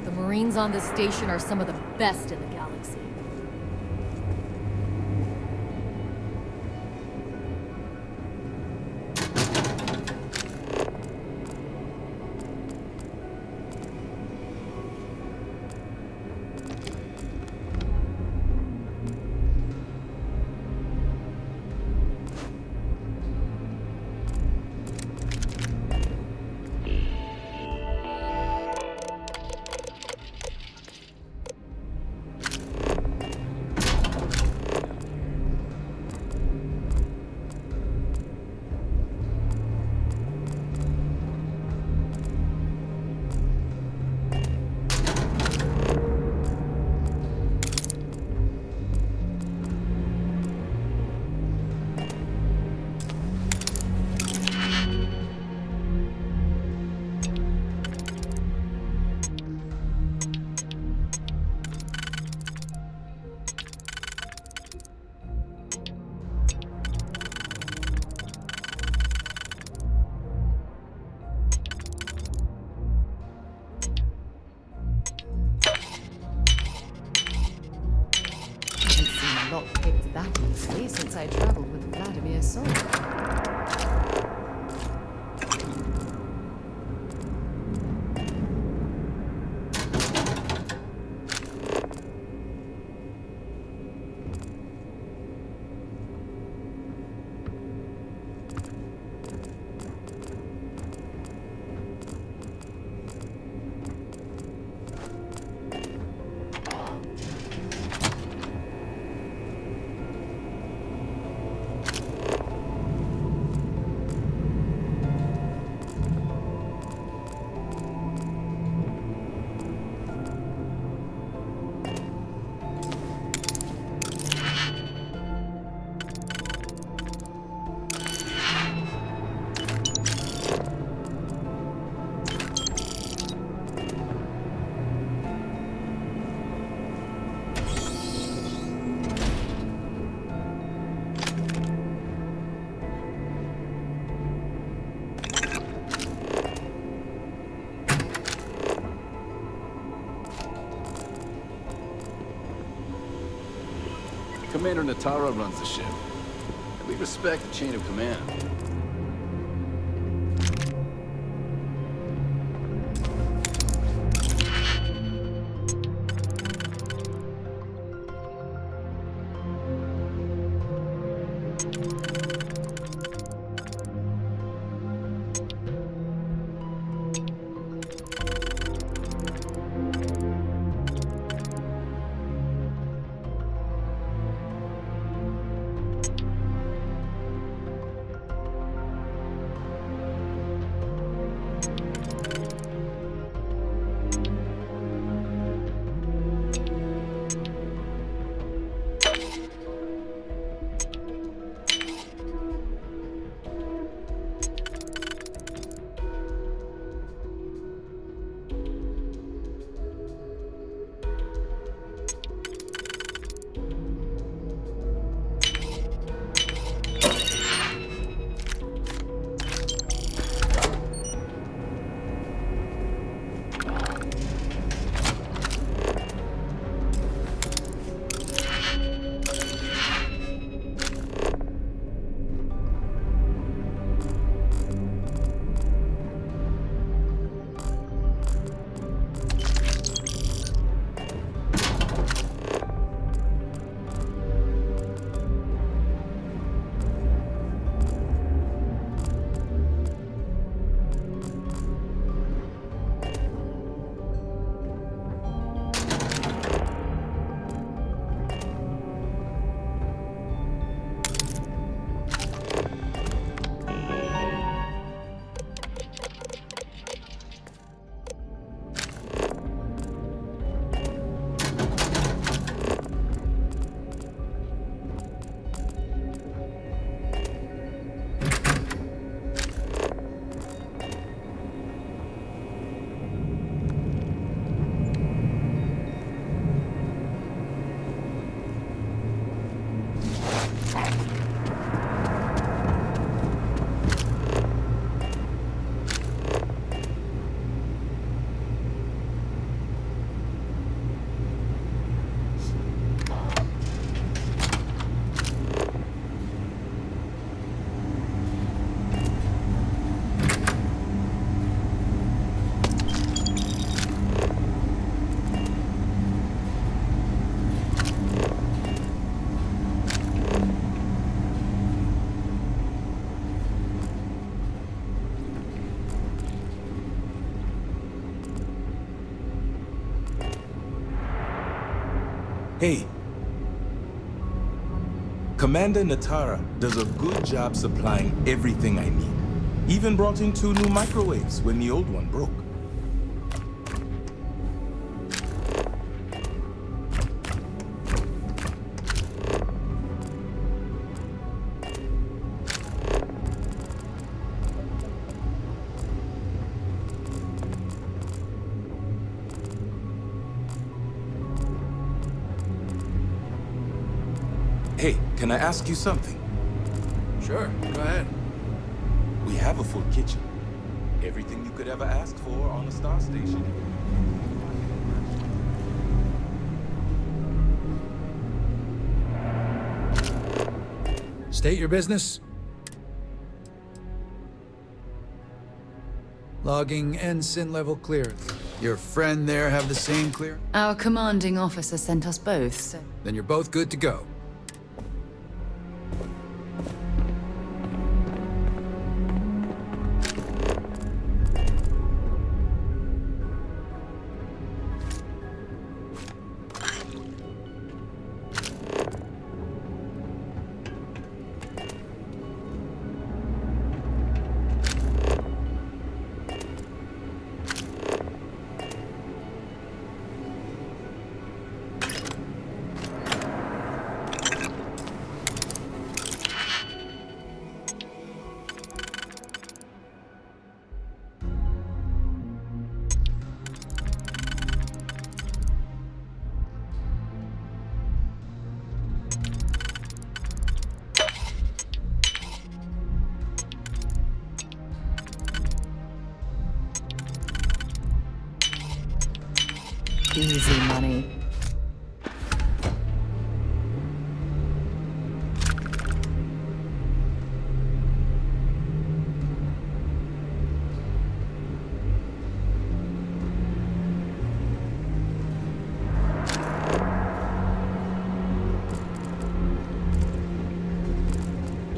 The Marines on this station are some of the best in the galaxy. Lockpicked that easily since I traveled with Vladimir's soul. Commander Natara runs the ship, and we respect the chain of command. Hey. Commander Natara does a good job supplying everything I need. Even brought in 2 new microwaves when the old one broke. Hey, can I ask you something? Sure, go ahead. We have a full kitchen. Everything you could ever ask for on a star station. State your business. Logging ensign level clearance. Your friend there have the same clear? Our commanding officer sent us both, so... Then you're both good to go. Easy money.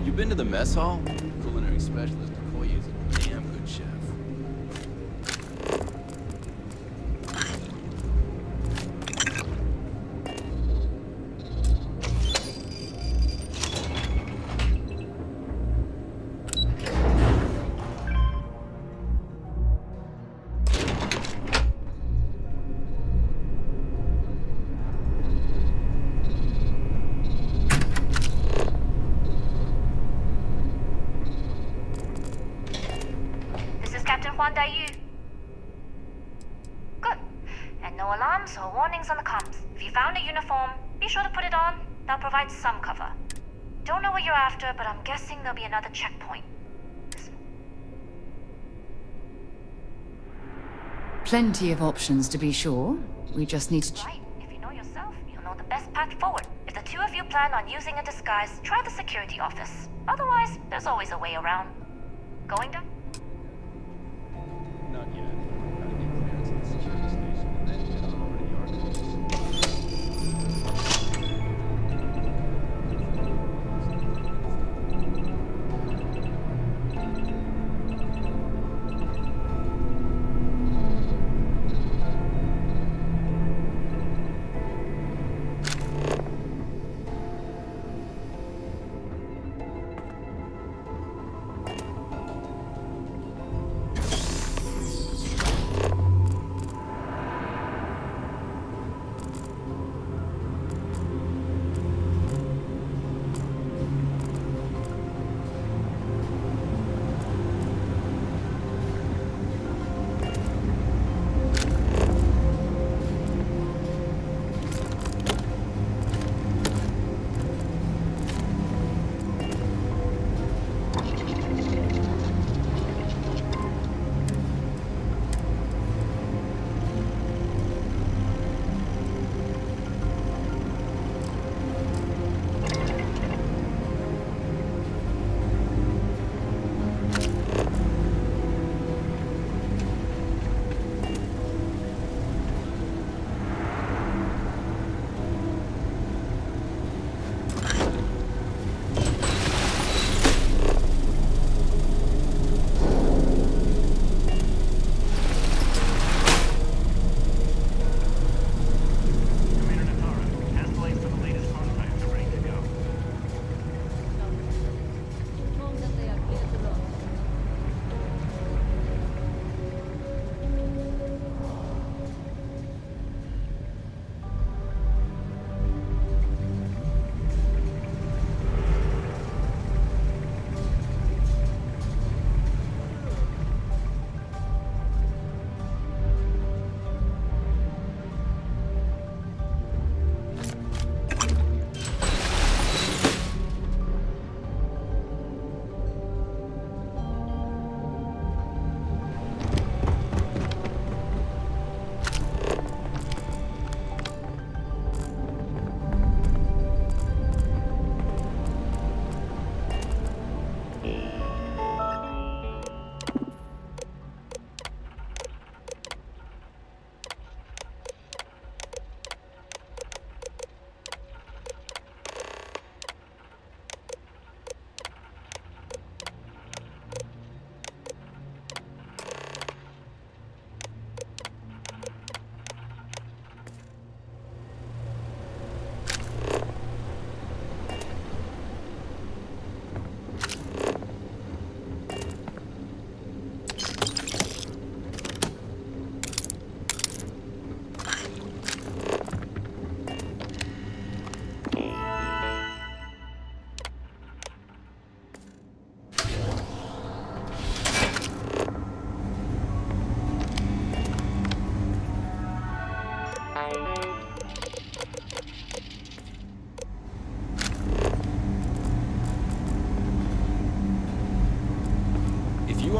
You been to the mess hall? Culinary specialist Okoye is a damn good chef. Good. And no alarms or warnings on the comms. If you found a uniform, be sure to put it on. That'll provide some cover. Don't know what you're after, but I'm guessing there'll be another checkpoint. Plenty of options, to be sure. We just need to... Right. If you know yourself, you'll know the best path forward. If the two of you plan on using a disguise, try the security office. Otherwise, there's always a way around. Going down? Not yet. Gotta get clearance at the security station and then head on over to the archives.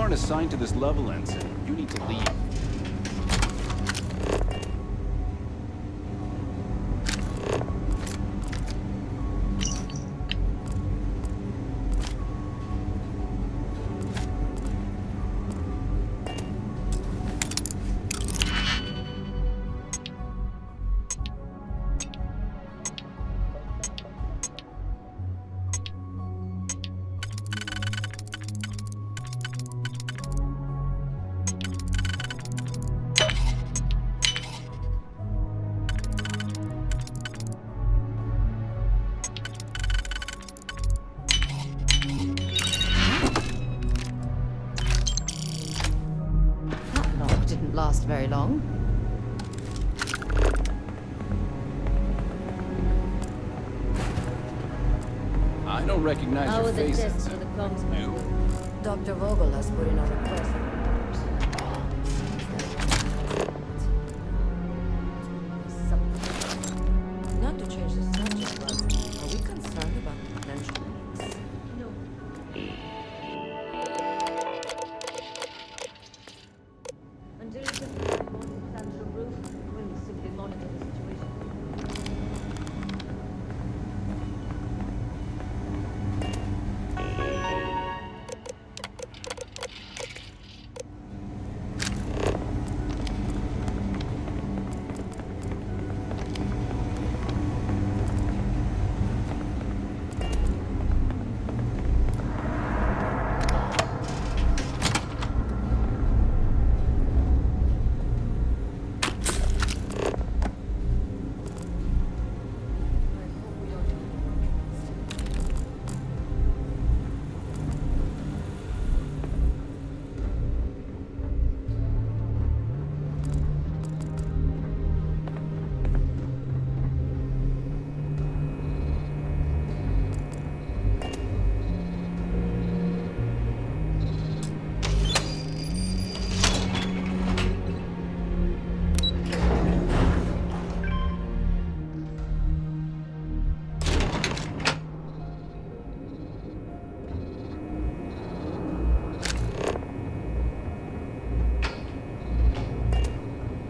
aren't assigned to this level, Ensign. You need to leave. Last very long. I don't recognize your face. You? Dr. Vogel has put in a request. Not to change the subject, but are we concerned about potential leaks? No. Until you can find a more substantial roof, we'll simply monitor the situation.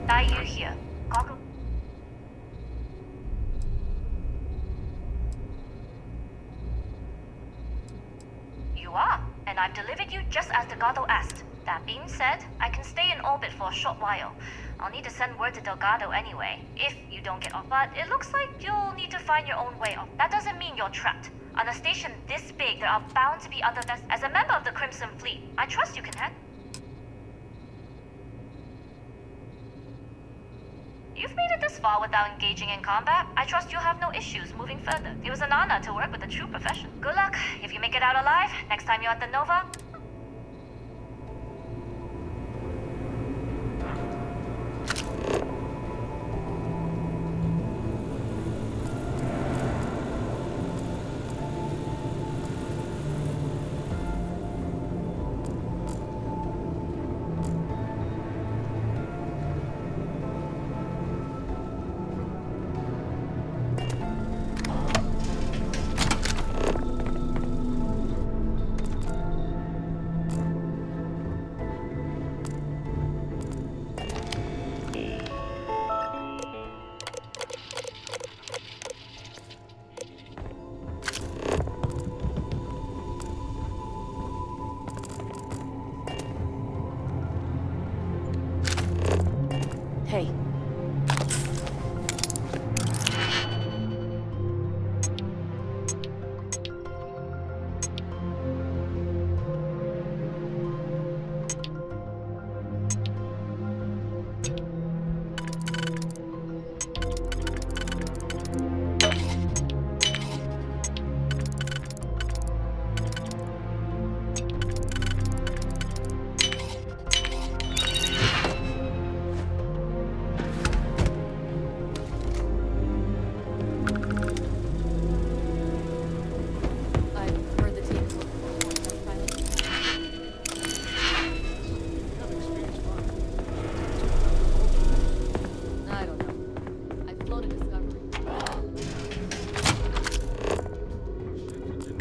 Are you here? Goggle. You are, and I've delivered you just as Delgado asked. That being said, I can stay in orbit for a short while. I'll need to send word to Delgado anyway, if you don't get off, but it looks like you'll need to find your own way off. That doesn't mean you're trapped. On a station this big, there are bound to be other vessels. As a member of the Crimson Fleet, I trust you can handle. You've made it this far without engaging in combat. I trust you'll have no issues moving further. It was an honor to work with a true professional. Good luck. If you make it out alive, next time you're at the Nova,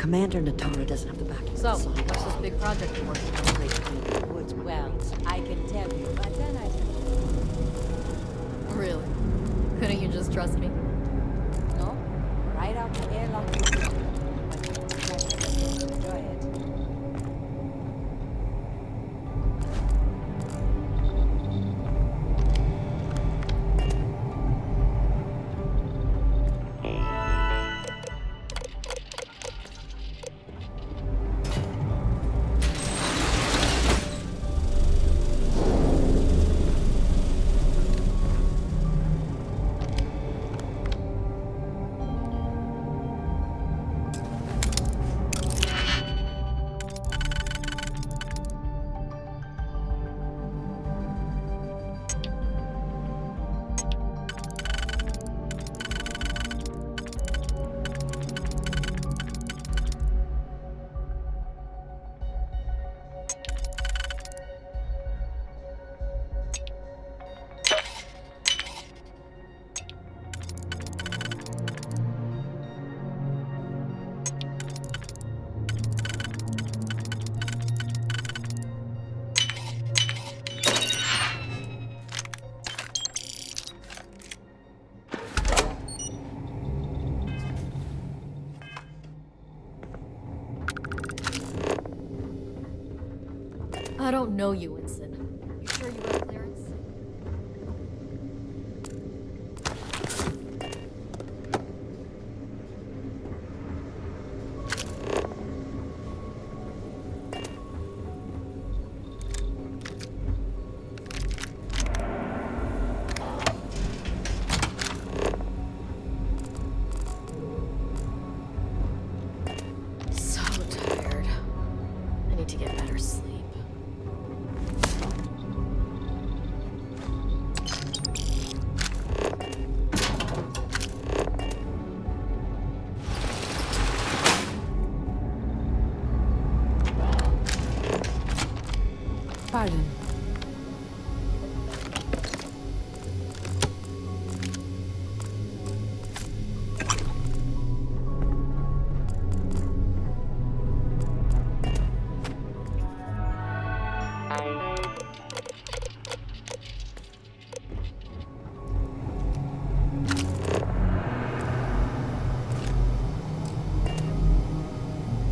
Commander Natara doesn't have the backing. So, what's this big project you're working on? Well, I can tell you, but then I... Really? Couldn't you just trust me? No, right out the airlock. Enjoy it. I don't know you, Ensign. You sure you have clearance? So tired. I need to get better sleep. Pardon.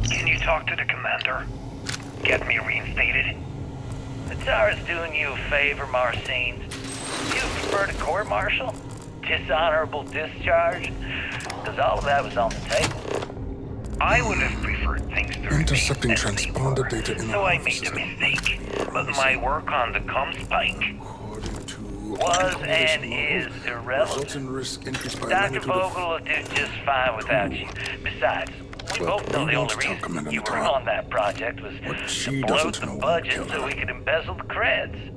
Can you talk to the commander? Get me reinstated? Natara's doing you a favor, Marcine. Do you prefer to court-martial? Dishonorable discharge? Because all of that was on the table. I would have preferred things to Intercepting transponder data in the so I Alpha made a system. mistake. But my work on the Comspike was and is irrelevant. Resultant risk increased by a Dr. magnitude of... Vogel will do just fine without you. Besides, we Well, both know we the won't only tell reason Commander you were Natara. on that project was she to bloat doesn't the know budget will kill so her. we could embezzle the creds.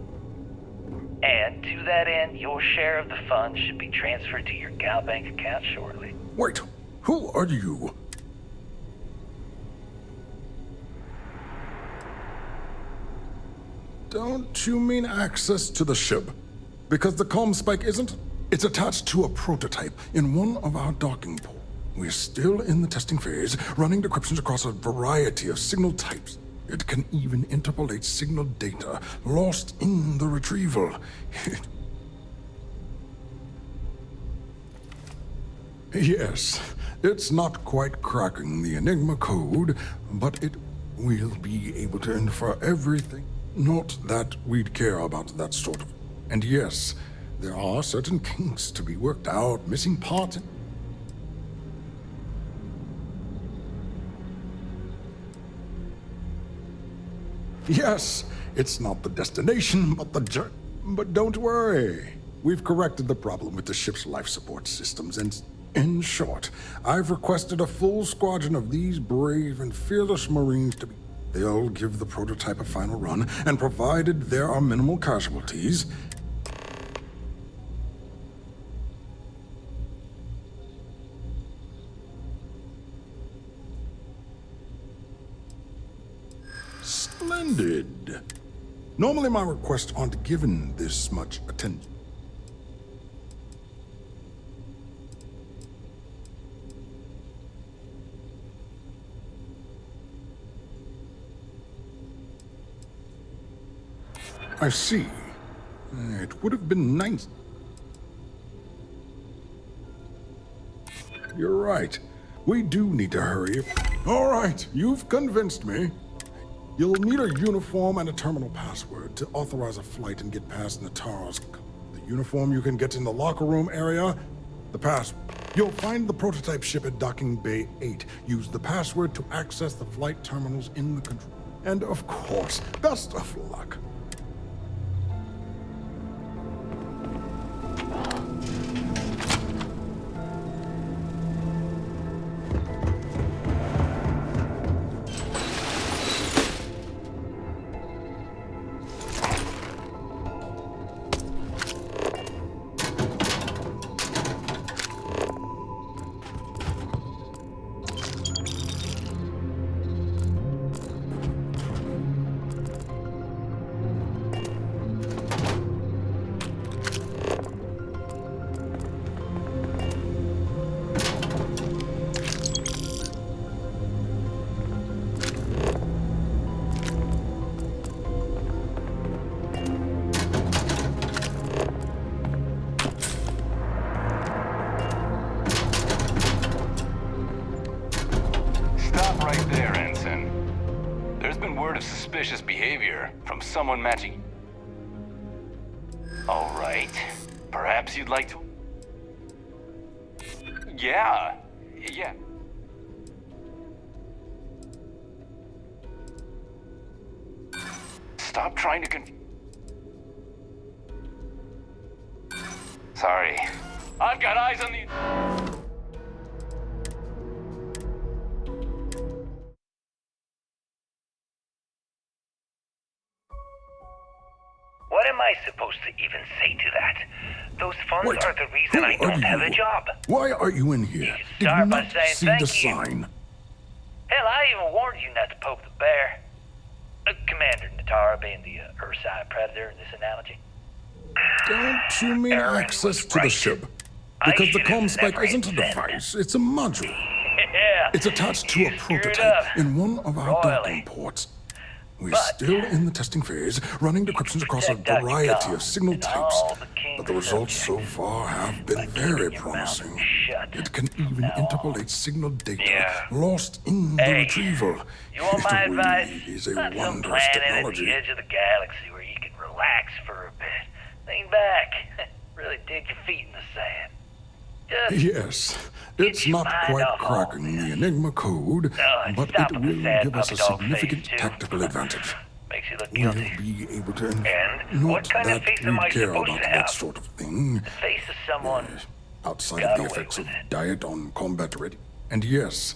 And to that end, your share of the funds should be transferred to your Gal Bank account shortly. Wait, who are you? Don't you mean access to the ship? Because the Comspike isn't? It's attached to a prototype in one of our docking ports. We're still in the testing phase, running decryptions across a variety of signal types. It can even interpolate signal data lost in the retrieval. Yes, it's not quite cracking the Enigma code, but it will be able to infer everything. Not that we'd care about that sort of... And yes, there are certain kinks to be worked out, missing parts... Yes, it's not the destination, but the journey. But don't worry. We've corrected the problem with the ship's life support systems, and in short, I've requested a full squadron of these brave and fearless Marines to be... They'll give the prototype a final run, and provided there are minimal casualties... Splendid. Normally my requests aren't given this much attention. I see. It would have been nice. You're right. We do need to hurry. All right, you've convinced me. You'll need a uniform and a terminal password to authorize a flight and get past Natara's. The uniform you can get in the locker room area. The pass. You'll find the prototype ship at Docking Bay 8. Use the password to access the flight terminals in the control. And of course, best of luck. Suspicious behavior from someone matching. All right. Perhaps you'd like to... Yeah. Stop trying to Sorry. I've got eyes on the... What am I supposed to even say to that? Those funds are the reason I don't have a job. Why are you in here? Did you Start by not saying see thank the you. sign? Hell, I even warned you not to poke the bear. Commander Natara being the Ursine predator in this analogy. Don't you mean access to the ship? Because the comm spike isn't a device, it's a module. Yeah. It's attached to a prototype in one of our docking ports. We're still in the testing phase, running decryptions across a variety of signal types, but the results so far have been very promising. It can even interpolate signal data lost in the retrieval. You want my advice? It really is a Not some wondrous planet at technology. the edge of the galaxy where you can relax for a bit. Lean back. Really dig your feet in the sand. Yes, it's not quite cracking the Enigma code, but it will give us a significant tactical advantage. Makes you look We'll guilty. be able to... And Not what kind that of face am I we'd care supposed about to that have? sort of thing. The face of someone Outside got of the away effects of with it. diet on combat ready. And yes...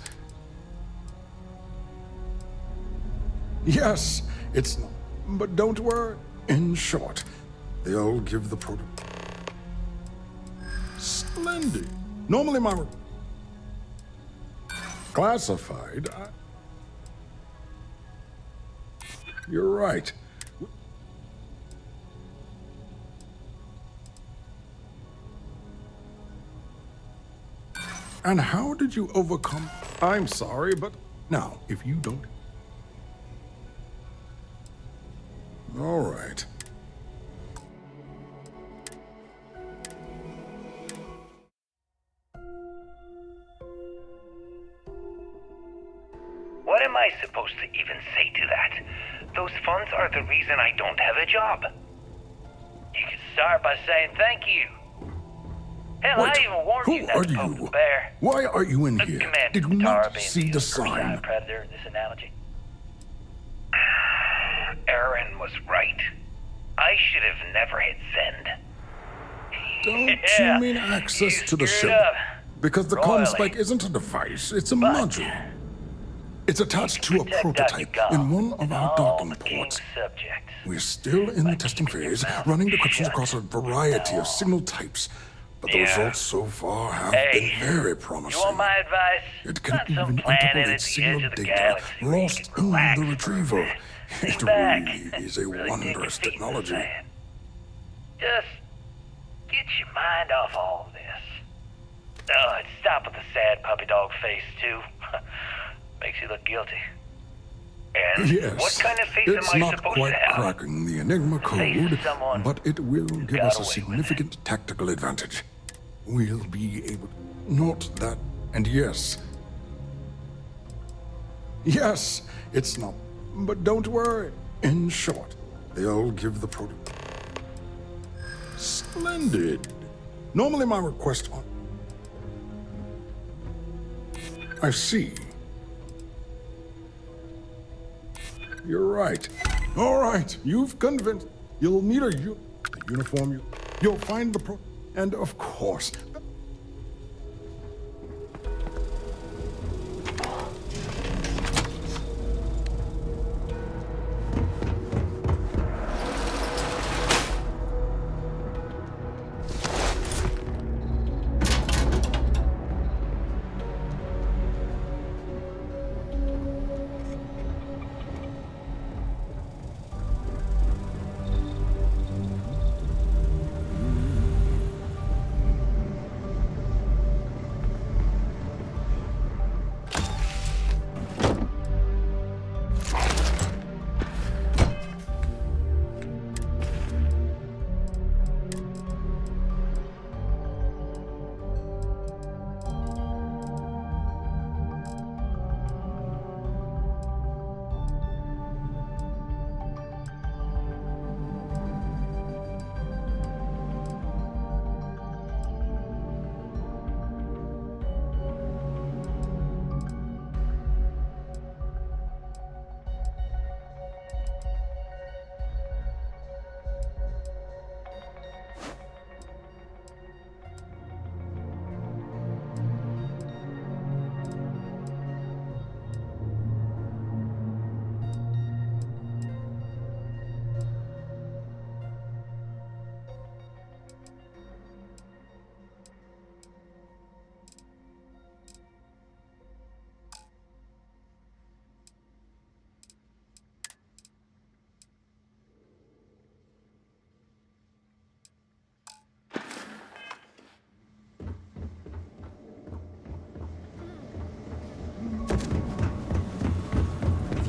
Yes, it's not... But don't worry. In short, they'll give the prototype... Splendid. Normally my... Classified? You're right. And how did you overcome... I'm sorry, but... Now, if you don't... All right. What am I supposed to even say to that? Those funds are the reason I don't have a job. You can start by saying thank you. Hell, I even warned you not to poke the bear. Why are you in here? Commander Did you Natara not being see the sign? Ursine predator in this analogy. Aaron was right. I should have never hit send. Don't you mean access to the ship? Because the comm spike isn't a device, it's a module. It's attached to a prototype in one of our docking ports. We're still in the testing phase, running decryptions across a variety of signal types, but the results so far have been very promising. You want my advice? It can Not some even planet at interpolate the signal edge of the data galaxy where you lost can in relax the retrieval. It back. really is a wondrous technology. Just get your mind off all of this. And stop with the sad puppy dog face, too. Makes you look guilty. And Yes, what kind of faith it's am I not supposed quite to have? cracking the Enigma Faith code, someone but it will give got us a away with significant tactical advantage. We'll be able... Note that... And yes... Yes, it's not... But don't worry. In short, they'll give the prototype... Splendid. Normally my request on... I see. You're right. All right, you've convinced. You'll need the uniform. You'll find the and of course.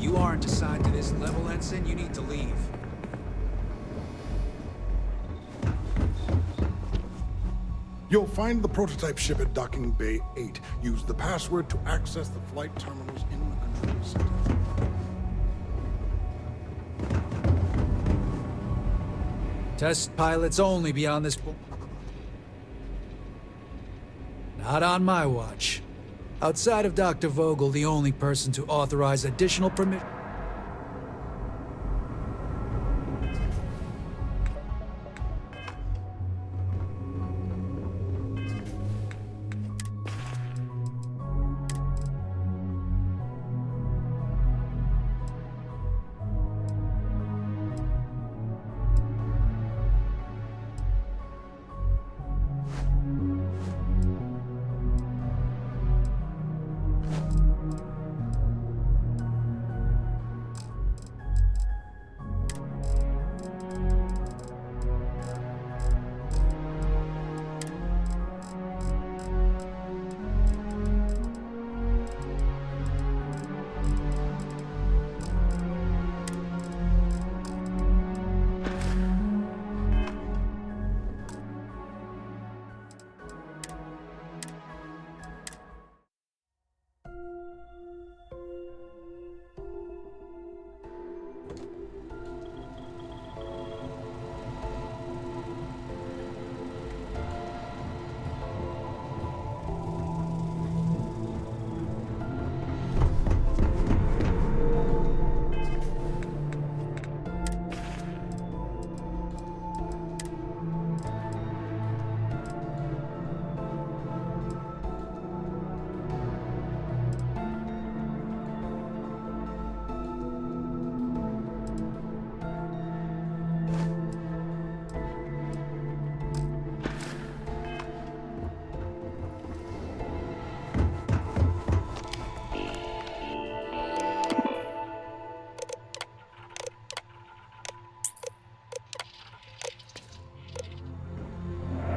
If you aren't assigned to this level, Ensign, you need to leave. You'll find the prototype ship at Docking Bay 8. Use the password to access the flight terminals in the control center. Test pilots only beyond this point. Not on my watch. Outside of Dr. Vogel, the only person to authorize additional permission.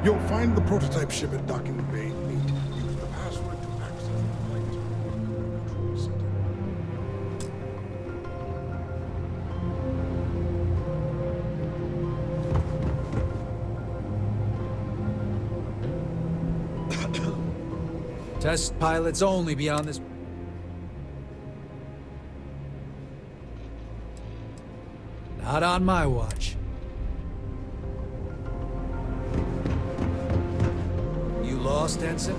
You'll find the prototype ship at Docking Bay 8. Use the password to access the flight terminal in the control center. Test pilots only beyond this... Not on my watch. You lost, Ensign?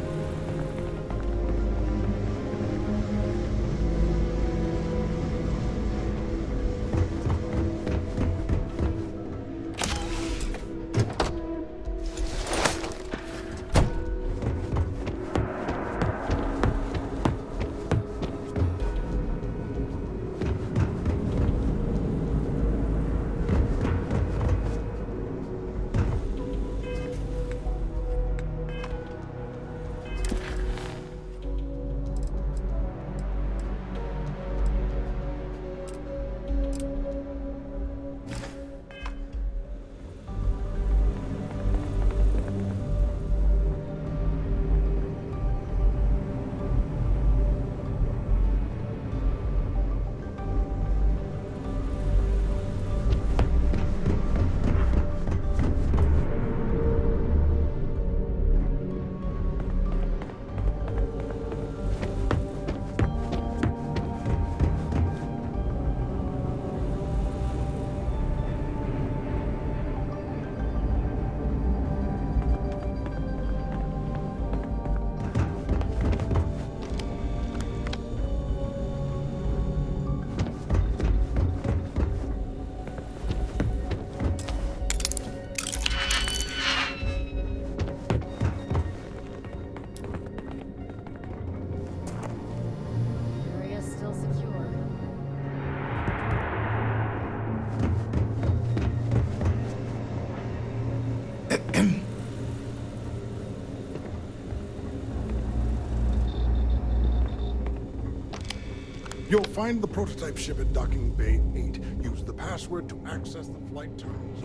You'll find the prototype ship at Docking Bay 8. Use the password to access the flight terminals.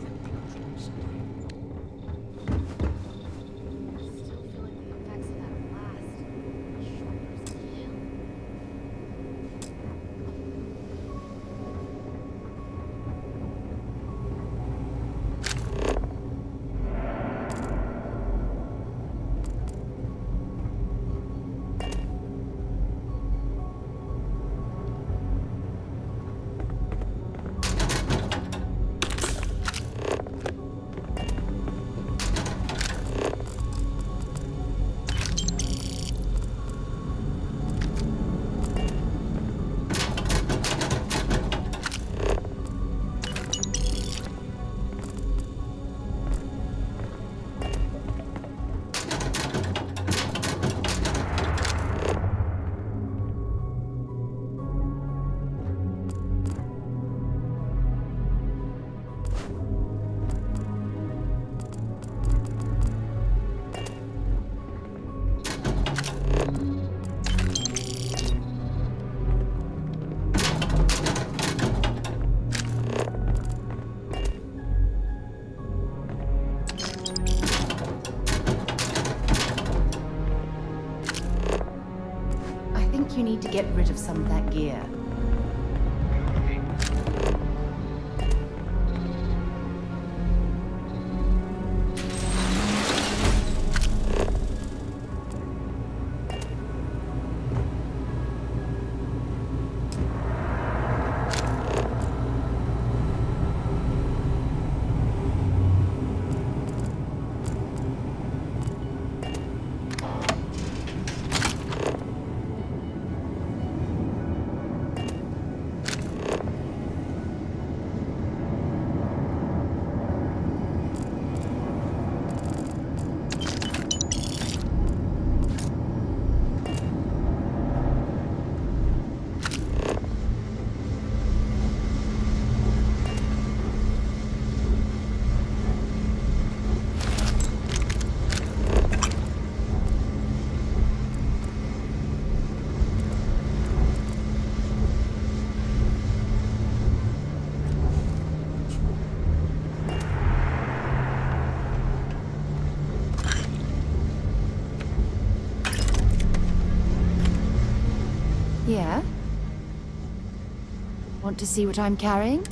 You need to get rid of some of that gear. Yeah? Want to see what I'm carrying?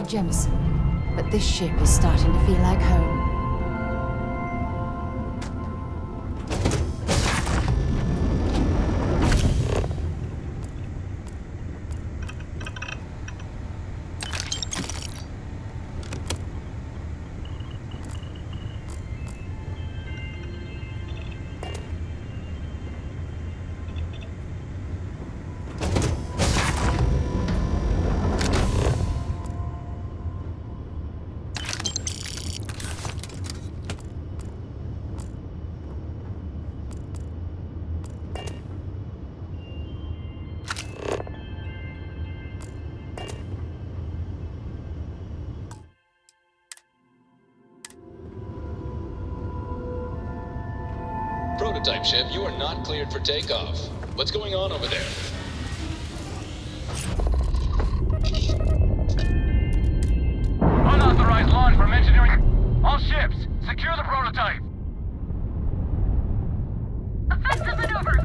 Jemison, but this ship is starting to feel like home. Prototype ship, you are not cleared for takeoff. What's going on over there? Unauthorized launch from engineering. All ships, secure the prototype. Offensive maneuvers!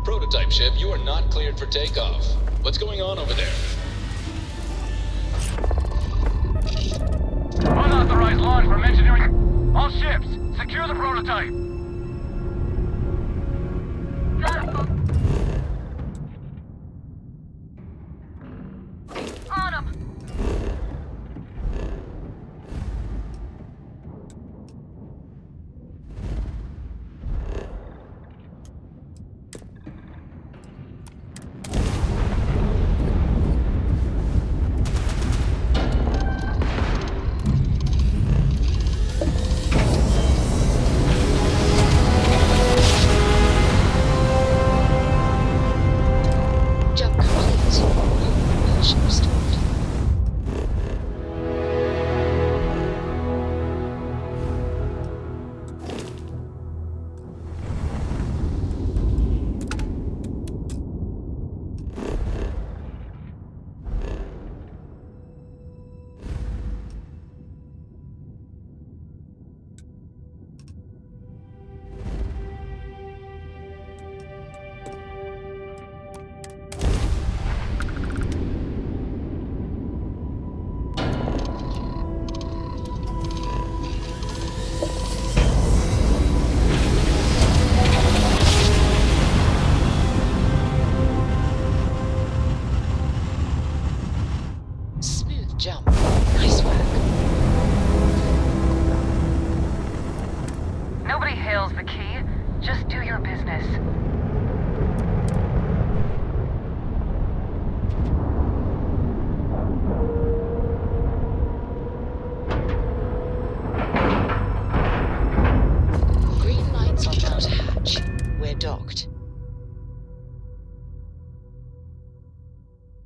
Prototype ship, you are not cleared for takeoff. What's going on over there? Unauthorized launch from engineering. All ships, secure the prototype. On him!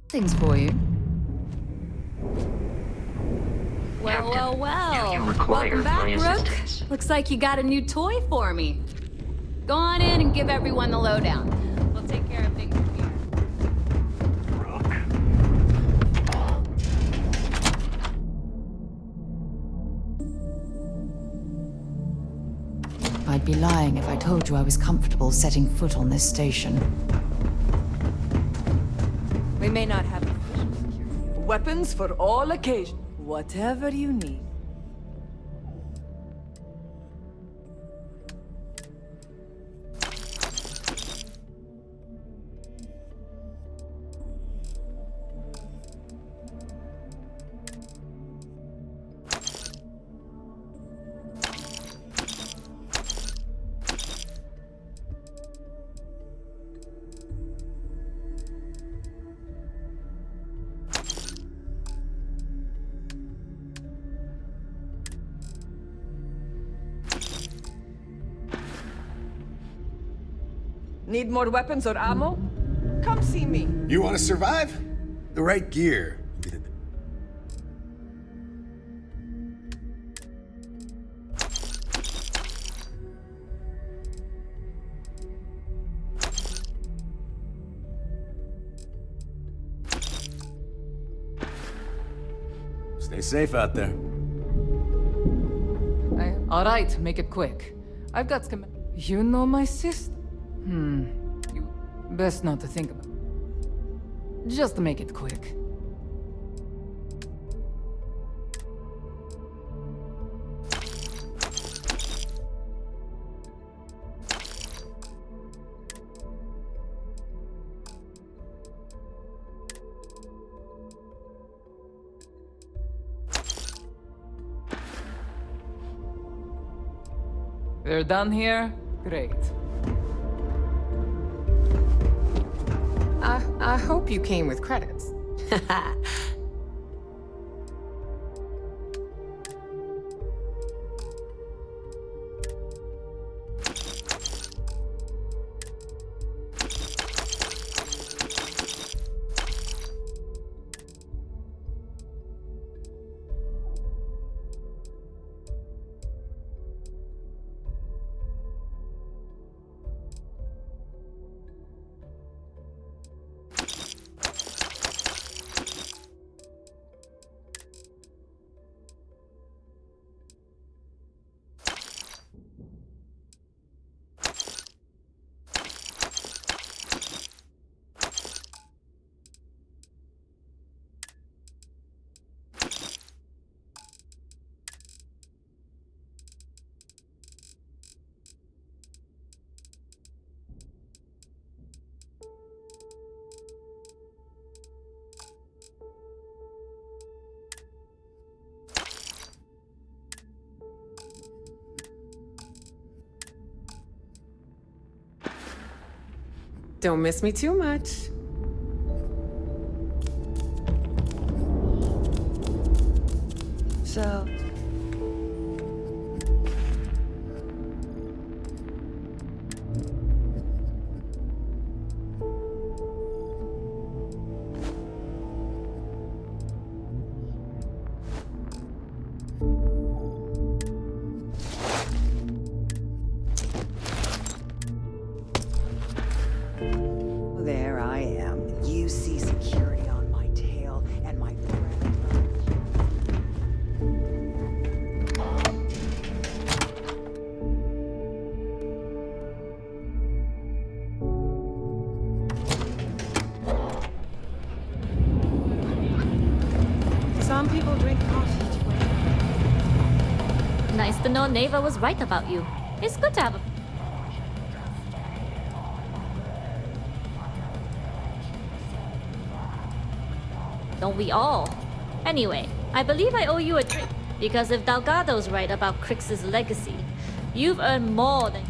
Things for you. Well. Welcome back, Rook. Looks like you got a new toy for me. Go on in and give everyone the lowdown. We'll take care of things from here. I'd be lying if I told you I was comfortable setting foot on this station. We may not have weapons for all occasions. Whatever you need. Need more weapons or ammo? Come see me. You want to survive? The right gear. Stay safe out there. All right, make it quick. I've got schem. You know my sister? You best not to think about. Just to make it quick. We're done here? Great. I hope you came with credits. Don't miss me too much. So... There I am. You see security on my tail, and my Some people drink coffee to wake up. Nice to know Neva was right about you. It's good to have a... Don't we all? Anyway, I believe I owe you a drink. Because if Delgado's right about Crix's legacy, you've earned more than...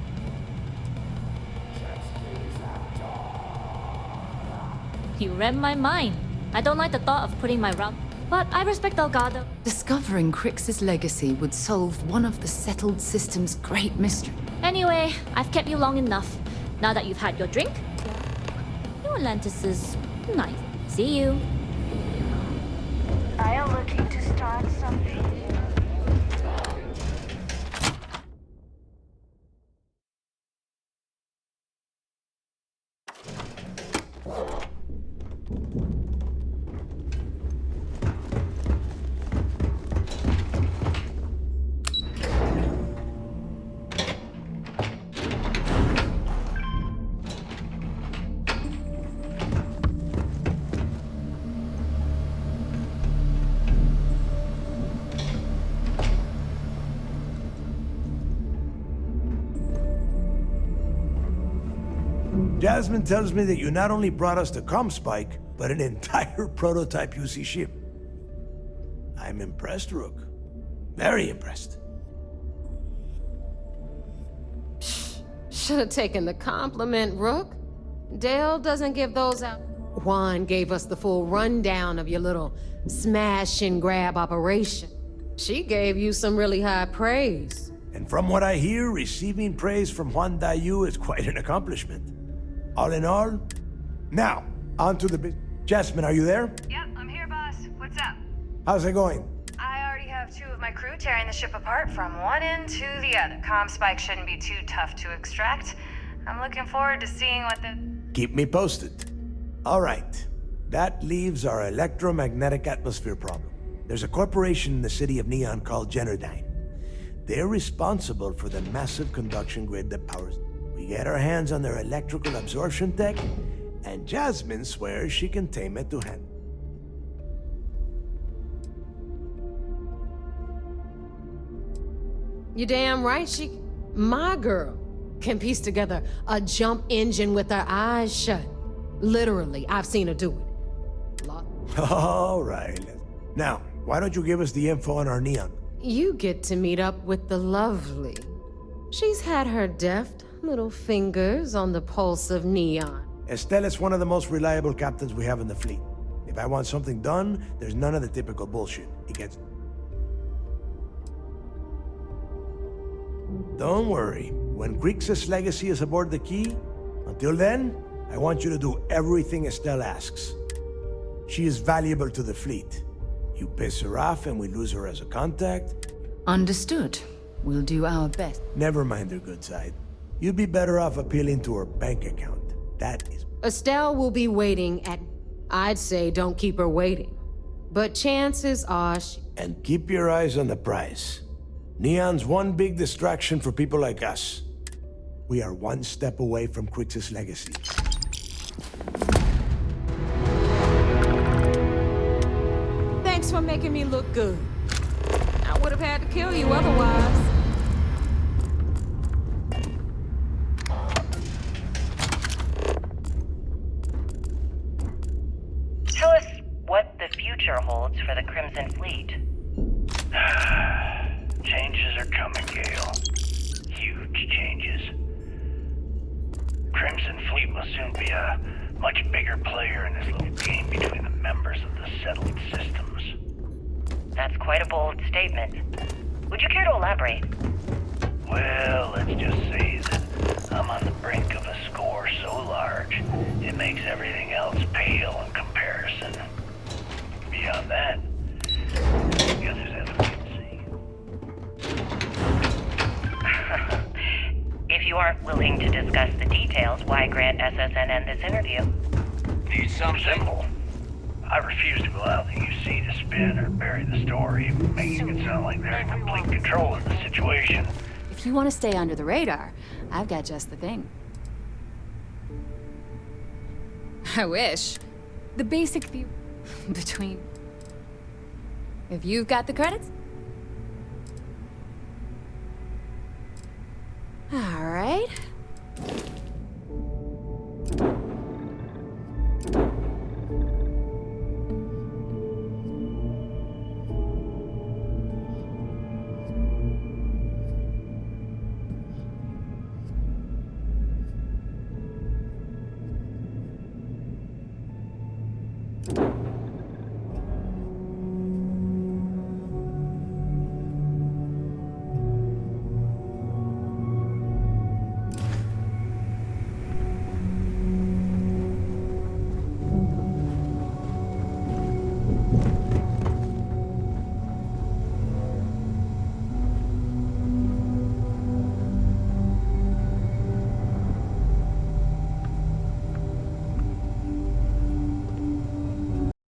You read my mind. I don't like the thought of putting my route, but I respect Delgado. Discovering Crix's legacy would solve one of the settled system's great mysteries. Anyway, I've kept you long enough. Now that you've had your drink, New Atlantis is nice. See you. Are you looking to start something? Jasmine tells me that you not only brought us the Comspike, but an entire prototype UC ship. I'm impressed, Rook. Very impressed. Should have taken the compliment, Rook. Dale doesn't give those out. Juan gave us the full rundown of your little smash and grab operation. She gave you some really high praise. And from what I hear, receiving praise from Juan Dayu is quite an accomplishment. All in all, now, on to the Jasmine, are you there? Yep, I'm here, boss. What's up? How's it going? I already have 2 of my crew tearing the ship apart from one end to the other. Comspike shouldn't be too tough to extract. I'm looking forward to seeing what the... Keep me posted. All right. That leaves our electromagnetic atmosphere problem. There's a corporation in the city of Neon called Generdyne. They're responsible for the massive conduction grid that powers... We get our hands on their electrical absorption tech, and Jasmine swears she can tame it to handle. You damn right she... My girl can piece together a jump engine with her eyes shut. Literally, I've seen her do it. All right. Now, why don't you give us the info on our Neon? You get to meet up with the lovely. She's had her deft little fingers on the pulse of Neon. Estelle is one of the most reliable captains we have in the fleet. If I want something done, there's none of the typical bullshit. It gets... Don't worry. When Grixis' legacy is aboard the Key, until then, I want you to do everything Estelle asks. She is valuable to the fleet. You piss her off and we lose her as a contact. Understood. We'll do our best. Never mind her good side. You'd be better off appealing to her bank account. That is... Estelle will be waiting at... I'd say don't keep her waiting. But chances are she... And keep your eyes on the prize. Neon's one big distraction for people like us. We are one step away from Grixis' legacy. Thanks for making me look good. I would have had to kill you otherwise. Tell us what the future holds for the Crimson Fleet. Changes are coming, Gale. Huge changes. Crimson Fleet will soon be a much bigger player in this little game between the members of the settled systems. That's quite a bold statement. Would you care to elaborate? Well, let's just say that I'm on the brink of a score so large, it makes everything else pale in comparison. Beyond that, I guess there's evidence. If you aren't willing to discuss the details, why grant SSNN this interview? Need something? Simple. I refuse to allow the UC to spin or bury the story, making it sound like they're in complete control of the situation. If you want to stay under the radar, I've got just the thing. I wish. The basic view between... If you've got the credits,